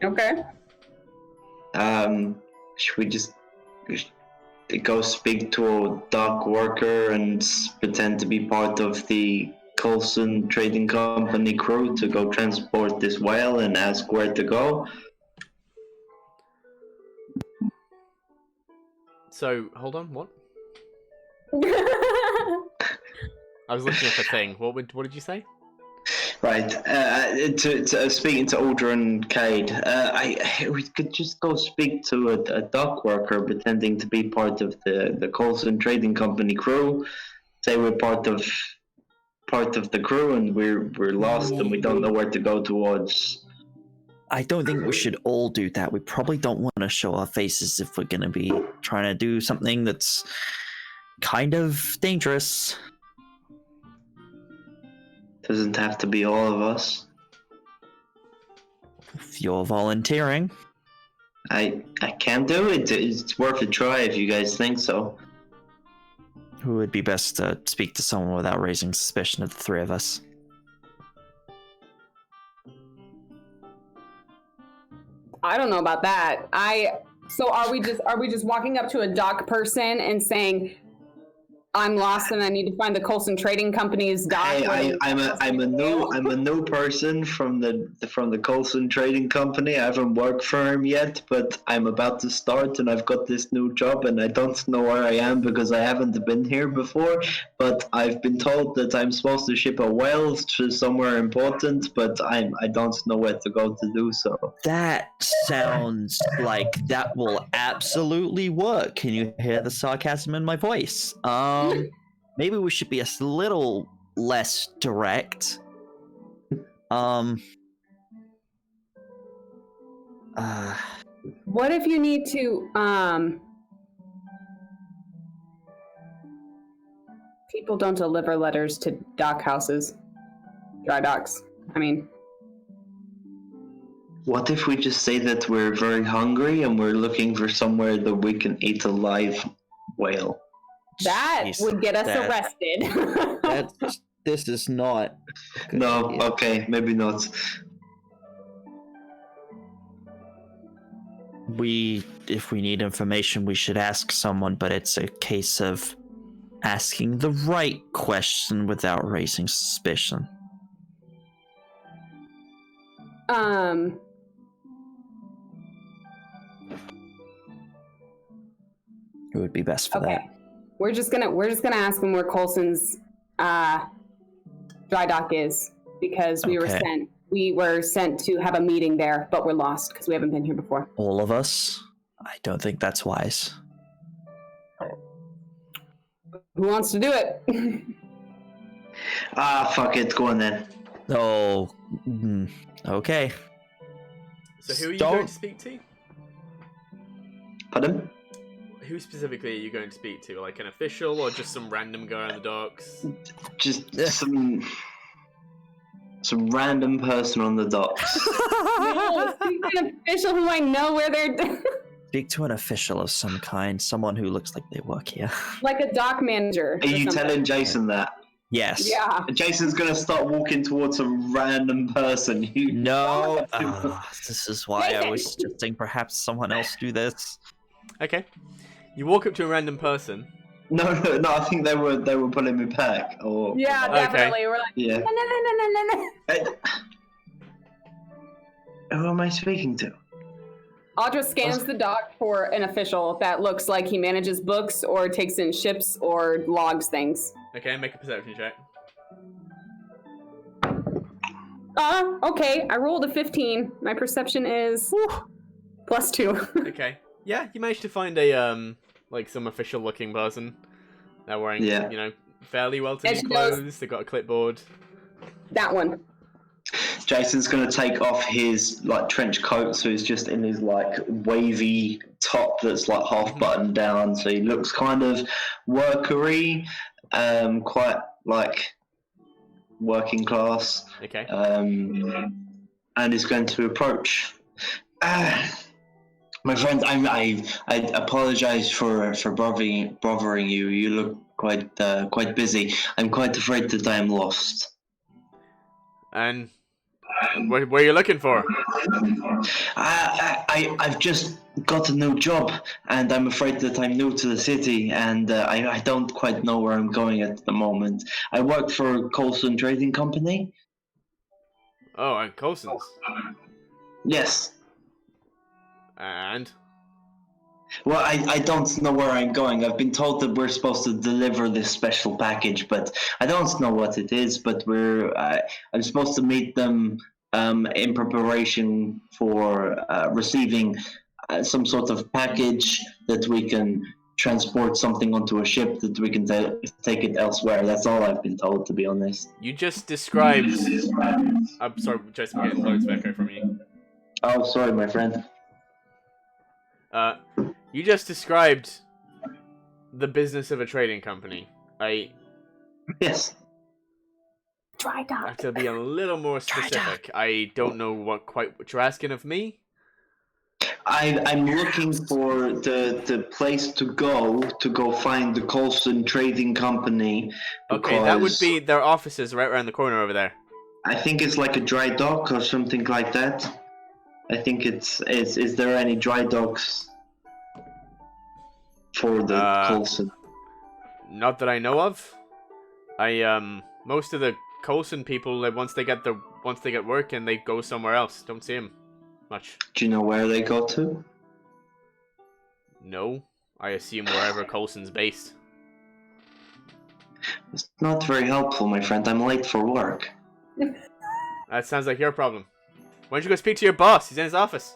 Okay. Should we just go speak to a dock worker and pretend to be part of the Coulson Trading Company crew to go transport this whale and ask where to go? So, hold on, what? I was looking at a thing. What did you say? Right. To speaking to Aldra and Cade, we could just go speak to a dock worker pretending to be part of the Coulson Trading Company crew. Say we're part of the crew and we're lost and we don't know where to go towards. I don't think we should all do that. We probably don't want to show our faces if we're going to be trying to do something that's kind of dangerous. Doesn't have to be all of us. If you're volunteering. I can't do it. It's worth a try if you guys think so. Who would be best to speak to someone without raising suspicion of the three of us? I don't know about that. So are we just walking up to a dock person and saying, I'm lost and I need to find the Coulson Trading Company's dock? Hey, I'm a new person from the Coulson Trading Company. I haven't worked for him yet, but I'm about to start and I've got this new job and I don't know where I am because I haven't been here before. But I've been told that I'm supposed to ship a whale to somewhere important, but I don't know where to go to do so. That sounds like that will absolutely work. Can you hear the sarcasm in my voice? Maybe we should be a little less direct. What if you need to, people don't deliver letters to dock houses. Dry docks. I mean. What if we just say that we're very hungry and we're looking for somewhere that we can eat a live whale? That Jeez, would get us arrested. This is not. No, okay, maybe not. If we need information, we should ask someone, but it's a case of asking the right question without raising suspicion. It would be best for that. We're just gonna ask them where Coulson's dry dock is, because we were sent to have a meeting there, but we're lost because we haven't been here before. All of us? I don't think that's wise. Who wants to do it? Fuck it, go on then. Oh, okay. So who are you going to speak to? Pardon? Who specifically are you going to speak to? Like an official or just some random guy on the docks? Just some random person on the docks. No, speak to an official who I know where they're... Speak to an official of some kind, someone who looks like they work here. Like a dock manager. Are you telling Jason that? Yes. Yeah. Jason's gonna start walking towards some random person. No. This is why I was suggesting perhaps someone else do this. Okay. You walk up to a random person. No. I think they were pulling me back. Or Yeah, definitely. We're like, yeah. no. Who am I speaking to? Audra scans the dock for an official that looks like he manages books or takes in ships or logs things. Okay, make a perception check. Okay. I rolled a 15. My perception is +2. Okay. Yeah, you managed to find a like some official looking person. They're wearing fairly well to do clothes. They got a clipboard. That one. Jason's gonna take off his trench coat, so he's just in his wavy top that's half buttoned down, so he looks kind of workery, quite working class. Okay. And he's going to approach. My friend, I apologize for bothering you. You look quite busy. I'm quite afraid that I am lost. And what are you looking for? I've just got a new job, and I'm afraid that I'm new to the city, and I don't quite know where I'm going at the moment. I work for Coulson Trading Company. Oh, and Coulson's. Yes. And? Well, I don't know where I'm going. I've been told that we're supposed to deliver this special package, but I don't know what it is. But I'm supposed to meet them in preparation for receiving some sort of package that we can transport something onto a ship that we can take it elsewhere. That's all I've been told, to be honest. You just described... I'm sorry, Jason, we're getting loads of echo from you. Oh, sorry, my friend. You just described the business of a trading company. I Yes. Dry dock. have to be a little more specific. I don't know what you're asking of me. I'm looking for the place to go find the Colson Trading Company. Okay, that would because be their offices right around the corner over there. I think it's like a dry dock or something like that. I think it's is there any dry docks for the Colson? Not that I know of. Most of the Coulson people, once they get work and they go somewhere else. Don't see them much. Do you know where they go to? No, I assume wherever Coulson's based. It's not very helpful, my friend. I'm late for work. That sounds like your problem. Why don't you go speak to your boss? He's in his office.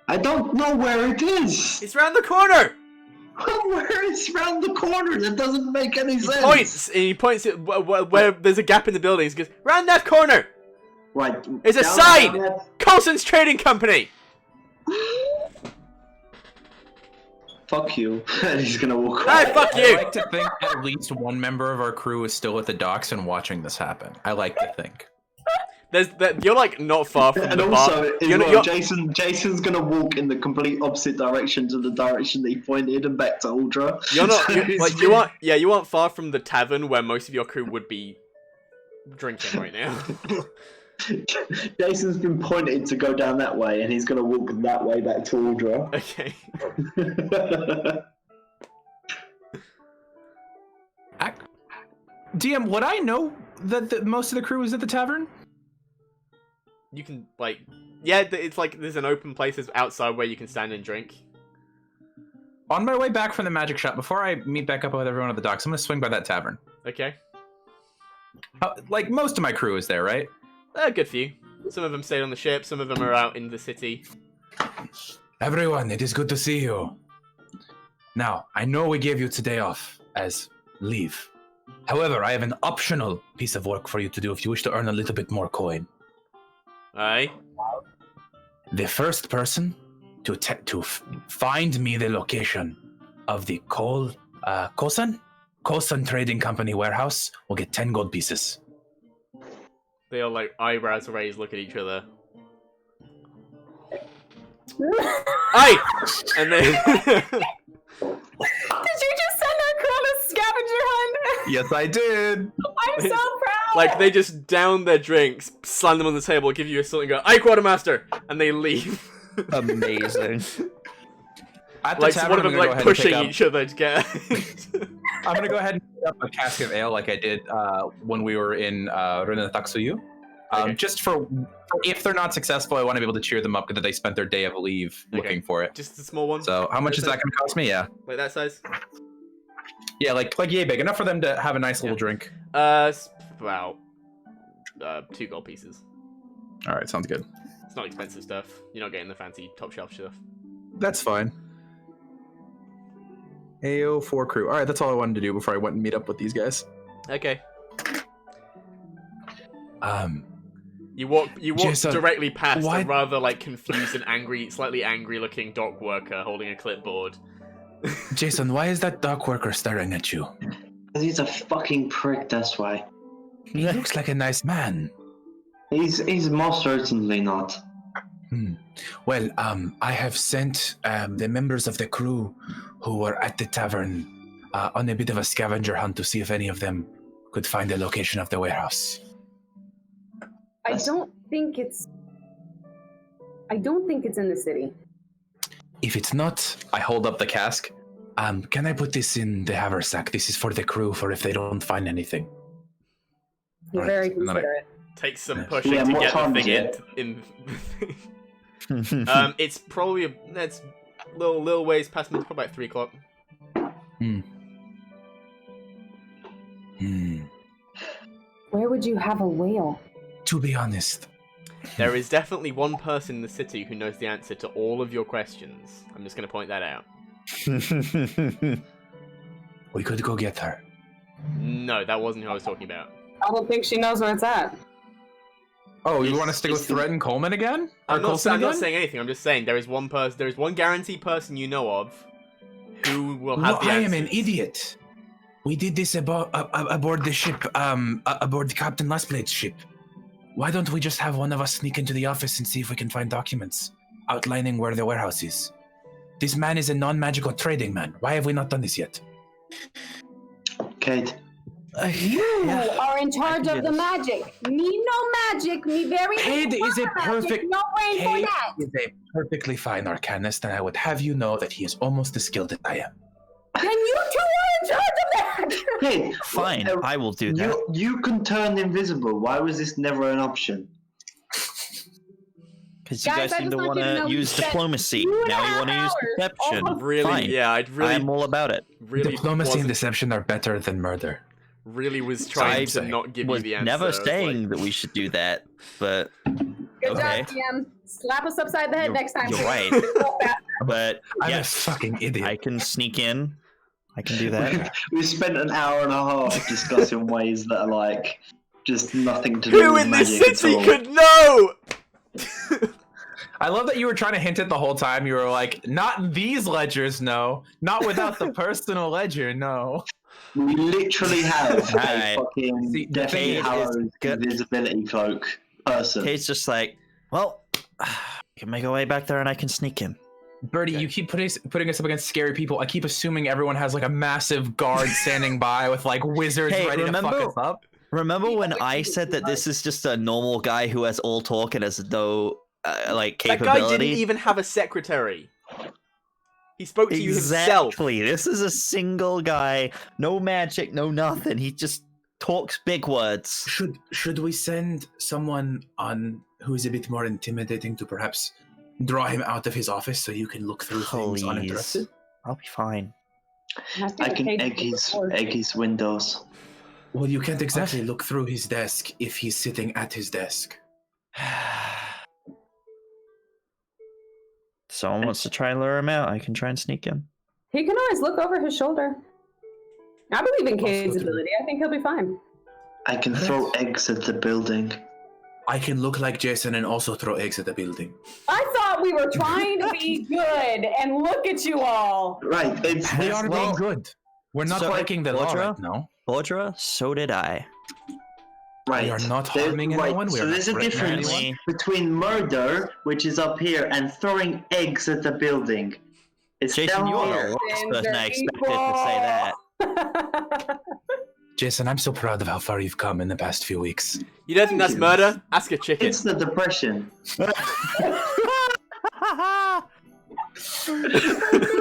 I don't know where it is. He's round the corner. Where is round the corner? That doesn't make any sense. He points at where there's a gap in the building. He goes, round that corner. Right. There's a down sign. that- Coulson's Trading Company. Fuck you. And he's gonna walk Alright, away. fuck I you. like to think at least one member of our crew is still at the docks and watching this happen. I like to think. You're like not far from And the also, bar. as You're, well, you're, Jason's gonna walk in the complete opposite direction to the direction that he pointed and back to Ultra. you're not. So You, he's like you aren't. Yeah, you aren't far from the tavern where most of your crew would be drinking right now. Jason's been pointed to go down that way, and he's gonna walk that way back to Ultra. Okay. DM, would I know that most of the crew is at the tavern? You can it's like there's an open place outside where you can stand and drink. On my way back from the magic shop, before I meet back up with everyone at the docks, I'm gonna swing by that tavern. Okay. Like most of my crew is there, right? Good for you. Some of them stayed on the ship. Some of them are out in the city. Everyone, it is good to see you. Now, I know we gave you today off as leave. However, I have an optional piece of work for you to do if you wish to earn a little bit more coin. Aye. The first person to find me the location of the Colson Trading Company warehouse will get 10 gold pieces. They all like eyebrows raised, look at each other. Aye! And then Did you just send our crew on a scavenger hunt? Yes, I did. I'm so proud. like they just down their drinks, slam them on the table, give you a salt and go, "Aye, Quartermaster," and they leave. Amazing. At the Like tavern, one of I'm them gonna go like ahead and pushing pick up- each other to get. I'm gonna go ahead and pick up a cask of ale like I did when we were in Renataksuyu. Okay. Just for if they're not successful, I want to be able to cheer them up that they spent their day of leave Okay. looking for it. Just a small one. So how much is that gonna cost me? Yeah, Like that size. yeah, like yay big enough for them to have a nice little Yeah. drink. About 2 gold pieces. All right, sounds good. It's not expensive stuff. You're not getting the fancy top shelf stuff. That's fine. AO4 crew. All right, that's all I wanted to do before I went and meet up with these guys. Okay. You walk Jason, directly past why- a rather like confused and angry, slightly angry looking dock worker holding a clipboard. Jason, why is that dock worker staring at you? He's a fucking prick, that's why. He looks like a nice man. He's most certainly not. Well, I have sent the members of the crew who were at the tavern on a bit of a scavenger hunt to see if any of them could find the location of the warehouse. I don't think it's in the city. If it's not, I hold up the cask. can I put this in the haversack? This is for the crew for if they don't find anything. You're Right, very and then I- considerate. Takes some Yeah. pushing Yeah, to what get the time thing is it? in. It's probably that's little ways past probably about 3 o'clock. Where would you have a whale? To be honest, There is definitely one person in the city who knows the answer to all of your questions. I'm just going to point that out. we could go get her. No, that wasn't who I was talking about. I don't think she knows where it's at. Oh, you It's- want us to go it's- threaten Coleman again? Or I'm not Coulson again? saying anything. I'm just saying there is one person. There is one guaranteed person you know of who will No, have the I answers. am an idiot. We did this aboard the ship, aboard Captain Lastblade's ship. Why don't we just have one of us sneak into the office and see if we can find documents outlining where the warehouse is? This man is a non-magical trading man. Why have we not done this yet? Kate, You are in charge can of do the this. magic. Me no magic. Me very Cade is a magic, perfect. No brain for Cade that. is a perfectly fine arcanist, and I would have you know that he is almost as skilled as I am. Then you two are in charge of that. Kate, Fine, I will do that. you can turn invisible. Why was this never an option? Because you Guys, guys I seem just to want want you to know to you use spent diplomacy. 2.5 Now you want to use hours deception. almost- Really, Fine. yeah, I'd really, I'm all about it. really Diplomacy and wasn't- deception are better than murder. really was trying to I'm not give you Was the answer. never I was saying like, that we should do that, but Good Okay. job, DM. Slap us upside the head You're- next time. you're right. Go fast. but I'm yes, a fucking idiot. I can sneak in. I can do that. We spent an hour and a half discussing ways that are like just nothing to do Who with in this magic city at all. could know? I love that you were trying to hint it the whole time. You were like, not in these ledgers, no. Not without the personal ledger, no. We literally have Right. a fucking See, the Deathly thing is, Hallows good- invisibility cloak person. Kate's just like, well, I can make a way back there and I can sneak in. Birdie, you keep putting us up against scary people. I keep assuming everyone has like a massive guard standing by with like wizards Hey, ready to fuck remember- us up. Remember when Yeah, I said that this is just a normal guy who has all talk and has no like That capability? guy didn't even have a secretary. He spoke to you himself. Exactly. This is a single guy, no magic, no nothing. He just talks big words. Should we send someone on who is a bit more intimidating to perhaps draw him out of his office so you can look through things Please. uninterrupted? I'll be fine. I can egg his windows. Well, you can't exactly look through his desk if he's sitting at his desk. Someone wants to try and lure him out. I can try and sneak in. He can always look over his shoulder. I believe in Cade's Also, ability. I think he'll be fine. I can throw eggs at the building. I can look like Jason and also throw eggs at the building. I thought we were trying to be good, and look at you all. Right, it's We are well, being good. We're not so- breaking the law Audra? right now. Audra, so did I. right. We are not There- harming right, anyone. We so are there's a not threatening difference anyone. Apparently, between murder, which is up here, and throwing eggs at the building. It's Jason, down you are here. the last Sins person are I expected to say that. Jason, I'm so proud of how far you've come in the past few weeks. You don't think that's murder? Ask a chicken. It's the depression.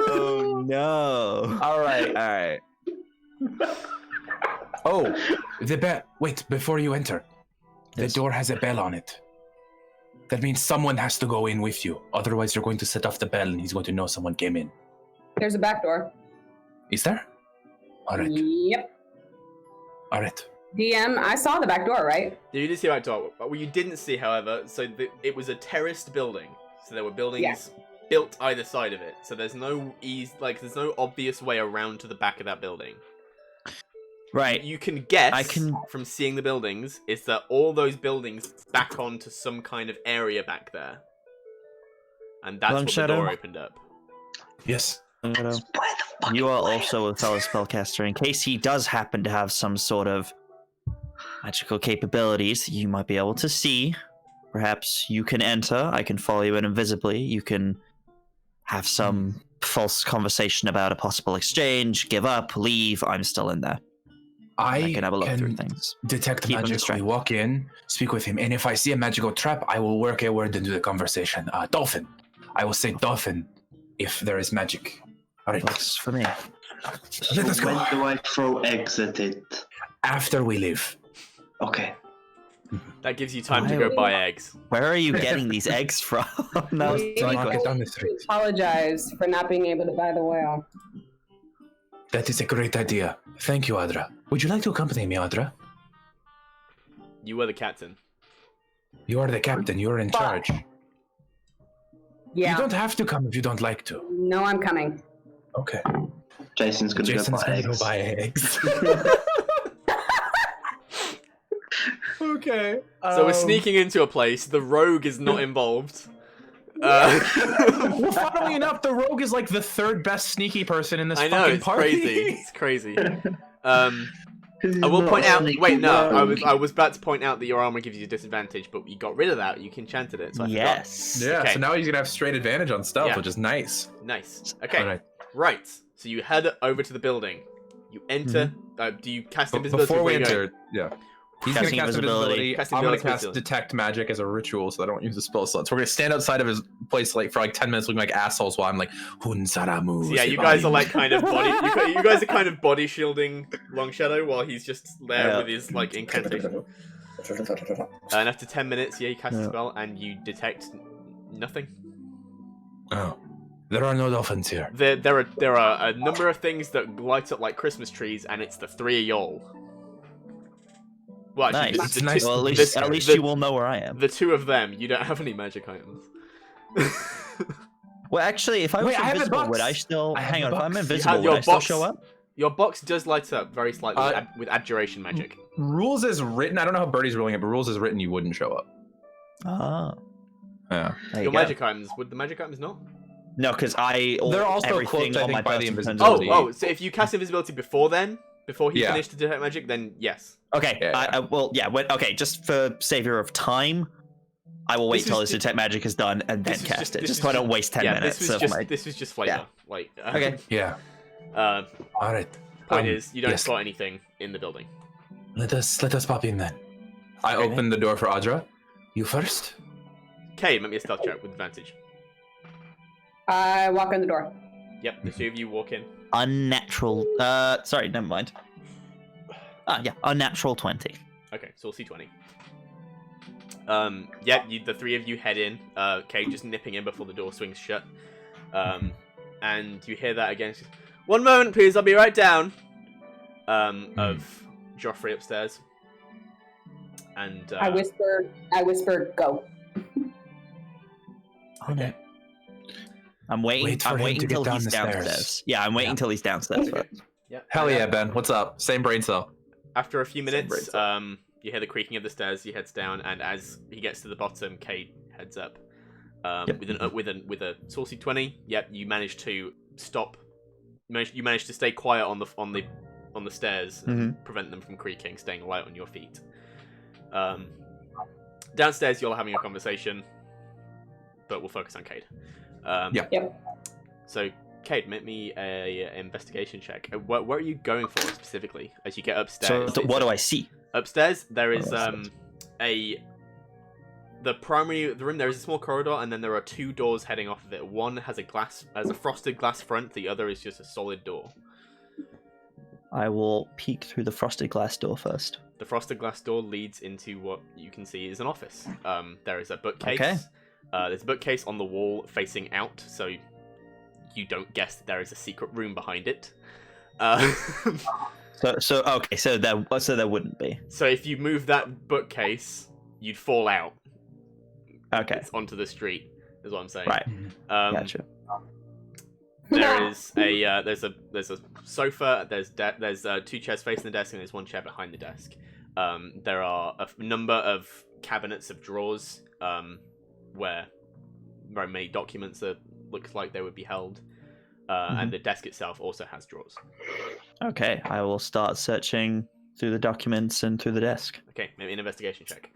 Oh no! All right. All right. Oh, the bell. Wait, before you enter, the Yes. door has a bell on it. That means someone has to go in with you. Otherwise, you're going to set off the bell and he's going to know someone came in. There's a back door. Is there? All right. Yep. All right. DM, I saw the back door, right? You did see that door. What you didn't see, however, it was a terraced building. So there were buildings built either side of it. So there's no there's no obvious way around to the back of that building. Right. You can guess can- from seeing the buildings is that all those buildings back onto some kind of area back there. And that's Long what Shadow? the door opened up. Yes. Shadow, Where the fuck you are am I? also a fellow spellcaster. In case he does happen to have some sort of magical capabilities, you might be able to see. Perhaps you can enter. I can follow you in invisibly. You can have some false conversation about a possible exchange, give up, leave. I'm still in there. I can have a look through things. detect Keep him magic. We distracted. walk in, speak with him, and if I see a magical trap, I will work a word into the conversation. Dolphin. I will say dolphin if there is magic. All right. Works for me. Let us When go. do I throw eggs at it? After we leave. Okay. That gives you time to Why- go buy eggs. Where are you getting these eggs from? No, We So I my can question. get down the street. apologize for not being able to buy the whale. That is a great idea. Thank you, Audra. Would you like to accompany me, Audra? You were the captain. You are the captain. You are in Fuck. charge. Yeah. You don't have to come if you don't like to. No, I'm coming. Okay. Jason's gonna Jason's go buy going to eggs. go buy eggs. Okay. So we're sneaking into a place. The rogue is not involved. Well, funnily enough, the rogue is like the third best sneaky person in this I know, fucking it's party. crazy. It's crazy. I will point out. Wait, no, I was about to point out that your armor gives you a disadvantage, but you got rid of that. You enchanted it. So I Yes. Yeah, Okay. so now he's gonna have straight advantage on stealth, Yeah. which is nice. forgot. Nice. Okay. Alright. Right. So you head over to the building. You enter. Do you cast invisibility Before we you go? enter, yeah. He's Casting gonna cast invisibility. Casting I'm gonna invisibility. cast detect magic as a ritual, so I don't use the spell slots. We're gonna stand outside of his place like for like 10 minutes, looking like assholes, while I'm like, Hunsaramu. So yeah, you guys are like kind of body. You guys are kind of body shielding Long Shadow while he's just there with his like incantation. And after 10 minutes, you cast a spell and you detect nothing. Oh, there are no dolphins here. There are a number of things that light up like Christmas trees, and it's the three of y'all. Well, actually, Nice. the Nice. two, Well, this- at least the- you will know where I am. The two of them, you don't have any magic items. Well, actually, if I was Wait, I have a invisible, box. would I still... I have Hang a on, if I'm box. invisible, your would I still box. show up? Your box does light up very slightly with abjuration magic. Rules is written. I don't know how Birdie's ruling it, but rules is written. You wouldn't show up. Ah, Yeah. there you Your go. magic items, would the magic items not? No, because They're also everything cloaked, I on think, my by the person turns invisibility. into- So if you cast invisibility before he Yeah. finished to detect magic, then yes. Okay, Yeah. okay, just for savior of time, I will wait This till was his detect magic is done and then This was cast it, this just was so I don't waste 10 yeah, minutes. This was of just my... this was just flavor. Yeah. Like Okay. Yeah. Uh, All right. point is, you don't yes. spot anything in the building. Let us pop in then. I open the door for Audra. You first. Okay, make me a stealth check with advantage. I walk in the door. Yep, the two of you walk in. Unnatural... sorry, never mind. Yeah, unnatural 20. Okay, so we'll see 20. The three of you head in. Kate just nipping in before the door swings shut. And you hear that again. She's, 1 moment, please. I'll be right down. Of Joffrey upstairs. And I whisper, go. Okay. I'm waiting. Wait for I'm him waiting to get till down he's the stairs. downstairs. Yeah, I'm waiting till he's downstairs first. Yep. Hell yeah, Ben. What's up? Same brain cell. After a few minutes, brain cell. you hear the creaking of the stairs. He heads down, and as he gets to the bottom, Kate heads up. Yep. With a saucy 20. Yep, you manage to stop. You manage to stay quiet on the stairs and prevent them from creaking, staying light on your feet. Downstairs, you're having a conversation, but we'll focus on Cade. Yep. So, Cade, make me a investigation check. What are you going for specifically as you get upstairs? So what do I see? Upstairs, there is What do I the room. There is a small corridor, and then there are two doors heading off of it. One has a frosted glass front. The other is just a solid door. I will peek through the frosted glass door first. The frosted glass door leads into what you can see is an office. There is a bookcase. Okay. There's a bookcase on the wall facing out, so you don't guess that there is a secret room behind it. So there wouldn't be. So if you move that bookcase, you'd fall out. Okay. It's onto the street, is what I'm saying. Right. There's Gotcha. a sofa. There's two chairs facing the desk, and there's one chair behind the desk. There are a number of cabinets of drawers where very many documents that looks like they would be held, and the desk itself also has drawers. Okay, I will start searching through the documents and through the desk. Okay, maybe an investigation check.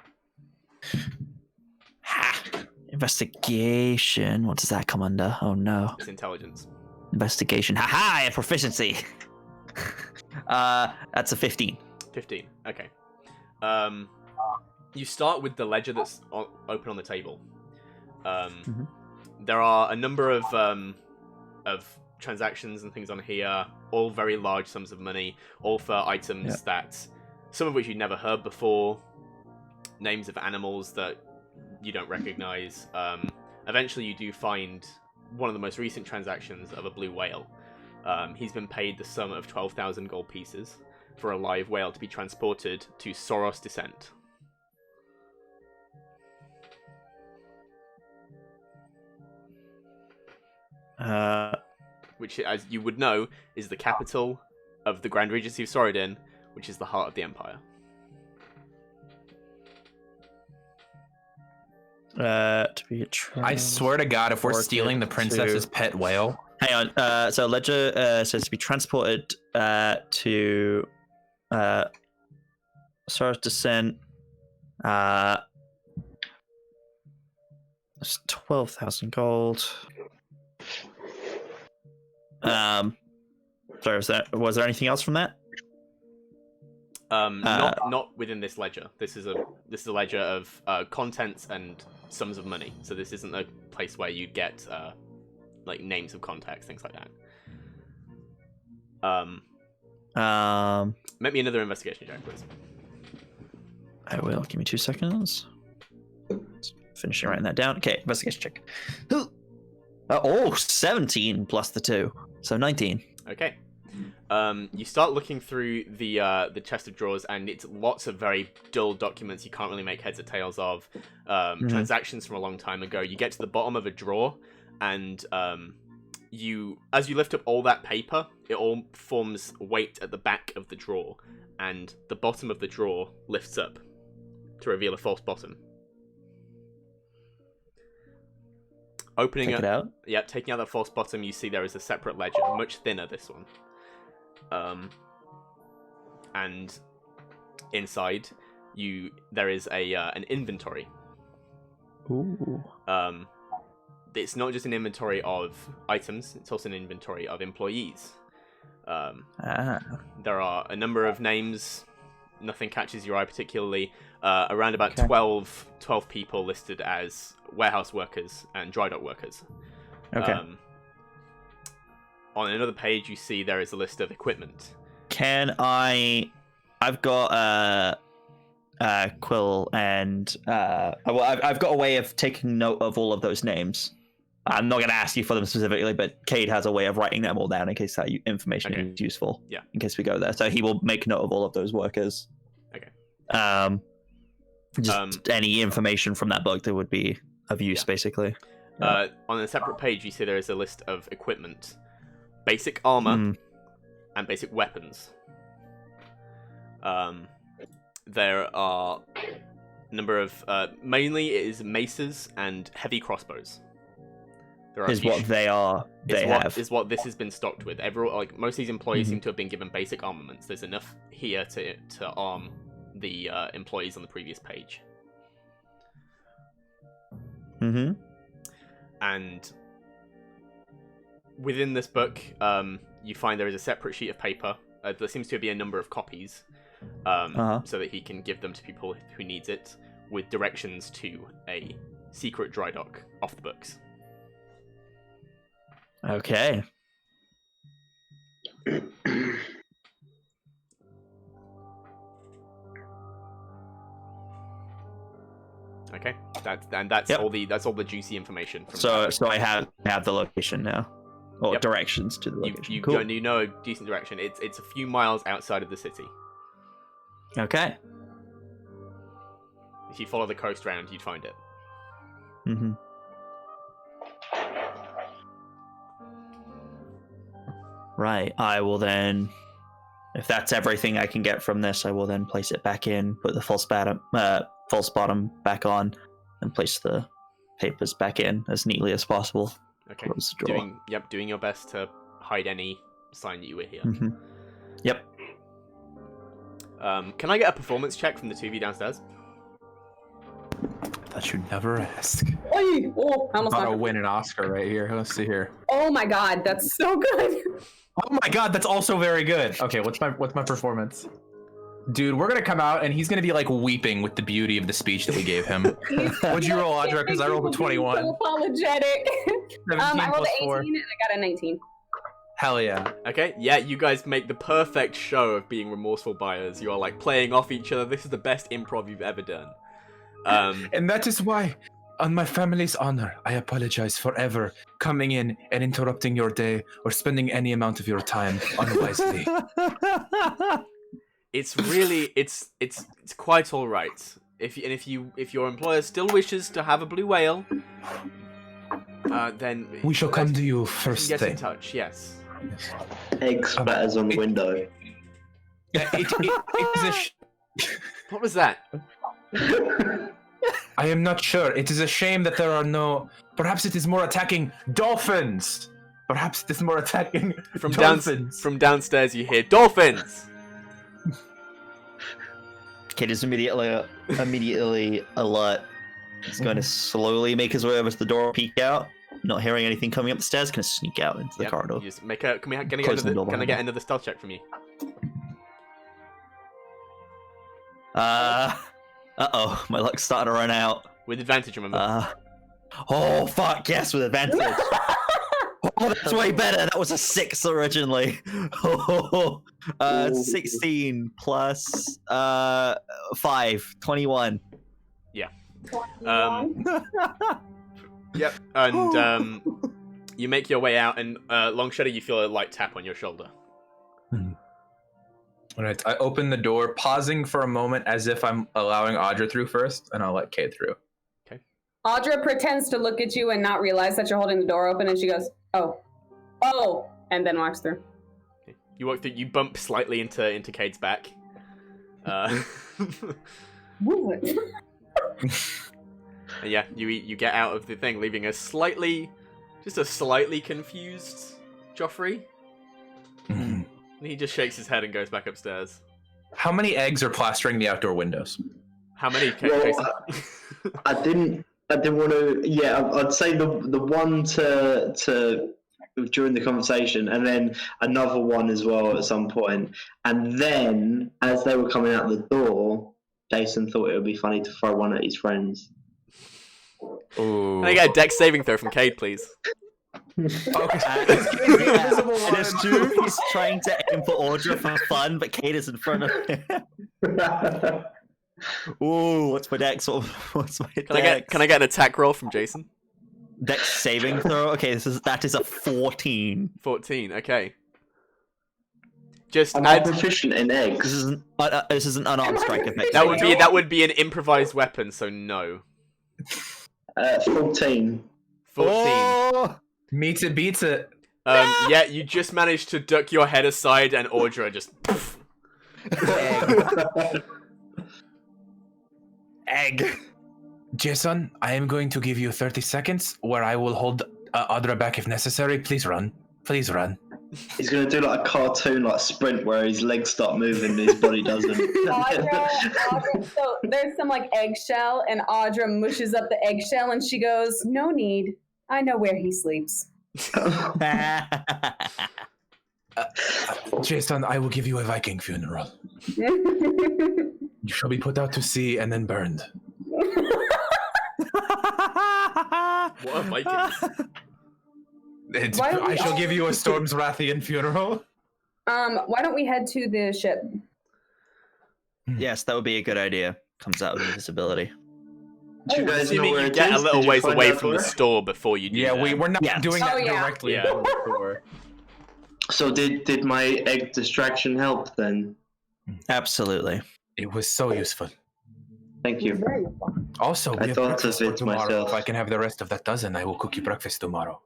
Ha! Investigation. What does that come under? Oh no. It's intelligence. Investigation. Ha! I have proficiency. That's a 15. 15. Okay. You start with the ledger that's open on the table. There are a number of transactions and things on here, all very large sums of money, all for items that some of which you've never heard before, names of animals that you don't recognize. Eventually, you do find one of the most recent transactions of a blue whale. He's been paid the sum of 12,000 gold pieces for a live whale to be transported to Soros Descent. Which, as you would know, is the capital of the Grand Regency of Sorodin, which is the heart of the Empire. To be I swear to God, if we're stealing the princess's pet whale. Hang on. So ledger says to be transported to Source Descent. It's 12,000 gold. Sorry, was there anything else from that? Not within this ledger. This is a ledger of contents and sums of money. So this isn't a place where you'd get like names of contacts, things like that. Make me another investigation check, please. I will. Give me 2 seconds. Finishing writing that down. Okay, investigation check. 17 plus the 2, so 19. Okay. You start looking through the chest of drawers, and it's lots of very dull documents you can't really make heads or tails of. Transactions from a long time ago. You get to the bottom of a drawer, and as you lift up all that paper, it all forms weight at the back of the drawer, and the bottom of the drawer lifts up to reveal a false bottom. Opening Check it out. Yep, taking out that false bottom, you see there is a separate ledger, much thinner, this one. And inside, there is an inventory. Ooh. It's not just an inventory of items; it's also an inventory of employees. There are a number of names. Nothing catches your eye particularly. Around about 12 people listed as warehouse workers and dry dock workers. Okay. On another page, you see there is a list of equipment. I've got Quill and I've got a way of taking note of all of those names. I'm not going to ask you for them specifically, but Cade has a way of writing them all down in case that information is useful. Yeah. In case we go there, so he will make note of all of those workers. Okay. Just any information from that book that would be of use, basically. On a separate page, you see there is a list of equipment, basic armor, and basic weapons. There are a number of mainly it is maces and heavy crossbows. Is what they are. Is what this has been stocked with. Most of these employees seem to have been given basic armaments. There's enough here to arm the employees on the previous page. And within this book, you find there is a separate sheet of paper. There seems to be a number of copies, so that he can give them to people who needs it, with directions to a secret dry dock off the books. Okay. Okay, that's all the juicy information. So I have the location now, or directions to the location. Cool. You know a decent direction. It's a few miles outside of the city. Okay. If you follow the coast round, you'd find it. Right. I will then, if that's everything I can get from this, I will then place it back in, put the false bottom back on, and place the papers back in as neatly as possible. Okay. Doing your best to hide any sign that you were here. Yep. Can I get a performance check from the two of you downstairs? I thought you'd never ask. Oy! Oh, I almost About to knocked it. win an Oscar right here. Let's see here. Oh my god, that's so good. Oh my God, that's also very good. Okay, what's my performance? Dude, we're gonna come out and he's gonna be like weeping with the beauty of the speech that we gave him. What'd you roll, Audra? Because I rolled a 21. So apologetic. 17 I rolled plus an 18 4. and I got a 19. Hell yeah. Okay, yeah, you guys make the perfect show of being remorseful buyers. You are like playing off each other. This is the best improv you've ever done. And that is why, on my family's honor, I apologize for ever coming in and interrupting your day or spending any amount of your time unwisely. It's really it's quite all right. If your employer still wishes to have a blue whale, then We shall come to you first get thing. in touch. Yes. Egg spatters on the window. Yeah, it is a What was that? I am not sure. It is a shame that there are no. Perhaps it is more attacking dolphins. Perhaps it is more attacking dolphins. From downstairs, you hear dolphins. Kid is immediately alert. He's going to slowly make his way over to the door, peek out. Not hearing anything coming up the stairs, gonna sneak out into the corridor. You just make a. Can I get another stealth check from you? Uh-oh, my luck's starting to run out. With advantage, remember. Oh, fuck, yes, with advantage. Oh, that's way better. That was a 6 originally. 16 plus 5, 21. Yeah. Yep, and you make your way out, and Longshadow, you feel a light tap on your shoulder. Alright, I open the door, pausing for a moment as if I'm allowing Audra through first, and I'll let Cade through. Okay. Audra pretends to look at you and not realize that you're holding the door open, and she goes, oh, and then walks through. Okay. You walk through, you bump slightly into Cade's back. Move it. And yeah, you get out of the thing, leaving a slightly confused Joffrey. And he just shakes his head and goes back upstairs. How many eggs are plastering the outdoor windows? How many? I didn't want to. Yeah, I'd say the one to during the conversation, and then another one as well at some point. And then, as they were coming out the door, Jason thought it would be funny to throw one at his friends. Ooh. Can I get a dex saving throw from Cade, please? Okay. It is true, he's trying to aim for Audra for fun, but Cade is in front of him. Ooh, what's my dex? What's my dex? Can I get an attack roll from Jason? Dex saving throw? Okay, that is a 14. 14, okay. Just I'm add... proficient in eggs. This is an unarmed strike effect. That would be an improvised weapon, so no. 14. 14. Oh! Meets it, beats it. Yeah, you just managed to duck your head aside, and Audra just... Egg. Jason, I am going to give you 30 seconds where I will hold Audra back if necessary. Please run. Please run. He's going to do like a cartoon like sprint where his legs start moving and his body doesn't. Audra, so there's some like eggshell, and Audra mushes up the eggshell, and she goes, "No need. I know where he sleeps." Jason, I will give you a Viking funeral. You shall be put out to sea and then burned. What a Vikings. I shall give you a Storm's Wrathian funeral. Why don't we head to the ship? Yes, that would be a good idea. Comes out of invisibility. Do you guys know Assuming where you it get a is? little Did you ways find away out from the where? store before you do that. We're not Yes. doing that Oh, yeah. directly. Yeah. Before. So did my egg distraction help then? Absolutely. It was so useful. Thank you. Also, we I have thought breakfast of for it tomorrow. myself. If I can have the rest of that dozen, I will cook you breakfast tomorrow.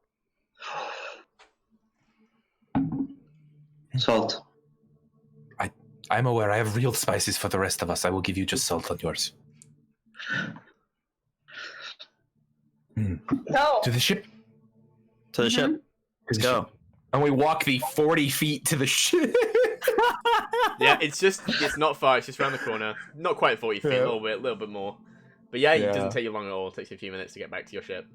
Salt. I'm aware. I have real spices for the rest of us. I will give you just salt on yours. No. To the ship. To the ship. Let's go. And we walk the 40 feet to the ship. Yeah, it's not far. It's just around the corner. Not quite 40 feet, a little bit more. But yeah, it doesn't take you long at all. It takes you a few minutes to get back to your ship.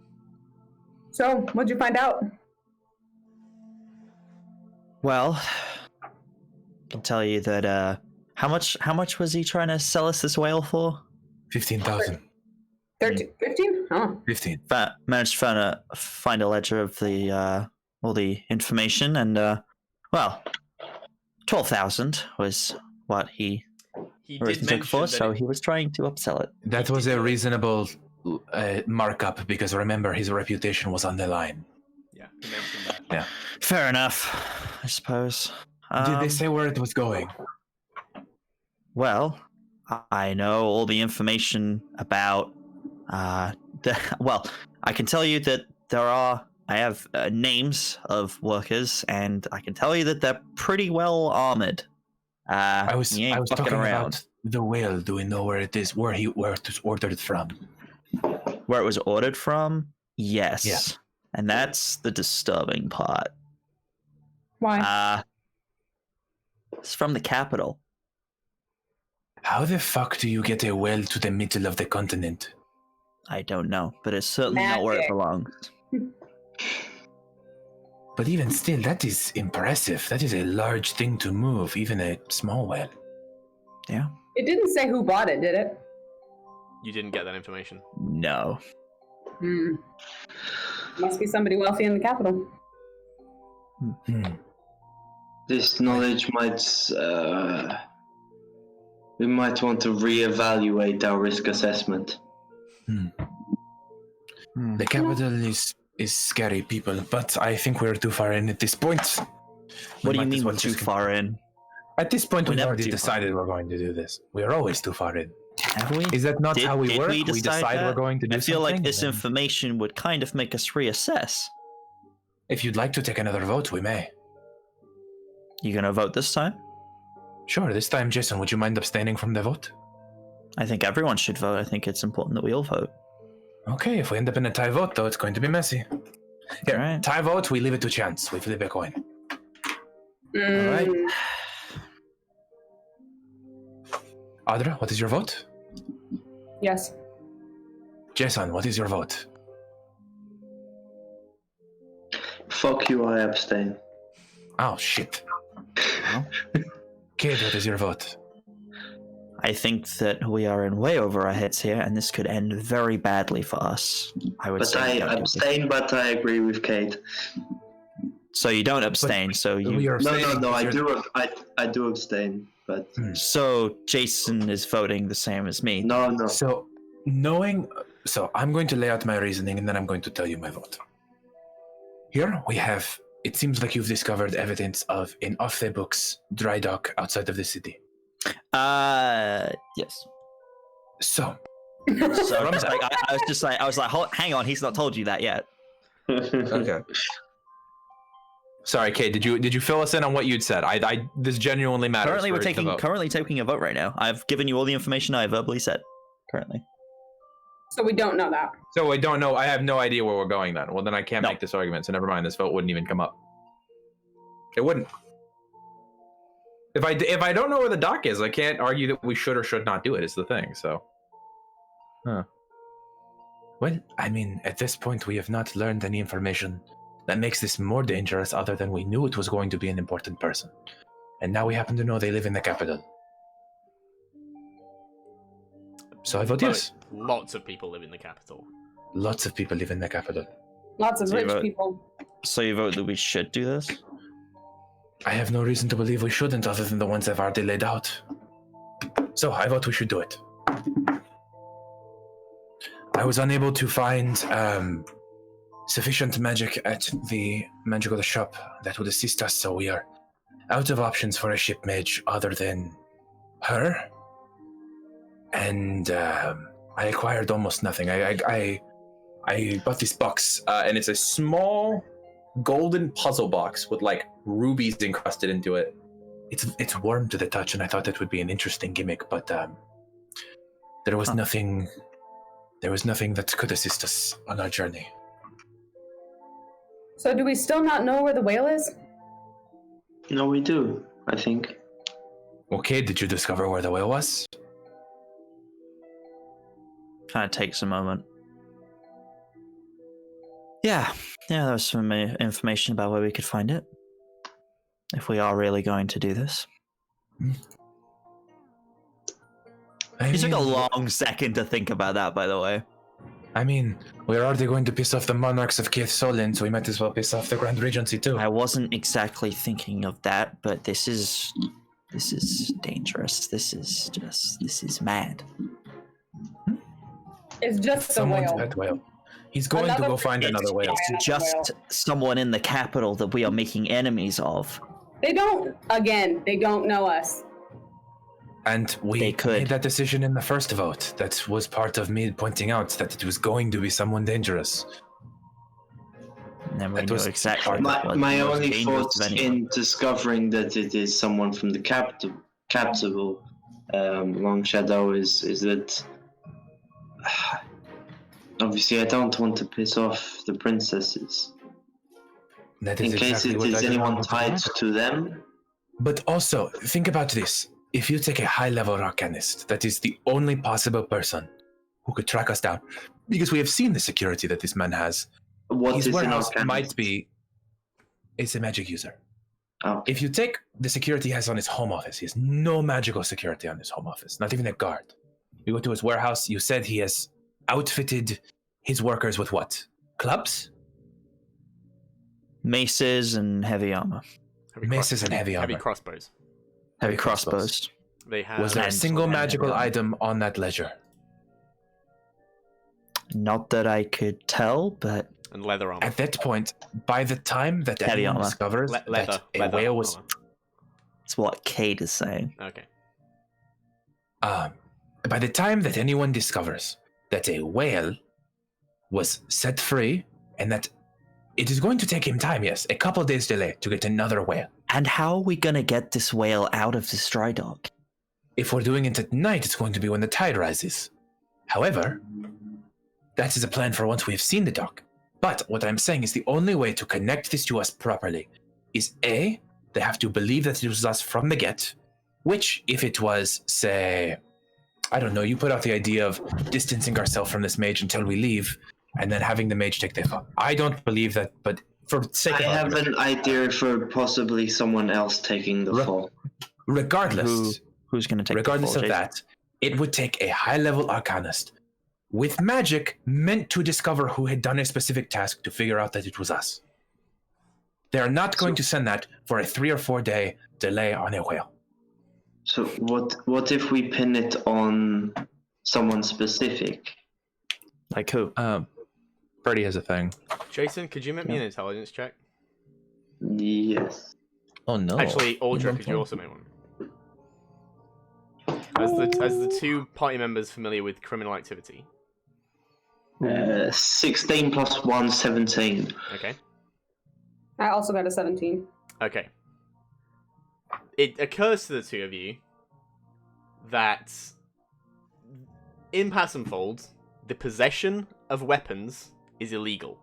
So, what'd you find out? Well, I can tell you that how much was he trying to sell us this whale for? 15,000. 13, 15? Oh. 15. Managed to find a ledger of the all the information, and well, 12,000 was what he He originally did took mention for, that so he was trying to upsell it. That was a reasonable markup because remember, his reputation was on the line. Yeah, he mentioned that. Yeah. Fair enough, I suppose. Did they say where it was going? Well, I know all the information about. Well, I can tell you that I have names of workers, and I can tell you that they're pretty well armored. I was he ain't talking fucking around. about the whale. Do we know where it is? Where it was ordered from? Where it was ordered from? Yes. Yeah. And that's the disturbing part. Why? It's from the capital. How the fuck do you get a well to the middle of the continent? I don't know, but it's certainly not where it Magic. belongs. But even still, that is impressive. That is a large thing to move, even a small well. Yeah. It didn't say who bought it, did it? You didn't get that information. No. Must be somebody wealthy in the capital. This knowledge might. We might want to reevaluate our risk assessment. The capital is scary, people, but I think we're too far in at this point. What do you might as mean well we're too just far in? At this point, We're we've never already too far. decided we're going to do this. We are always too far in. Have we? Is that not how we Did work? we We decide that? we're going to do I feel like something, this and then- information would kind of make us reassess. If you'd like to take another vote, we may. You gonna vote this time? Sure, this time, Jason, would you mind abstaining from the vote? I think everyone should vote. I think it's important that we all vote. Okay, if we end up in a tie vote, though, it's going to be messy. Here, Alright. tie vote, we leave it to chance. We flip a coin. Mm. Alright. Audra, what is your vote? Yes. Jason, what is your vote? Fuck you, I abstain. Oh, shit. Kid, what is your vote? I think that we are in way over our heads here, and this could end very badly for us. I would But say. I we don't do abstain, but I agree with Kate. it. So you don't abstain. So We you. are No, abstaining I because you're- do. I do abstain, but So Jason is voting the same as me. no. So, So, I'm going to lay out my reasoning, and then I'm going to tell you my vote. Here we have... It seems like you've discovered evidence of an off-the-books dry dock outside of the city. Yes. So, So I was like, hang on, he's not told you that yet. Okay. Sorry, Kate. Did you fill us in on what you'd said? This genuinely matters. Currently, we're for the vote. currently taking a vote right now. I've given you all the information I verbally said. Currently. So we don't know that. So I don't know. I have no idea where we're going then. Well, then I can't No. make this argument. So never mind. This vote wouldn't even come up. It wouldn't. If I don't know where the dock is, I can't argue that we should or should not do it. Is the thing. So. well, I mean, at this point, we have not learned any information that makes this more dangerous other than we knew it was going to be an important person. And now we happen to know they live in the capital. So I vote yes. Lots of people live in the capital. Lots of people live in the capital. Lots of So you rich vote- people. So you vote that we should do this? I have no reason to believe we shouldn't other than the ones I've already laid out. So I vote we should do it. I was unable to find sufficient magic at the magical shop that would assist us, so we are out of options for a ship mage other than her. And I acquired almost nothing. I bought this box. And it's a small golden puzzle box with like rubies encrusted into it. It's warm to the touch, and I thought that would be an interesting gimmick, but there was nothing. There was nothing that could assist us on our journey. So do we still not know where the whale is? No, we do. I think. Okay, did you discover where the whale was? Kind of takes a moment. Yeah, there was some information about where we could find it. If we are really going to do this. It took a long second to think about that, by the way. I mean, we're already going to piss off the monarchs of Keith Solin, so we might as well piss off the Grand Regency too. I wasn't exactly thinking of that, but this is dangerous. This is mad. It's just the Someone's whale. pet whale. He's going to go find another whale. It's just someone in the capital that we are making enemies of. They don't know us. And we They could. made that decision in the first vote. That was part of me pointing out that it was going to be someone dangerous. And then we That knew was exactly My, what my the most only dangerous thoughts of anyone. in discovering that it is someone from the capital, Long Shadow, is that Obviously, I don't want to piss off the princesses. That In is case exactly it what is I don't anyone want to tied do. to them. But also, think about this. If you take a high-level arcanist, that is the only possible person who could track us down, because we have seen the security that this man has. What His is an warehouse arcanist? might be... It's a magic user. Okay. If you take the security he has on his home office, he has no magical security on his home office, not even a guard. You go to his warehouse, you said he has outfitted his workers with what? Clubs? Maces and heavy armor. Maces and heavy armor. Heavy crossbows. Heavy crossbows. They have. Was there a And- single and magical heavy armor. item on that ledger? Not that I could tell, but And leather armor. At that point, by the time that Heavy anyone armor. discovers Leather. that a leather whale was... armor. it's what Kate is saying. Okay. By the time that anyone discovers that a whale was set free, and that it is going to take him time, yes, a couple days delay to get another whale. And how are we gonna get this whale out of this dry dock? If we're doing it at night, it's going to be when the tide rises. However, that is a plan for once we have seen the dock. But what I'm saying is the only way to connect this to us properly is A, they have to believe that it was us from the get, which, if it was, say, I don't know, you put out the idea of distancing ourselves from this mage until we leave, and then having the mage take the fall. I don't believe that, but for sake I of have argument, an idea for possibly someone else taking the fall. regardless, Who's gonna take regardless the of fall, that, it would take a high-level arcanist with magic meant to discover who had done a specific task to figure out that it was us. They are not going to send that for a 3 or 4 day delay on a whale. So what if we pin it on someone specific? Jason? Like who? Birdie has a thing. Jason, could you make me an intelligence check? Yes. Oh no. Actually, Audra, could you also make one? As the two party members familiar with criminal activity. 16 plus 1, 17. Okay. I also got a 17. Okay. It occurs to the two of you that in Pacemfold, the possession of weapons is illegal.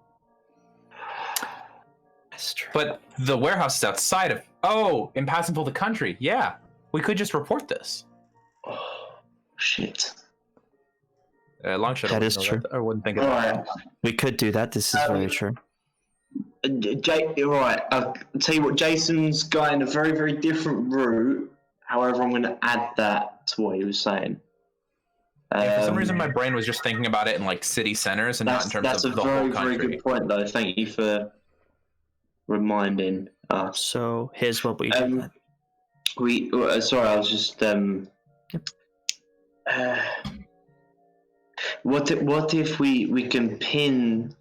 That's true. But the warehouse is outside of. Oh, in Pacemfold, the country. Yeah, we could just report this. Oh, shit. Longshot. That is wouldn't know true. I wouldn't think of that. Alright. We could do that. This is very true. Right, I'll tell you what, Jason's going a very, very different route. However, I'm going to add that to what he was saying. Yeah, for some reason, my brain was just thinking about it in like city centers and not in terms that's of a the very, whole very country. good point, though. Thank you for reminding us. So here's what we do. then. Sorry, I was just what if we can pin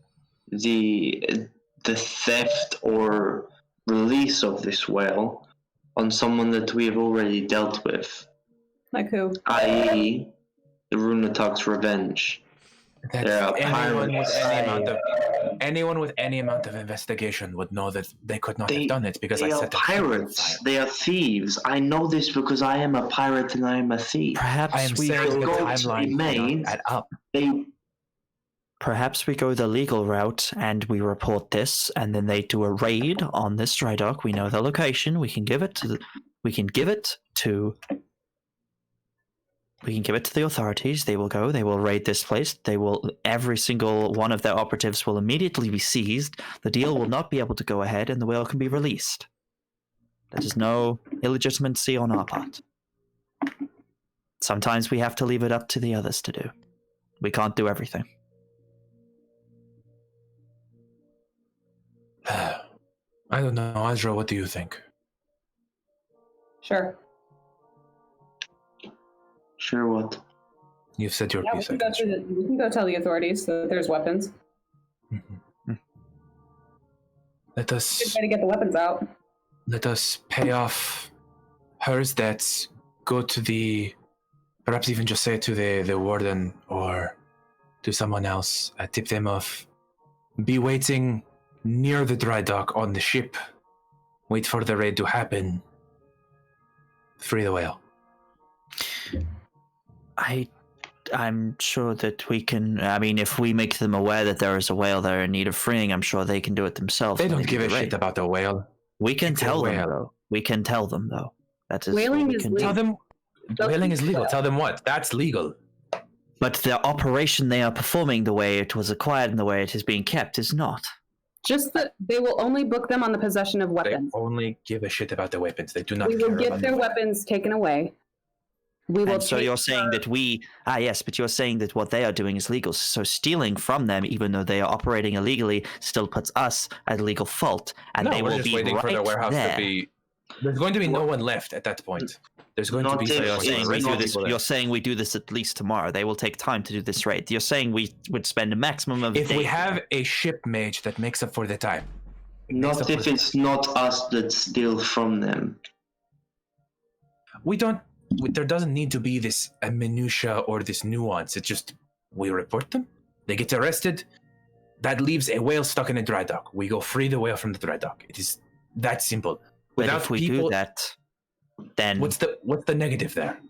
the theft or release of this whale on someone that we have already dealt with, Like who? i.e. the Runatug's revenge. That's They're a anyone with any amount of investigation would know that they could not They- have done it because They I are set the fire. pirates. They are thieves. I know this because I am a pirate and I am a thief. Perhaps I am we saying go, the go to timeline be made. add up. perhaps we go the legal route and we report this, and then they do a raid on this dry dock. We know the location. We can give it to the authorities. They will go. They will raid this place. Every single one of their operatives will immediately be seized. The deal will not be able to go ahead, and the whale can be released. There is no illegitimacy on our part. Sometimes we have to leave it up to the others to do. We can't do everything. I don't know, Azra, what do you think? Sure. Sure, what? You've said your Yeah, we piece. can, I go guess. we can go tell the authorities that there's weapons. Mhm. Let Good us way to get the weapons out. pay off hers debts, go to perhaps even just say to the warden or to someone else, tip them off. Be waiting near the dry dock on the ship. Wait for the raid to happen. Free the whale. I I'm sure that we can. I mean, if we make them aware that there is a whale there in need of freeing, I'm sure they can do it themselves. They when don't give do a the shit raid. about the whale. We can It's a tell them whale. though. We can tell them though. That is Whaling what we is can legal. Tell do. them whaling is legal. Well. Tell them what? That's legal. But the operation they are performing, the way it was acquired and the way it is being kept, is not. Just that they will only book them on the possession of They weapons. only give a shit about the weapons. They do not We care will get about their the weapons taken away. We will And so take you're saying that yes, but you're saying that what they are doing is legal. So stealing from them, even though they are operating illegally, still puts us at legal fault, and No, they we're will just be waiting right for the warehouse there. to be. There's going to be no one left at that point. There's going to Not be. if So you're it's saying we do not this. people You're saying we do this at least tomorrow. They will take time to do this raid. You're saying we would spend a maximum of a If day. we have a ship mage that makes up for the time. Not if it's not us that steal from them. We don't. There doesn't need to be this minutia or this nuance. It's just we report them. They get arrested. That leaves a whale stuck in a dry dock. We go free the whale from the dry dock. It is that simple. But Without if we people, do that, then what's the negative there?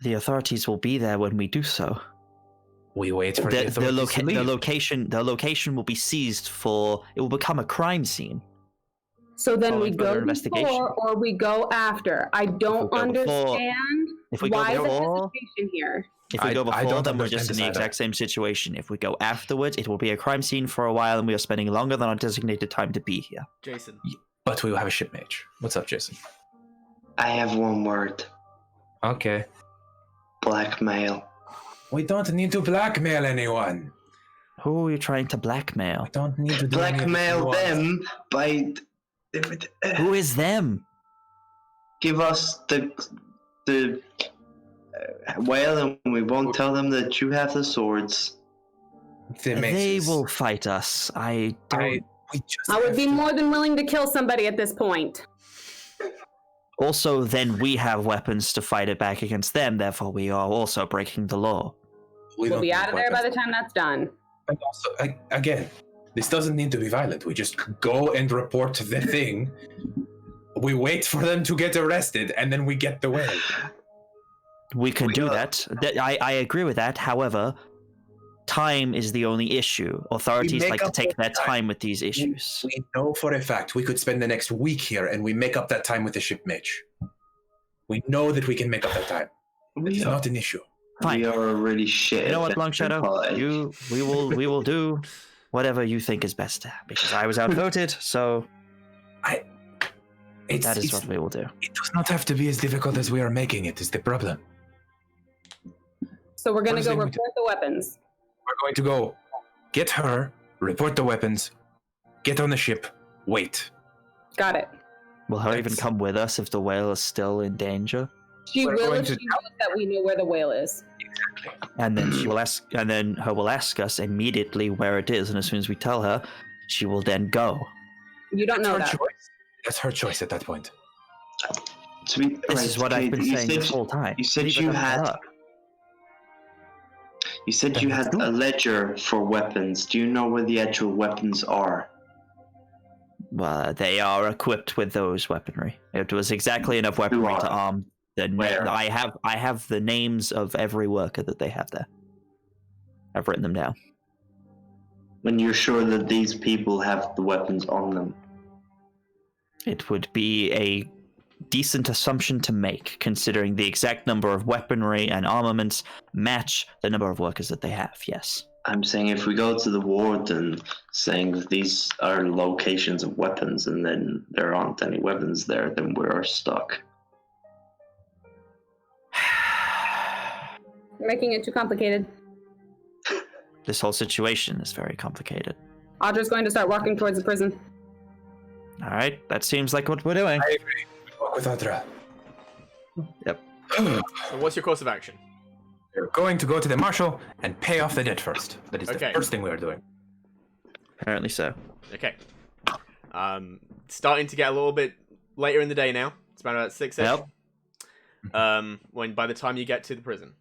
the authorities will be there when we do so. We wait for the authorities to leave. The location will be seized for. It will become a crime scene. So then we following further go investigation. before or we go after. I don't go before- understand If we go why the before, hesitation here. if we I go before, don't then we're just in understand the this either. exact same situation. If we go afterwards, it will be a crime scene for a while, and we are spending longer than our designated time to be here. Jason. But we will have a ship mage. What's up, Jason? I have one word. Okay. Blackmail. We don't need to blackmail anyone. Who are you trying to blackmail? We don't need to do any of this Blackmail nuance. them by Who is them? give us the whale, and we won't tell them that you have the swords. They will fight us. I don't. We just I would have be to- more than willing to kill somebody at this point. Also, then we have weapons to fight it back against them. Therefore, we are also breaking the law. we We'll don't be need out of there by weapons. the time that's done. And also, again, this doesn't need to be violent. We just go and report the thing. We wait for them to get arrested, and then we get the whale. We can do Yeah. that. I agree with that. However, time is the only issue. Authorities make like to up take for their time. time with these issues. We know for a fact we could spend the next week here, and we make up that time with the ship mage. We know that we can make up that time. It's not an issue. Fine. We are really shit. You know at what, Long Shadow? empathy. We will do whatever you think is best. Because I was outvoted, so that is what we will do. It does not have to be as difficult as we are making it, is the problem. So we're going to First go thing we report the weapons. We're going to go get her, report the weapons, get on the ship, wait. Got it. Will her even That's- come with us if the whale is still in danger? She We're will going if to- she knows that we know where the whale is. And then she will ask, and then her will ask us immediately where it is. And as soon as we tell her, she will then go. You don't know Her that. choice. That's her choice at that point. This is what I've been saying this whole time. You said Leave it you up to had. her. You said Then you let's had go. a ledger for weapons. Do you know where the actual weapons are? Well, they are equipped with those weaponry. It was exactly enough weaponry to are? arm. Where? I have the names of every worker that they have there. I've written them down. When you're sure that these people have the weapons on them. It would be a decent assumption to make, considering the exact number of weaponry and armaments match the number of workers that they have. Yes. I'm saying if we go to the warden saying that these are locations of weapons and then there aren't any weapons there, then we're stuck. You're making it too complicated. This whole situation is very complicated. Audra's going to start walking towards the prison. All right, that seems like what we're doing. I agree. Walk with Audra. Yep. So what's your course of action? We're going to go to the marshal and pay off the debt first. That is Okay. the first thing we are doing. Apparently so. Okay. Starting to get a little bit later in the day now. It's about 6 Yep. When by the time you get to the prison,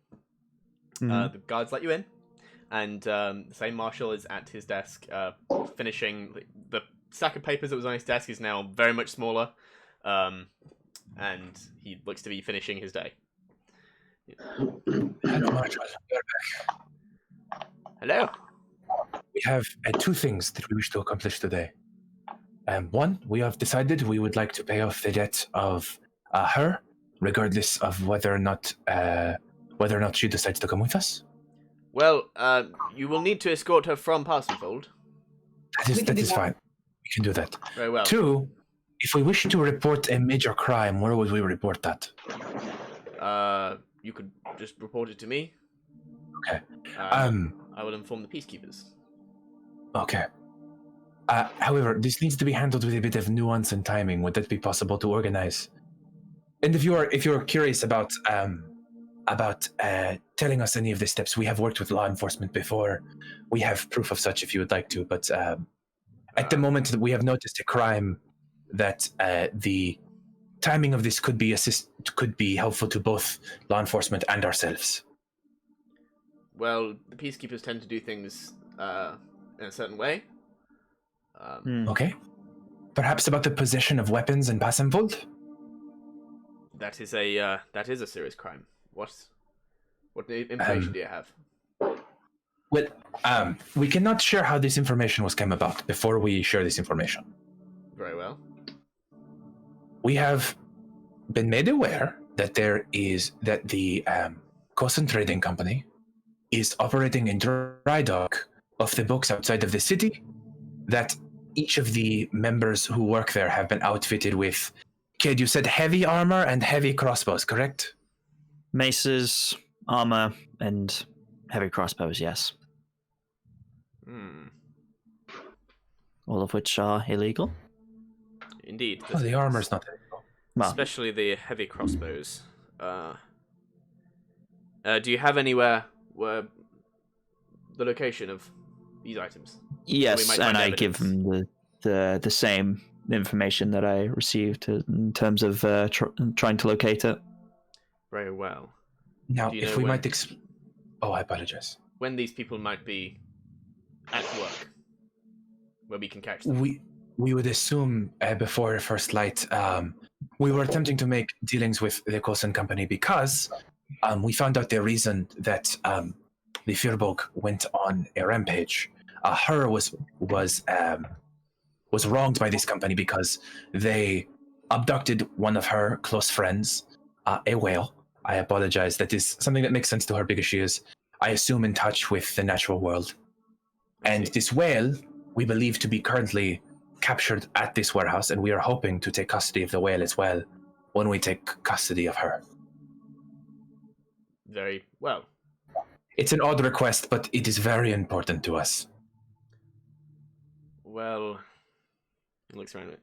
the guards let you in, and the same marshal is at his desk, finishing the stack of papers that was on his desk is now very much smaller, and he looks to be finishing his day. Hello, Marshal. Hello. We have two things that we wish to accomplish today. One, we have decided we would like to pay off the debt of her, regardless of whether or not she decides to come with us. Well, you will need to escort her from Pacemfold. That is fine. We can do that. Very well. Two, if we wish to report a major crime, where would we report that? You could just report it to me. Okay. I will inform the peacekeepers. Okay. However, this needs to be handled with a bit of nuance and timing. Would that be possible to organize? And if you are curious about telling us any of the steps, we have worked with law enforcement before. We have proof of such if you would like to. But at the moment, we have noticed a crime that the timing of this could be helpful to both law enforcement and ourselves. Well, the peacekeepers tend to do things in a certain way. Okay. Perhaps about the possession of weapons in Pacemfold? That is a serious crime. What information do you have? Well, we cannot share how this information came about before we share this information. Very well. We have been made aware that the Cosin Trading Company is operating a dry dock off the books outside of the city, that each of the members who work there have been outfitted with, Kid, you said heavy armor and heavy crossbows, correct? Maces, armor, and heavy crossbows, yes. All of which are illegal. Indeed. Oh, the armor's not illegal. Well, Especially the heavy crossbows. Do you have anywhere where the location of these items? yes, might and find I give evidence. them the same information that I received in terms of trying to locate it. Very well. Now, Do you if know we when- might Oh, I apologize. When these people might be at work, where we can catch them. We would assume before first light, we were attempting to make dealings with the Cosin Company because we found out the reason that the Firbolg went on a rampage. Her was wronged by this company because they abducted one of her close friends, a whale. I apologize. That is something that makes sense to her because she is, I assume, in touch with the natural world. And this whale, we believe to be currently captured at this warehouse, and we are hoping to take custody of the whale as well when we take custody of her. Very well. It's an odd request, but it is very important to us. Well, he looks around.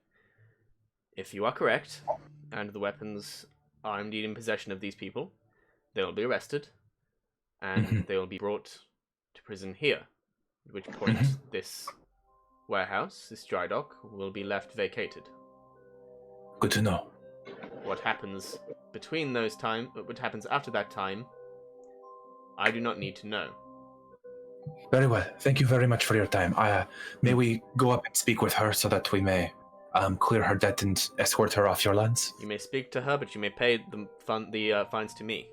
If you are correct, and the weapons are indeed in possession of these people, they will be arrested, and they will be brought to prison here. At which point, this warehouse, this dry dock, will be left vacated. Good to know. What happens between those time? What happens after that time? I do not need to know. Very well. Thank you very much for your time. May we go up and speak with her so that we may clear her debt and escort her off your lands? You may speak to her, but you may pay the fines to me.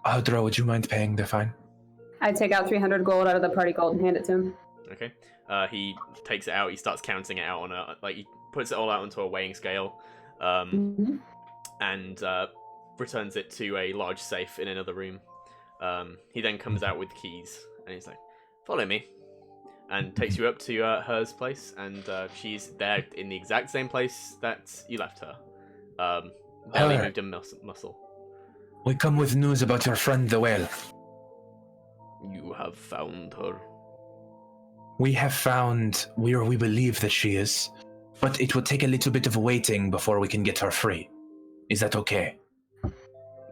Audra, would you mind paying the fine? I take out 300 gold out of the party gold and hand it to him. Okay. He takes it out. He starts counting it out on he puts it all out onto a weighing scale, and returns it to a large safe in another room. He then comes out with keys, and he's like, "Follow me," and takes you up to her's place, and she's there in the exact same place that you left her. Barely moved a muscle. We come with news about your friend the whale. You have found her. We have found where we believe that she is, but it will take a little bit of waiting before we can get her free. Is that okay?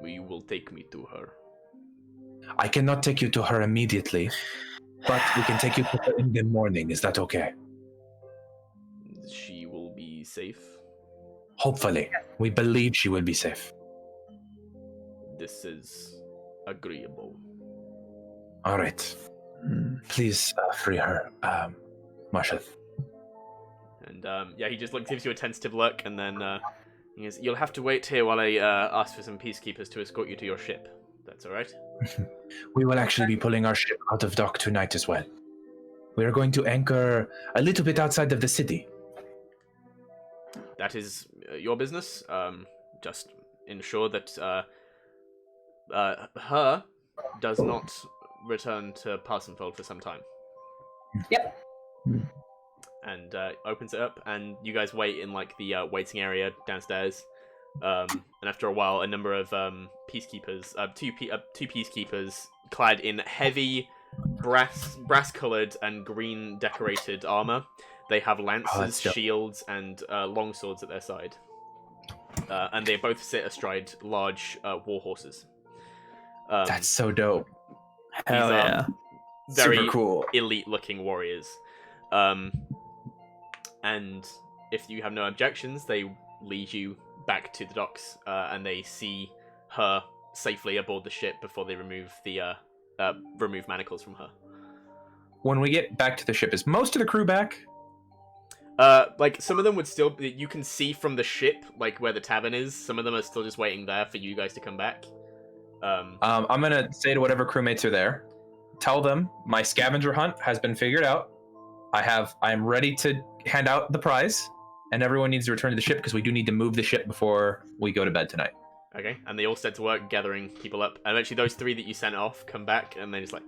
You will take me to her. I cannot take you to her immediately, but we can take you to her in the morning. Is that okay? She will be safe. Hopefully. We believe she will be safe. This is agreeable. All right. Please free her, Marshal. And he just gives you a tentative look, and then he goes, "You'll have to wait here while I ask for some peacekeepers to escort you to your ship." That's all right. We will actually be pulling our ship out of dock tonight as well. We are going to anchor a little bit outside of the city. That is your business. Just ensure that her does not return to Pacemfold for some time. Yep. And opens it up, and you guys wait in like the waiting area downstairs. And after a while, a number of peacekeepers, two peacekeepers clad in heavy brass-colored and green-decorated armor. They have lances, shields, and long swords at their side. And they both sit astride large war horses. That's so dope. Hell these yeah. Very Super cool. elite-looking warriors. And if you have no objections, they lead you back to the docks, and they see her safely aboard the ship before they remove the remove manacles from her. When we get back to the ship, is most of the crew back? Like some of them would still. You can see from the ship, like where the tavern is. Some of them are still just waiting there for you guys to come back. I'm gonna say to whatever crewmates are there, tell them my scavenger hunt has been figured out. I am ready to hand out the prize, and everyone needs to return to the ship because we do need to move the ship before we go to bed tonight. Okay, and they all set to work gathering people up. And eventually those three that you sent off come back, and they're just like,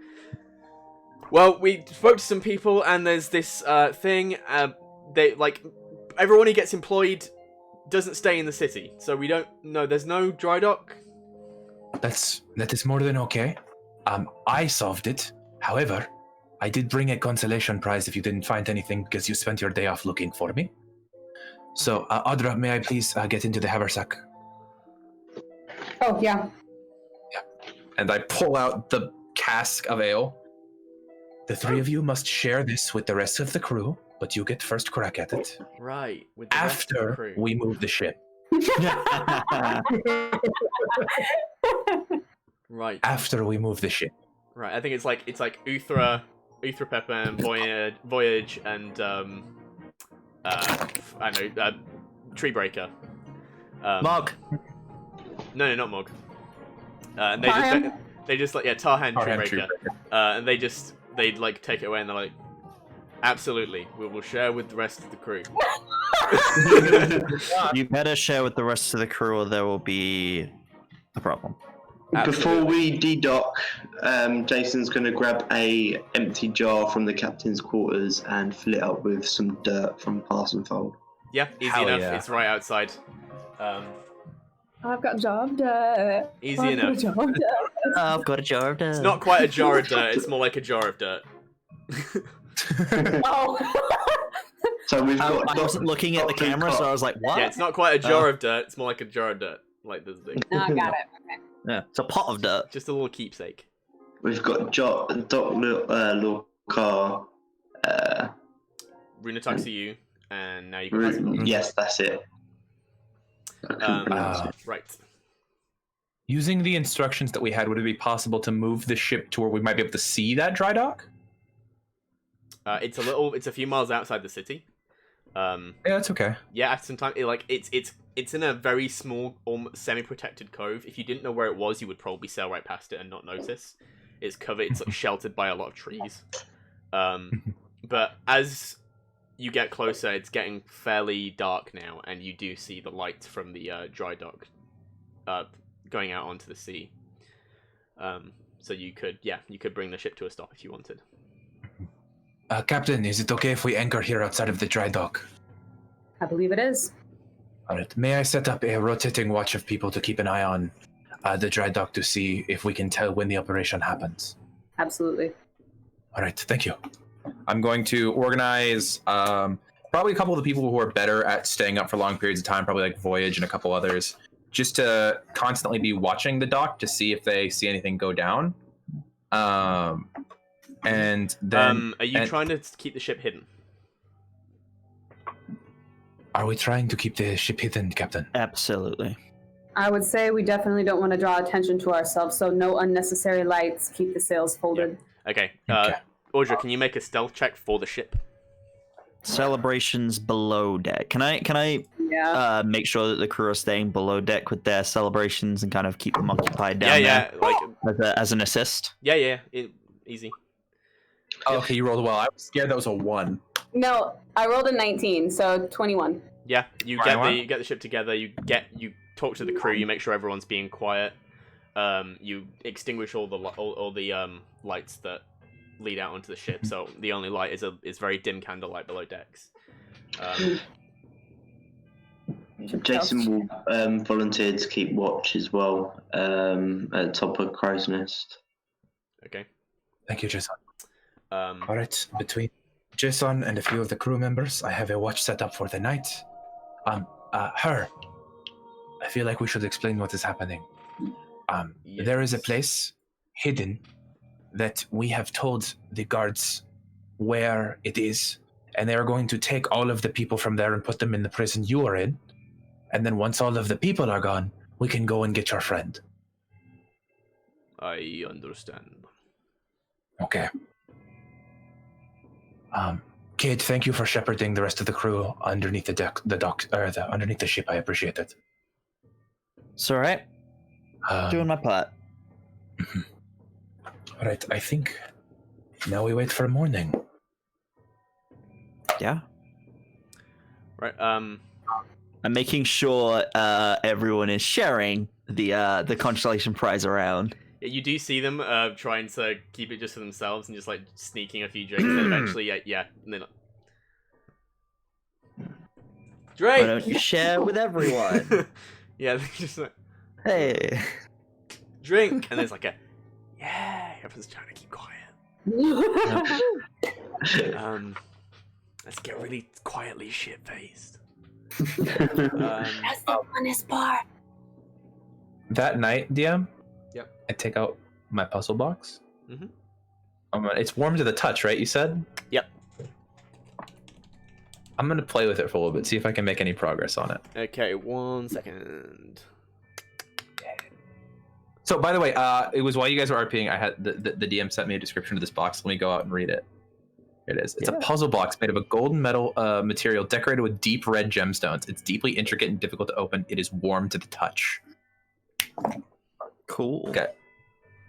well, we spoke to some people, and there's this thing. They like everyone who gets employed doesn't stay in the city, so we don't know. There's no dry dock. That is more than okay. I solved it. However, I did bring a consolation prize if you didn't find anything because you spent your day off looking for me. So, Audra, may I please get into the haversack? Oh, yeah. And I pull out the cask of ale. The three of you must share this with the rest of the crew, but you get first crack at it. Right. With the rest of the After crew. we move the ship. Right. After we move the ship. Right. I think it's like Uthra Pepper, and Voyage, and I don't know, Treebreaker. Mog. No, not Mog. And Tarhan? they just like Tarhan Tarhan Treebreaker. And they like take it away, and they're like, absolutely, we will share with the rest of the crew. You better share with the rest of the crew or there will be a problem. Before we de-dock, Jason's going to grab a empty jar from the captain's quarters and fill it up with some dirt from Pacemfold. Yeah, easy Hell enough. yeah. It's right outside. I've got job dirt. Easy enough. I've got a jar of dirt. It's not quite a jar of dirt. It's more like a jar of dirt. Oh. So we've I got. wasn't looking at the Dr. camera, so I Cox. was like, what? Yeah, it's not quite a jar of dirt. It's more like a jar of dirt. Like this thing. No, I got it. Okay. Yeah, it's a pot of dirt. Just a little keepsake. We've got Dr. Lorcar. Runa talks to you, and now you can. Yes, that's it. Right. Using the instructions that we had, would it be possible to move the ship to where we might be able to see that dry dock? It's a few miles outside the city. Yeah, that's okay. Yeah, sometimes it's in a very small, semi-protected cove. If you didn't know where it was, you would probably sail right past it and not notice. It's covered. It's like sheltered by a lot of trees. But as you get closer, it's getting fairly dark now, and you do see the light from the dry dock going out onto the sea. So you could bring the ship to a stop if you wanted. Captain, is it okay if we anchor here outside of the dry dock? I believe it is. All right. May I set up a rotating watch of people to keep an eye on the dry dock to see if we can tell when the operation happens? Absolutely. All right. Thank you. I'm going to organize probably a couple of the people who are better at staying up for long periods of time, probably like Voyage and a couple others, just to constantly be watching the dock to see if they see anything go down. And then, are you trying to keep the ship hidden? Are we trying to keep the ship hidden, Captain? Absolutely. I would say we definitely don't want to draw attention to ourselves, so no unnecessary lights. Keep the sails folded. Okay. Okay. Audra, can you make a stealth check for the ship? celebrations below deck. Can I Yeah. make sure that the crew are staying below deck with their celebrations and kind of keep them occupied down Yeah, like there as an assist? yeah, easy. Oh, okay, you rolled well. I was scared that was a 1. No, I rolled a 19, so 21. Yeah, you Alright, get the ship together. You talk to the crew. You make sure everyone's being quiet. You extinguish all the lights that lead out onto the ship. So the only light is very dim candlelight below decks. Jason will volunteer to keep watch as well at the top of Crow's Nest. Okay. Thank you, Jason. Um, All right, between Jason and a few of the crew members, I have a watch set up for the night. Her. I feel like we should explain what is happening. There is a place hidden that we have told the guards where it is, and they are going to take all of the people from there and put them in the prison you are in. And then once all of the people are gone, we can go and get your friend. I understand. Okay. Kate, thank you for shepherding the rest of the crew underneath underneath the ship. I appreciate it. It's all right. Doing my part. All right, I think now we wait for morning. Yeah. Right. I'm making sure everyone is sharing the constellation prize around. Yeah, you do see them trying to keep it just for themselves and just like sneaking a few drinks. And eventually, yeah, and then Drake. Why don't you share with everyone? Yeah, they just like Hey. drink, and there's like a yeah. Everyone's trying to keep quiet. Let's get really quietly shit-faced. That's the funnest part. That night, DM. Yep. I take out my puzzle box. Mhm. It's warm to the touch, right? You said. Yep. I'm gonna play with it for a little bit, see if I can make any progress on it. Okay, 1 second. So, by the way, it was while you guys were RPing, I had the DM sent me a description of this box. Let me go out and read it. Here it is. It's a puzzle box made of a golden metal material decorated with deep red gemstones. It's deeply intricate and difficult to open. It is warm to the touch. Cool. Okay.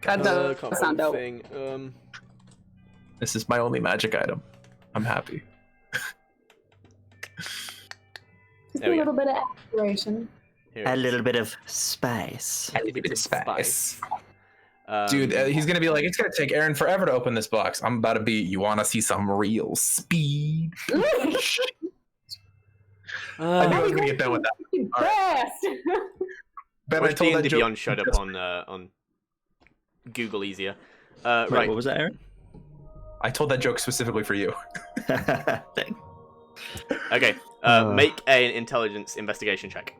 Can't Sound find the dope. thing. This is my only magic item. I'm happy. Just There a we go. little bit of aspiration. Here A it is. little bit of spice. A little bit of spice. Um, Dude, he's gonna be like, it's gonna take Aaron forever to open this box. I'm about to be, you wanna see some real speed? I knew I was gonna get done with that. Fast. Ben, Watch I told that D&D joke. Beyond showed up on Google easier. Wait, Right. what was that, Aaron? I told that joke specifically for you. Dang. Okay. Make an intelligence investigation check.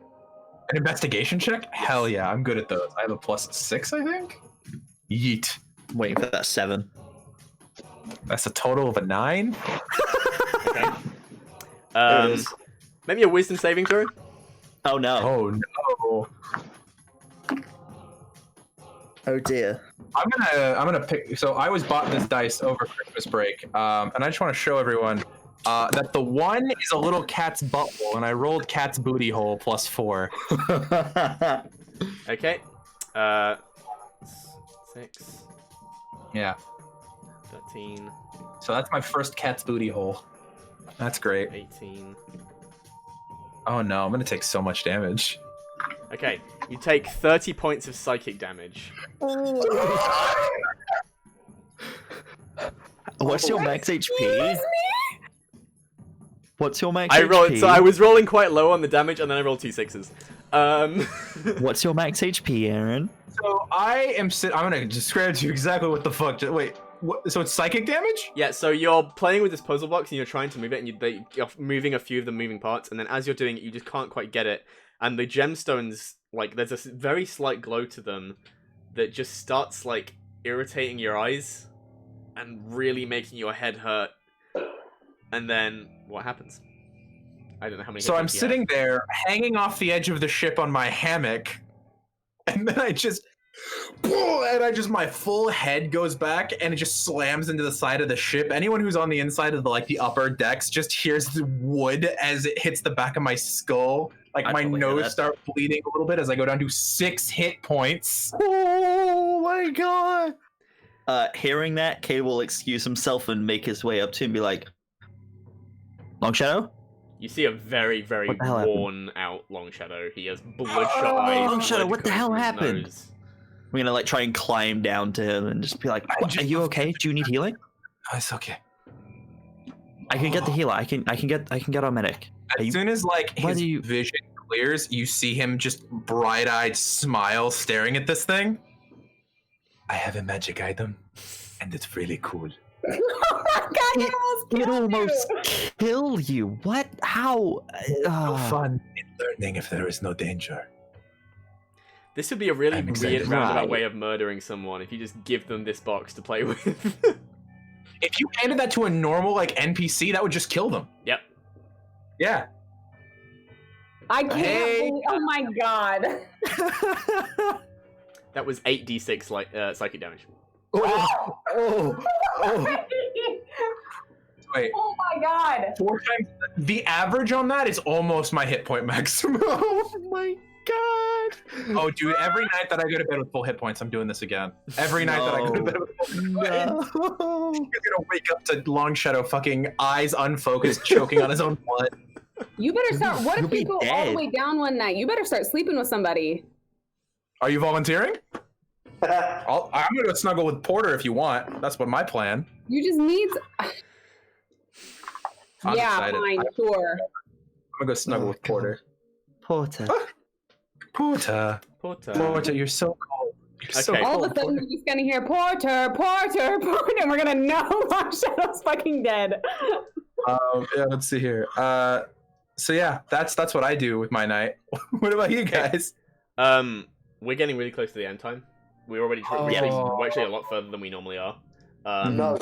An investigation check? Hell yeah, I'm good at those. I have a +6, I think. Yeet. Waiting for that 7. That's a total of a 9. Okay. There it is. Maybe a wisdom saving throw. Oh no. Oh no. Oh dear. I'm gonna pick. So I was bought this dice over Christmas break, and I just want to show everyone that the 1 is a little cat's butthole, and I rolled cat's booty hole +4. Okay. 6, Yeah. 13, So that's my first cat's booty hole. That's great. 18. Oh no, I'm gonna take so much damage. Okay. You take 30 points of psychic damage. What's your max HP? What's your max I HP? rolled. So I was rolling quite low on the damage, and then I rolled 2 6s. What's your max HP, Aaron? So I'm gonna describe to you exactly what the fuck. Wait, what? So it's psychic damage? Yeah, so you're playing with this puzzle box and you're trying to move it, and you're moving a few of the moving parts, and then as you're doing it, you just can't quite get it. And the gemstones, like, there's a very slight glow to them that just starts, like, irritating your eyes and really making your head hurt. And then what happens? I don't know how many. So hit I'm points you sitting have. there, hanging off the edge of the ship on my hammock, and then I just And my full head goes back and it just slams into the side of the ship. Anyone who's on the inside of the upper decks just hears the wood as it hits the back of my skull. Like my nose starts bleeding a little bit as I go down to 6 hit points. Oh my god! Hearing that, Kay will excuse himself and make his way up to him and be like, Long Shadow? You see a very, very worn out Long Shadow. He has bloodshot eyes. Long Shadow, what the hell his happened? nose. I'm gonna try and climb down to him and just be like, are you okay? Do you need healing? Oh, it's okay. I can get the healer. I can get our medic. As soon as his vision clears, you see him just bright-eyed smile staring at this thing. I have a magic item, and it's really cool. Oh my god, It almost killed you. What? How? No fun in learning if there is no danger. This would be a really I'm weird excited. roundabout way of murdering someone if you just give them this box to play with. If you handed that to a normal NPC, that would just kill them. Yep. Yeah. I can't believe, oh my god. That was 8d6 psychic damage. Oh. Wait. Oh my god. 4 times. The average on that is almost my hit point maximum. Oh my god. Oh, dude, every night that I go to bed with full hit points, I'm doing this again. Every night that I go to bed with full hit points. No. You're gonna wake up to Long Shadow fucking eyes unfocused, choking on his own blood. You better start. What You'll if be you go all dead. the way down one night? You better start sleeping with somebody. Are you volunteering? I'm gonna go snuggle with Porter if you want. That's what my plan. You just need. I'm Yeah, excited. fine, I'm sure. gonna go snuggle with Porter. Porter. Porter, you're so cold. You're so Okay. All cold. of a sudden, you're just gonna hear Porter, Porter, Porter, and we're gonna know Long Shadow's fucking dead. Yeah, let's see here. So yeah, that's what I do with my night. What about you guys? We're getting really close to the end time. We're already we're actually a lot further than we normally are. No.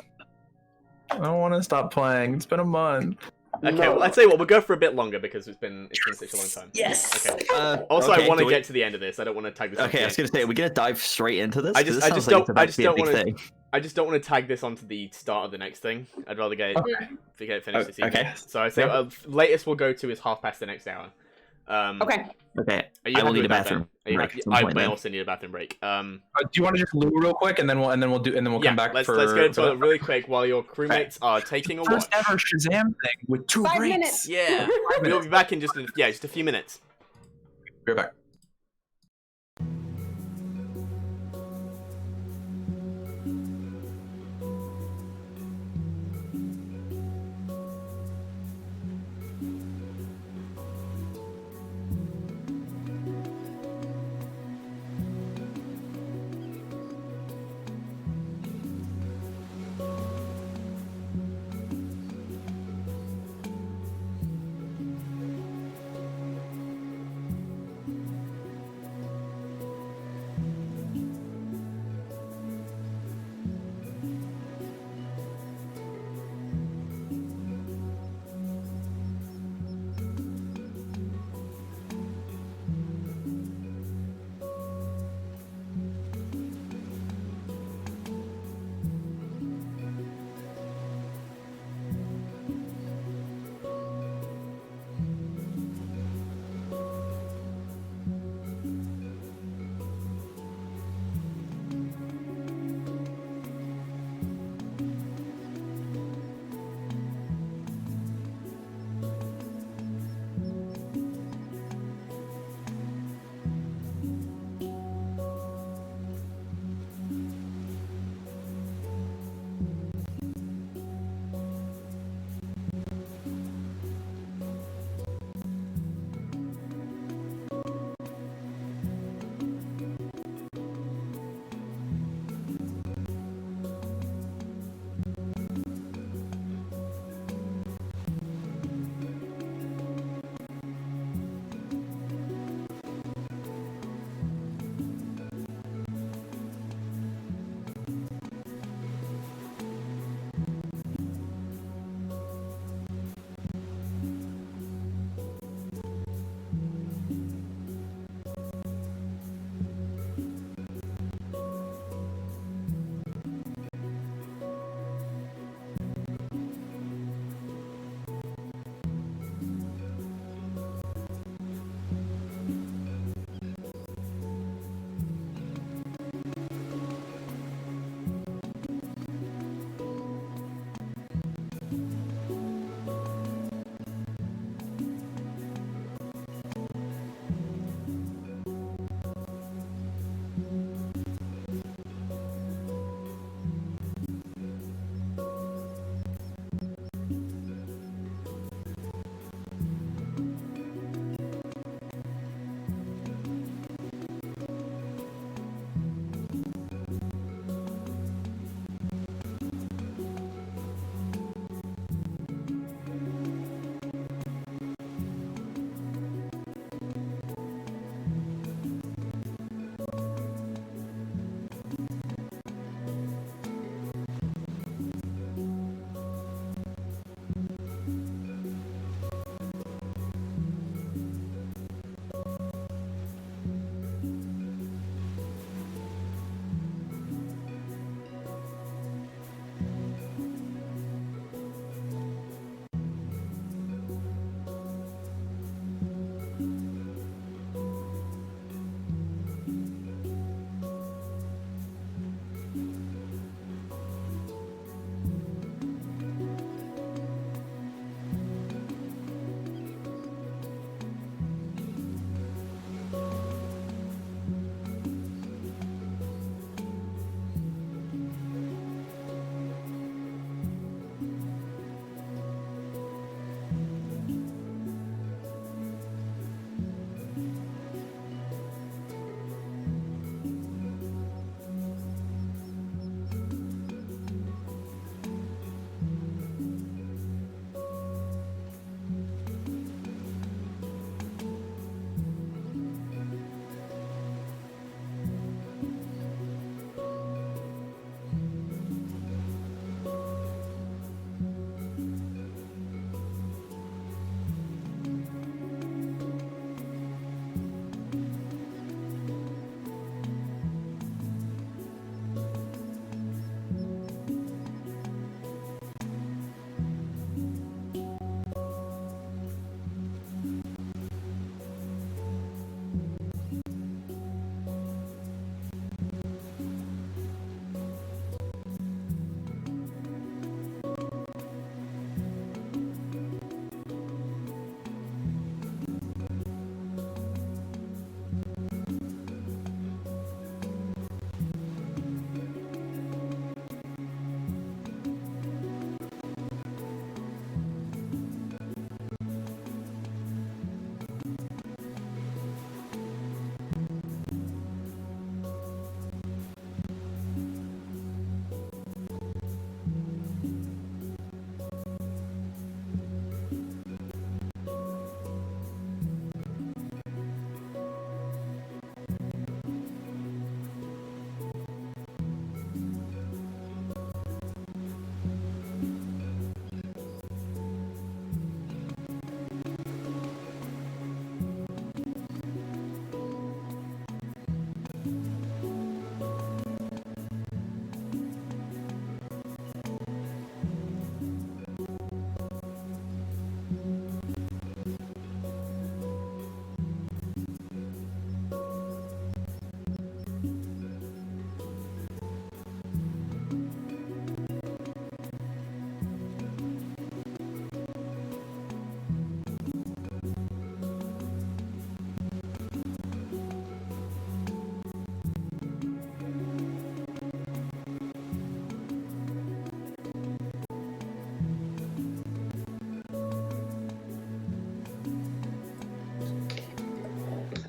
I don't want to stop playing. It's been a month. Okay, No. well, I'd say we'll go for a bit longer because it's been such a long time. Yes. Okay. Also, I want to get to the end of this. I don't want to tag this. Okay, I was gonna say, are we gonna dive straight into this? I 'Cause just this sounds like it's about to be a big thing. I just don't want to tag this onto the start of the next thing. I'd rather get it finished this evening. Okay. So I say latest we'll go to is half past the next hour. Okay. Okay. Are you I will happy need with a that, bathroom Ben? break at some I point may then. also need a bathroom break. Do you want to just loo real quick and then we'll come back let's for go into it really quick while your crewmates are taking a watch. first ever Shazam thing with 2 5 rates. minutes. Yeah, we'll be back in just a few minutes. Be right back.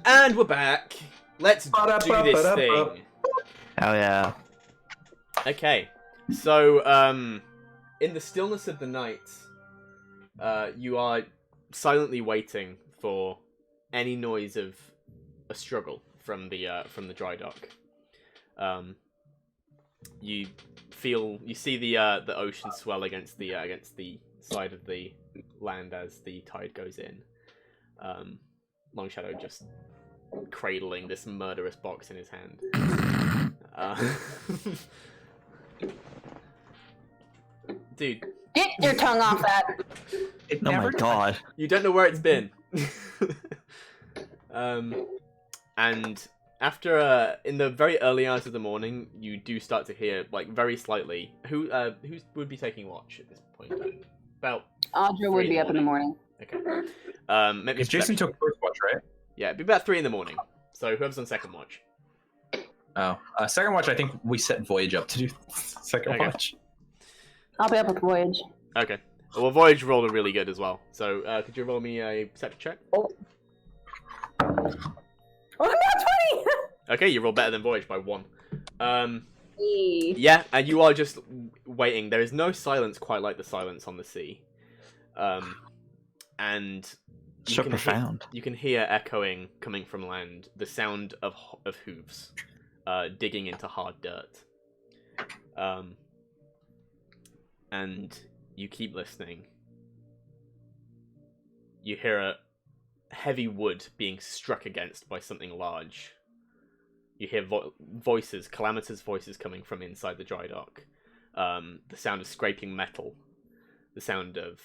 And we're back. Let's do this thing. Oh yeah. Okay. So, in the stillness of the night, you are silently waiting for any noise of a struggle from the dry dock. You see the ocean swell against the side of the land as the tide goes in. Long Shadow just cradling this murderous box in his hand. Dude, Get your tongue off that. Oh my god. you don't know where it's been. And after in the very early hours of the morning, you do start to hear, like, very slightly. Who would be taking watch at this point in time? About Audra would be up in the morning. Okay. Maybe Because Jason took first watch, right? Yeah, it'd be about 3 in the morning. So whoever's on second watch. Oh, second watch. I think we set Voyage up to do second Okay. watch. I'll be up with Voyage. Okay. Well, Voyage rolled a really good as well. So could you roll me a perception check? Oh, not 20! Okay, you roll better than Voyage by 1. Eee. Yeah, and you are just waiting. There is no silence quite like the silence on the sea. And you So can profound. you can hear echoing coming from land the sound of hooves digging into hard dirt. And you keep listening. You hear a heavy wood being struck against by something large. You hear voices, calamitous voices coming from inside the dry dock. The sound of scraping metal. The sound of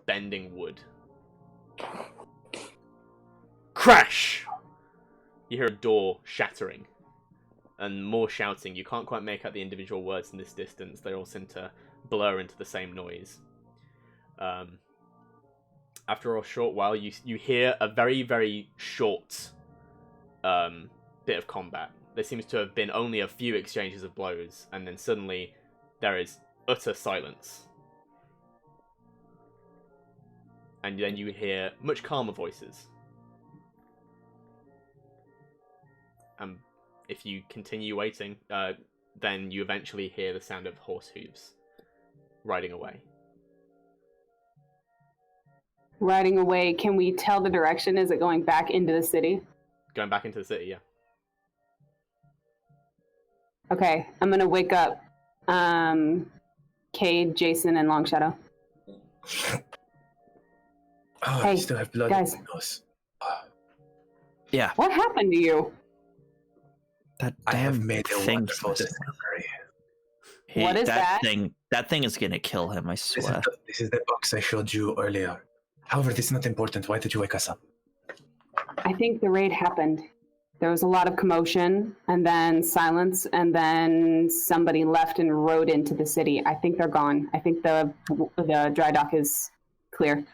bending wood. Crash! You hear a door shattering. And more shouting. You can't quite make out the individual words in this distance. They all seem to blur into the same noise. After a short while, you hear a very, very short bit of combat. There seems to have been only a few exchanges of blows, and then suddenly there is utter silence. And then you hear much calmer voices. If you continue waiting, then you eventually hear the sound of horse hooves riding away. Riding away, can we tell the direction? Is it going back into the city? Going back into the city, yeah. Okay, I'm gonna wake up Cade, Jason, and Long Shadow. Oh, Hey, I still have blood guys. in my nose. Yeah. What happened to you? That I have damn made a thing's wonderful missing. discovery. What is that? That thing is gonna kill him, I swear. This is the box I showed you earlier. However, this is not important. Why did you wake us up? I think the raid happened. There was a lot of commotion, and then silence, and then somebody left and rode into the city. I think they're gone. I think the dry dock is clear.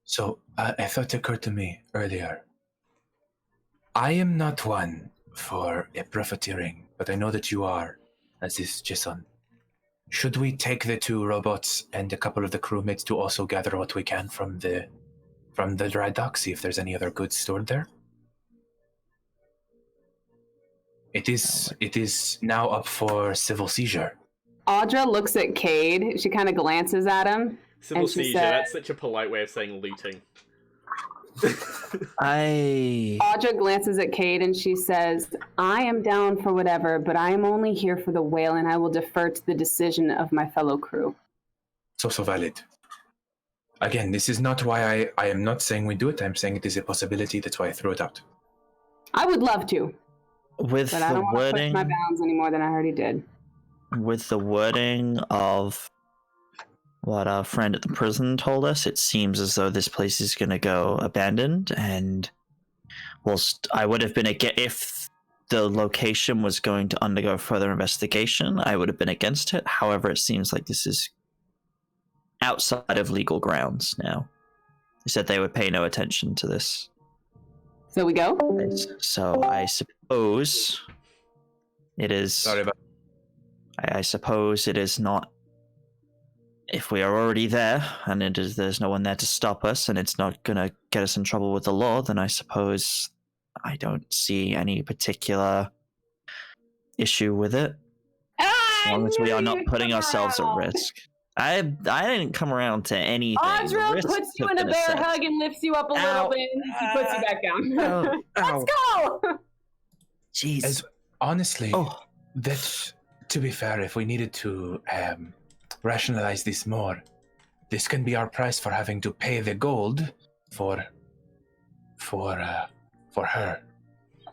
So, a thought occurred to me earlier. I am not one for profiteering, but I know that you are, as is Jason. Should we take the 2 robots and a couple of the crewmates to also gather what we can from the dry dock, see if there's any other goods stored there? It is now up for civil seizure. Audra looks at Cade. She kind of glances at him. Civil And she seizure, said- that's such a polite way of saying looting. Audra glances at Cade and she says, I am down for whatever, but I am only here for the whale and I will defer to the decision of my fellow crew. It's also valid. Again, this is not why I am not saying we do it. I'm saying it is a possibility. That's why I threw it out. I would love to, With but I the don't want to push wording, my bounds any more than I already did. with the wording of what our friend at the prison told us, it seems as though this place is going to go abandoned. And whilst I would have been if the location was going to undergo further investigation, I would have been against it. However, it seems like this is outside of legal grounds now. They said they would pay no attention to this. So we go? So I suppose it is. Sorry about. I suppose it is not. If we are already there and there's no one there to stop us, and it's not gonna get us in trouble with the law, then I suppose I don't see any particular issue with it. As long as we are not putting ourselves at risk. I didn't come around to anything. Audra puts you in a bear hug and lifts you up a little bit, and he puts you back down. Let's go! Jeez. Honestly, that, to be fair, if we needed to rationalize this more, this can be our price for having to pay the gold for her.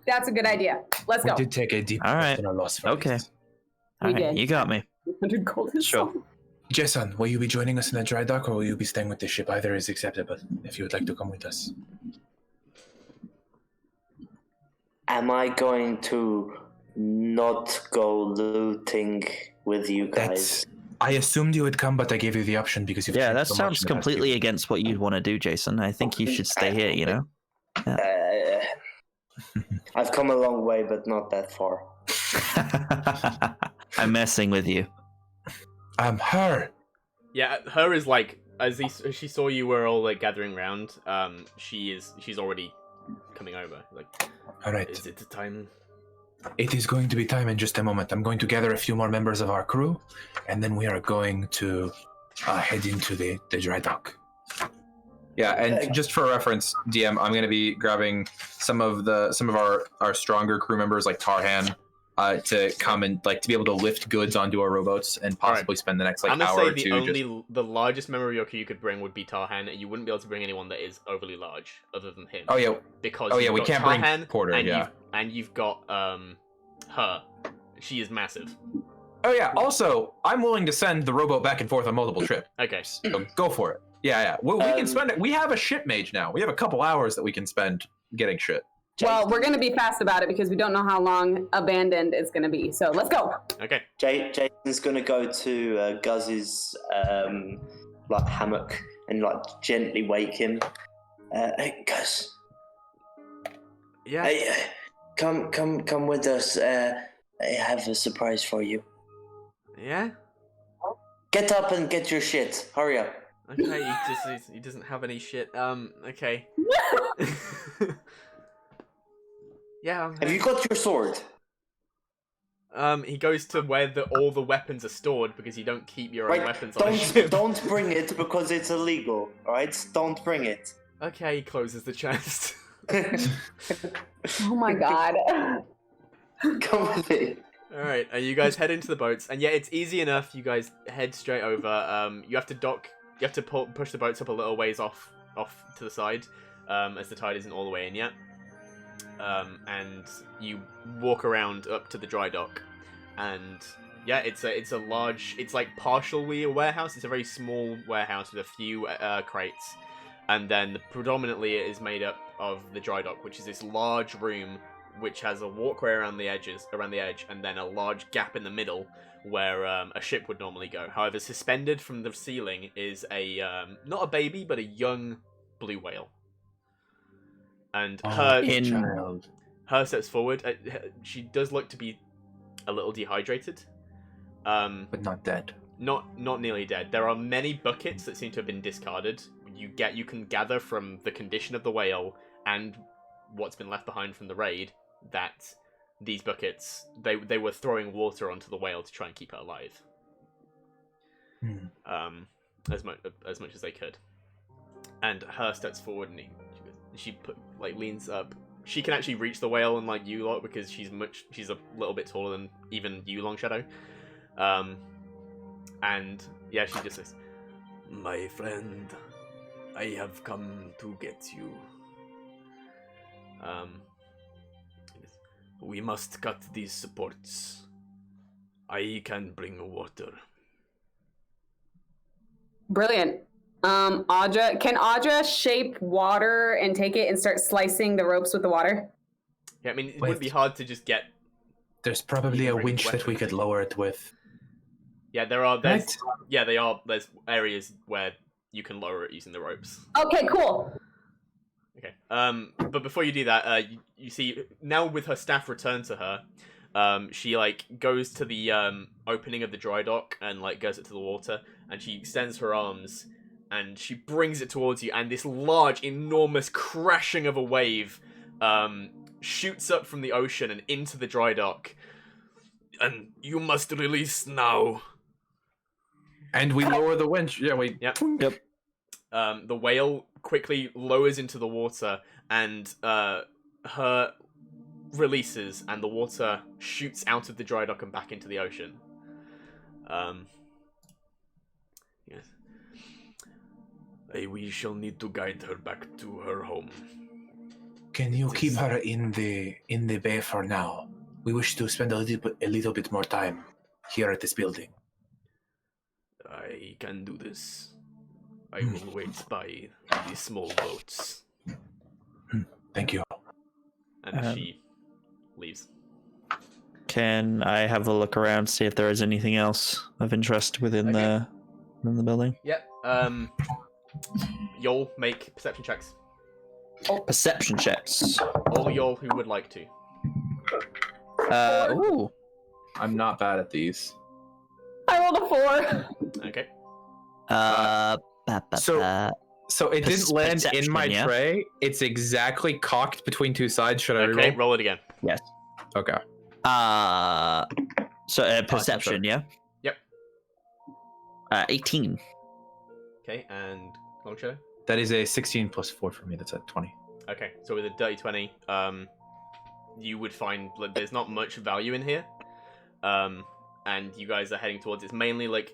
That's a good idea. Let's go. We did take a deep personal loss for this. We did. You got me. 100 gold is Sure. Jason, will you be joining us in the dry dock, or will you be staying with the ship? Either is acceptable, if you would like to come with us. Am I going to not go looting with you guys? I assumed you would come, but I gave you the option because you've Yeah, changed that so sounds much in the past few completely against what you'd want to do, Jason. I think you should stay here, you know? I've come a long way, but not that far. I'm messing with you. Her. Yeah, her is like, as she saw you were all like gathering round, she's already coming over. Like, all right. Is it the time? It is going to be time in just a moment. I'm going to gather a few more members of our crew, and then we are going to head into the dry dock. Yeah, and just for reference, DM, I'm going to be grabbing some of our stronger crew members like Tarhan to come and like to be able to lift goods onto our rowboats and possibly spend the next like hour or two. I'm gonna say the largest member of your crew you could bring would be Tarhan. You wouldn't be able to bring anyone that is overly large other than him. Oh yeah, because we can't bring Porter. And you've got her. She is massive. Oh yeah. Also, I'm willing to send the rowboat back and forth on multiple trips. Okay. So go for it. Yeah. We can spend it. We have a ship mage now. We have a couple hours that we can spend getting shit. Well, we're going to be fast about it because we don't know how long abandoned it's going to be. So let's go. Okay. Jason's going to go to Guz's like hammock and like gently wake him. Hey, Guz. Yeah. Hey, come with us. I have a surprise for you. Yeah. Get up and get your shit. Hurry up. Okay. He doesn't have any shit. Okay. Yeah. Have you got your sword? He goes to where all the weapons are stored because you don't keep your own weapons on a ship. Don't bring it because it's illegal. All right, don't bring it. Okay, he closes the chest. Oh my god. Come with me. All right, you guys head into the boats, and yeah, it's easy enough. You guys head straight over. You have to dock. You have to push the boats up a little ways off to the side, as the tide isn't all the way in yet. And you walk around up to the dry dock, and yeah, it's a large, it's like partially a warehouse. It's a very small warehouse with a few crates, and then predominantly it is made up of the dry dock, which is this large room which has a walkway around the edge, and then a large gap in the middle where a ship would normally go. However, suspended from the ceiling is a not a baby but a young blue whale. And her steps forward. She does look to be a little dehydrated, but not dead. Not nearly dead. There are many buckets that seem to have been discarded. You can gather from the condition of the whale and what's been left behind from the raid that these buckets they were throwing water onto the whale to try and keep it alive. As much as they could. And her steps forward and she leans up. She can actually reach the whale, unlike you lot, because she's a little bit taller than even you, Long Shadow. And yeah, she just says, "My friend, I have come to get you. We must cut these supports. I can bring water." Brilliant. Can Audra shape water and take it and start slicing the ropes with the water? Yeah, I mean, it would be hard to just get... There's probably a winch that we could lower it with. Yeah, there's areas where you can lower it using the ropes. Okay, cool. Okay. But before you do that, you see, now with her staff returned to her, she, goes to the, opening of the dry dock and, goes it to the water, and she extends her arms, and she brings it towards you, and this large, enormous crashing of a wave shoots up from the ocean and into the dry dock. And you must release now. And we lower the winch. Yeah, wait. Yep. Yep. The whale quickly lowers into the water, and her releases, and the water shoots out of the dry dock and back into the ocean. Yes. We shall need to guide her back to her home. Can you keep her in the bay for now? We wish to spend a little bit more time here at this building. I can do this. I will wait by the small boats. Thank you. And she leaves. Can I have a look around, see if there is anything else of interest within the building? Yep. Y'all make perception checks. Perception checks. All y'all who would like to. Ooh. I'm not bad at these. I rolled a 4. Okay. So it didn't land in Perception, my yeah? tray. It's exactly cocked between two sides. Should I Okay, reroll? roll it again. Yes. Okay. So perception, yeah? Yep. 18. Okay, and long shadow? That is a 16 plus 4 for me. That's a 20. Okay, so with a dirty 20, you would find like, there's not much value in here. And you guys are heading towards it's mainly like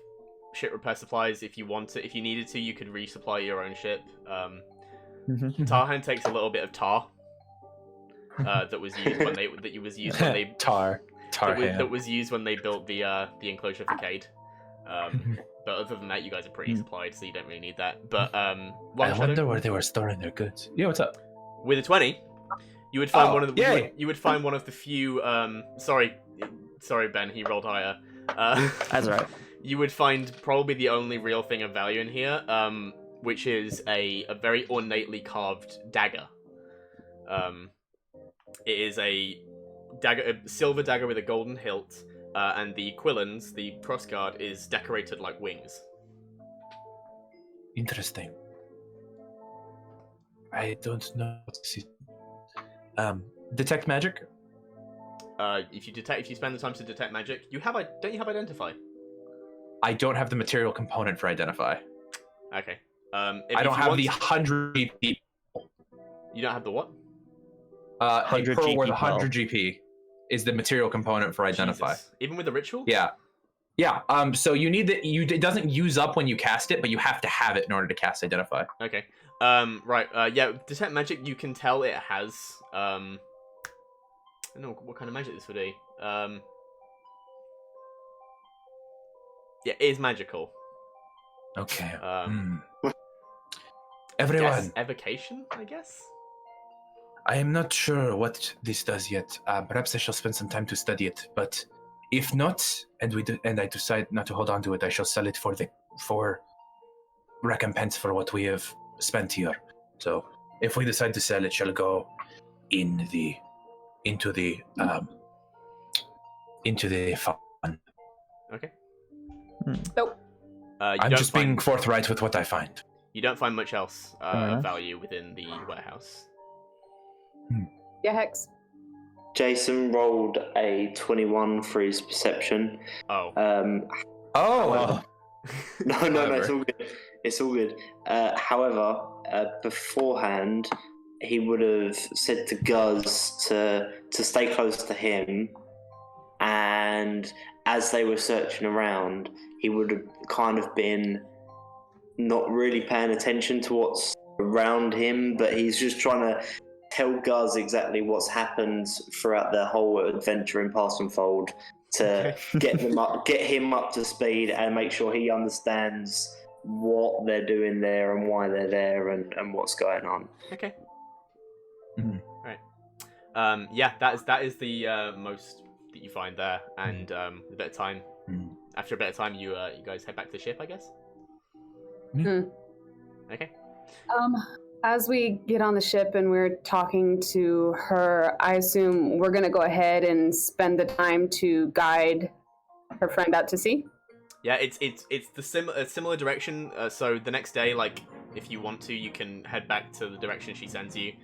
ship repair supplies. If you needed to, you could resupply your own ship. Tarhan takes a little bit of tar that was used when they that was used when they built the enclosure for Cade. But other than that, you guys are pretty supplied, so you don't really need that. But I wonder where they were storing their goods. Yeah, what's up? with a 20, you would find yay! one of the few. Sorry, Ben. He rolled higher. That's right. You would find probably the only real thing of value in here, which is a very ornately carved dagger. It is a silver dagger with a golden hilt, and the quillons, the crossguard, is decorated like wings. Interesting. I don't know what to see. Detect magic? If you spend the time to detect magic, don't you have identify? I don't have the material component for identify. Okay. I don't have the 100 GP. You don't have the what? 100 pearl GP worth pearl. 100 GP is the material component for identify. Jesus. Even with the ritual? Yeah. Yeah. So you need it doesn't use up when you cast it, but you have to have it in order to cast identify. Okay. Right. Yeah. Detect magic. You can tell it has. I don't know what kind of magic this would be. Yeah, it is magical. Okay. Guess Everyone, evocation, I guess. I am not sure what this does yet. Perhaps I shall spend some time to study it. But if not, and I decide not to hold on to it, I shall sell it for recompense for what we have spent here. So if we decide to sell it, shall go into the fund. Okay. Nope. I'm just being forthright with what I find. You don't find much else of value within the warehouse. Yeah, Hex. Jason rolled a 21 for his perception. Oh. Oh. No, it's all good. It's all good. However, beforehand, he would have said to Guz to stay close to him, and as they were searching around, he would have kind of been not really paying attention to what's around him, but he's just trying to tell Guz exactly what's happened throughout their whole adventure in Pacemfold to get him up to speed and make sure he understands what they're doing there and why they're there and what's going on. Okay. Mhm. Right. Yeah, that is the most that you find there, and with a bit of time. After a bit of time, you guys head back to the ship, I guess. Okay. As we get on the ship and we're talking to her, I assume we're going to go ahead and spend the time to guide her friend out to sea? Yeah, it's the similar direction. So the next day, like, if you want to, you can head back to the direction she sends you.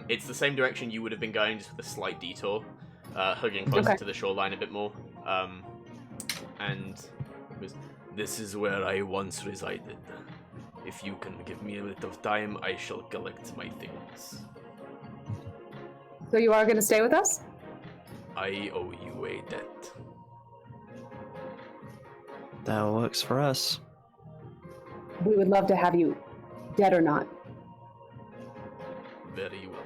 It's the same direction you would have been going, just with a slight detour, hugging closer to the shoreline a bit more. And it was, this is where I once resided. If you can give me a bit of time, I shall collect my things. So you are going to stay with us? I owe you a debt. That works for us. We would love to have you, dead or not. Very well.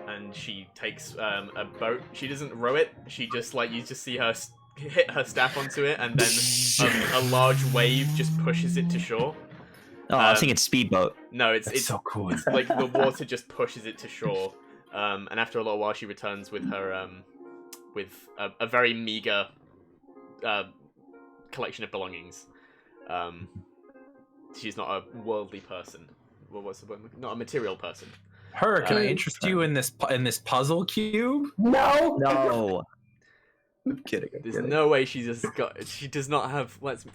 And she takes a boat. She doesn't row it. She just, like, you just see her hit her staff onto it, and then a large wave just pushes it to shore. Oh, I was thinking speedboat. No, it's so cool. It's like the water just pushes it to shore. And after a little while, she returns with her with a very meager collection of belongings. She's not a worldly person. Well, what's the word? Not a material person. Can I interest you in this puzzle cube? No! No. I'm kidding. There's no way she does not have. What's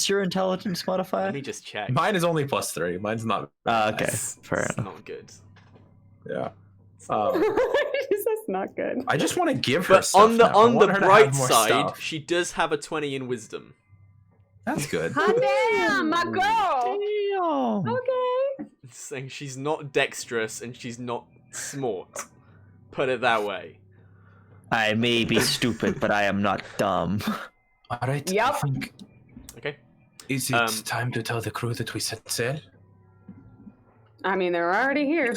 your intelligence modifier? Let me just check. Mine is only +3. Mine's not. Okay, It's fair enough. not good. Yeah. That's not good. I just want to give her But stuff on the now. I want her to have bright more side, stuff. she does have a 20 in wisdom. That's good. Hot damn, my girl! Damn. Okay. It's saying she's not dexterous and she's not smart. Put it that way. I may be stupid, but I am not dumb. All right. Yep. I think. Okay. Is it time to tell the crew that we set sail? I mean, they're already here.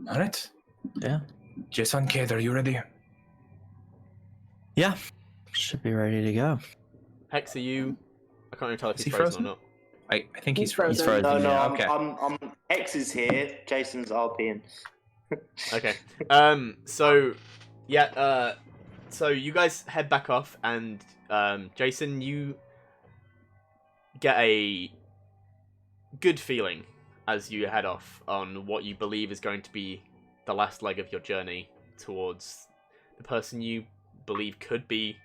All right. Yeah. Jason, Kate, are you ready? Yeah. Should be ready to go. Hex, are you? I can't even tell if Is he's he frozen or frozen? not. I think he's He's frozen. He's frozen. No, no, yeah. okay. I'm X is here. Jason's RPing. Okay. So you guys head back off, and Jason, you get a good feeling as you head off on what you believe is going to be the last leg of your journey towards the person you believe could be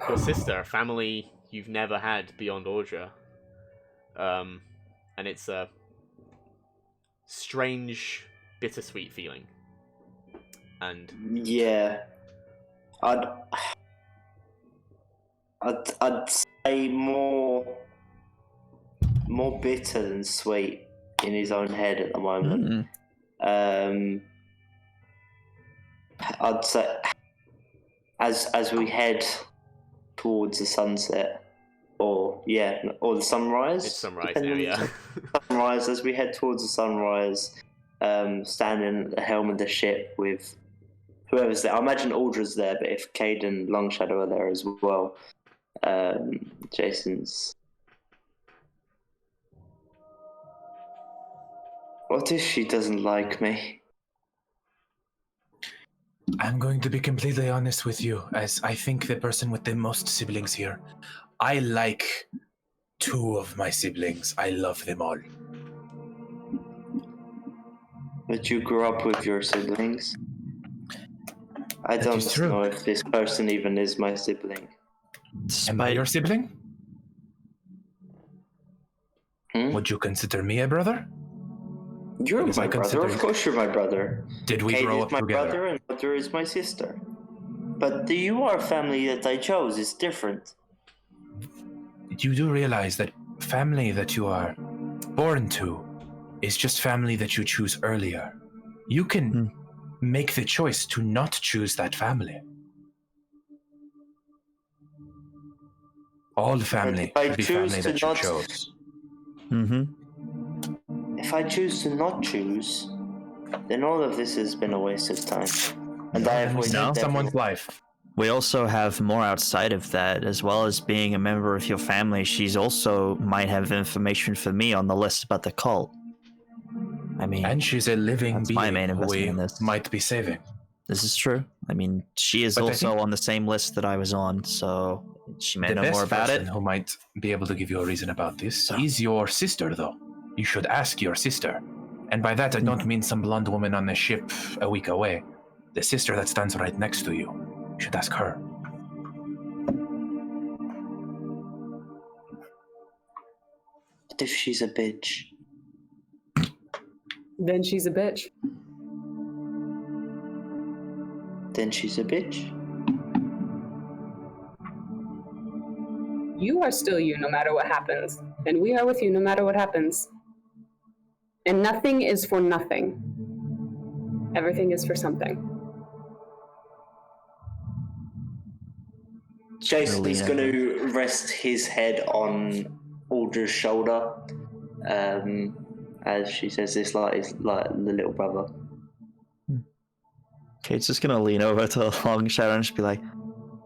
your sister, a family you've never had beyond Audra. And it's a strange, bittersweet feeling. And Yeah, I'd say more bitter than sweet in his own head at the moment. I'd say as we head towards the sunset, or the sunrise. it's sunrise now, yeah. Sunrise, as we head towards the sunrise, standing at the helm of the ship with whoever's there. I imagine Audra's there, but if Cade and Longshadow are there as well, Jason's. What if she doesn't like me? I'm going to be completely honest with you, as I think the person with the most siblings here. I like 2 of my siblings. I love them all. But you grew up with your siblings. I That is don't true. know if this person even is my sibling. Am I your sibling? Hmm? Would you consider me a brother? You're Because my I brother. consider- Of course, you're my brother. Did we Cade grow is up my together? brother, and Mother is my sister. But you are family that I chose. It's different. You do realize that family that you are born to is just family that you choose earlier. You can make the choice to not choose that family. All family if I should be choose family to that you not- chose. If I choose to not choose, then all of this has been a waste of time. And I have And we wasted saved someone's everyone. life. We also have more outside of that, as well as being a member of your family. She's also might have information for me on the list about the cult. I mean, And she's a living That's my being main who investment we in this. might be saving. this is true. I mean, she is But I also think- on the same list that I was on, so she may The know best more about person it. who might be able to give you a reason about this So- is your sister, though. You should ask your sister. And by that, I don't mean some blonde woman on the ship a week away. The sister that stands right next to you. You should ask her. What if she's a bitch? Then she's a bitch. Then she's a bitch. You are still you no matter what happens. And we are with you no matter what happens. And nothing is for nothing. Everything is for something. Jason is going to rest his head on Audra's shoulder, as she says this, like the little brother. Kate's just gonna lean over to Long Shadow and just be like,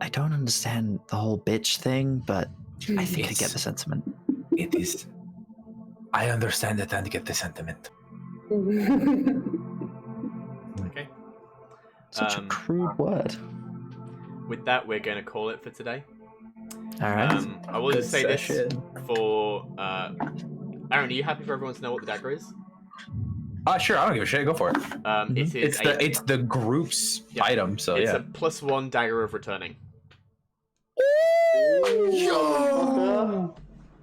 I don't understand the whole bitch thing, but I think I get the sentiment. It is. I understand it and get the sentiment. Okay. Such a crude word. With that, we're going to call it for today. All right. I will just say this session. for... Aaron, are you happy for everyone to know what the dagger is? Sure, I don't give a shit. Go for it. It is It's the group's item, so it's yeah. a +1 dagger of returning.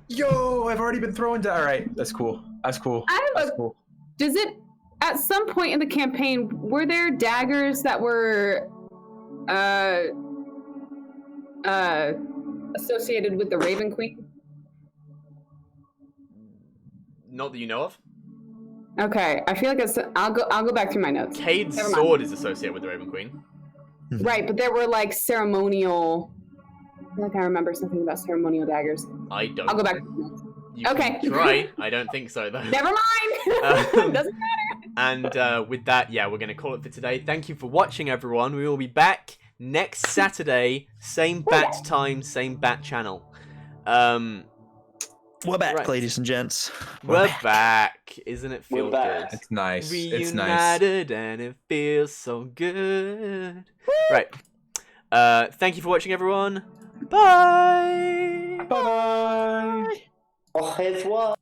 Yo, I've already been thrown down. All right, that's cool. That's cool. That's cool. Does it, at some point in the campaign, were there daggers that were associated with the Raven Queen? Not that you know of. Okay, I feel like it's, I'll go back through my notes. Cade's Never mind. sword is associated with the Raven Queen. Right, but there were like ceremonial. I feel like I remember something about ceremonial daggers. I don't. I'll go back. You Okay. can try. I don't think so, though. Never mind. Doesn't matter. And with that, yeah, we're going to call it for today. Thank you for watching, everyone. We will be back next Saturday. Same bat time, same bat channel. We're back, right. ladies and gents. We're back. Isn't it feel We're back. good? It's nice. It's nice. Reunited and it feels so good. Right. Thank you for watching, everyone. Bye. Bye. Au revoir.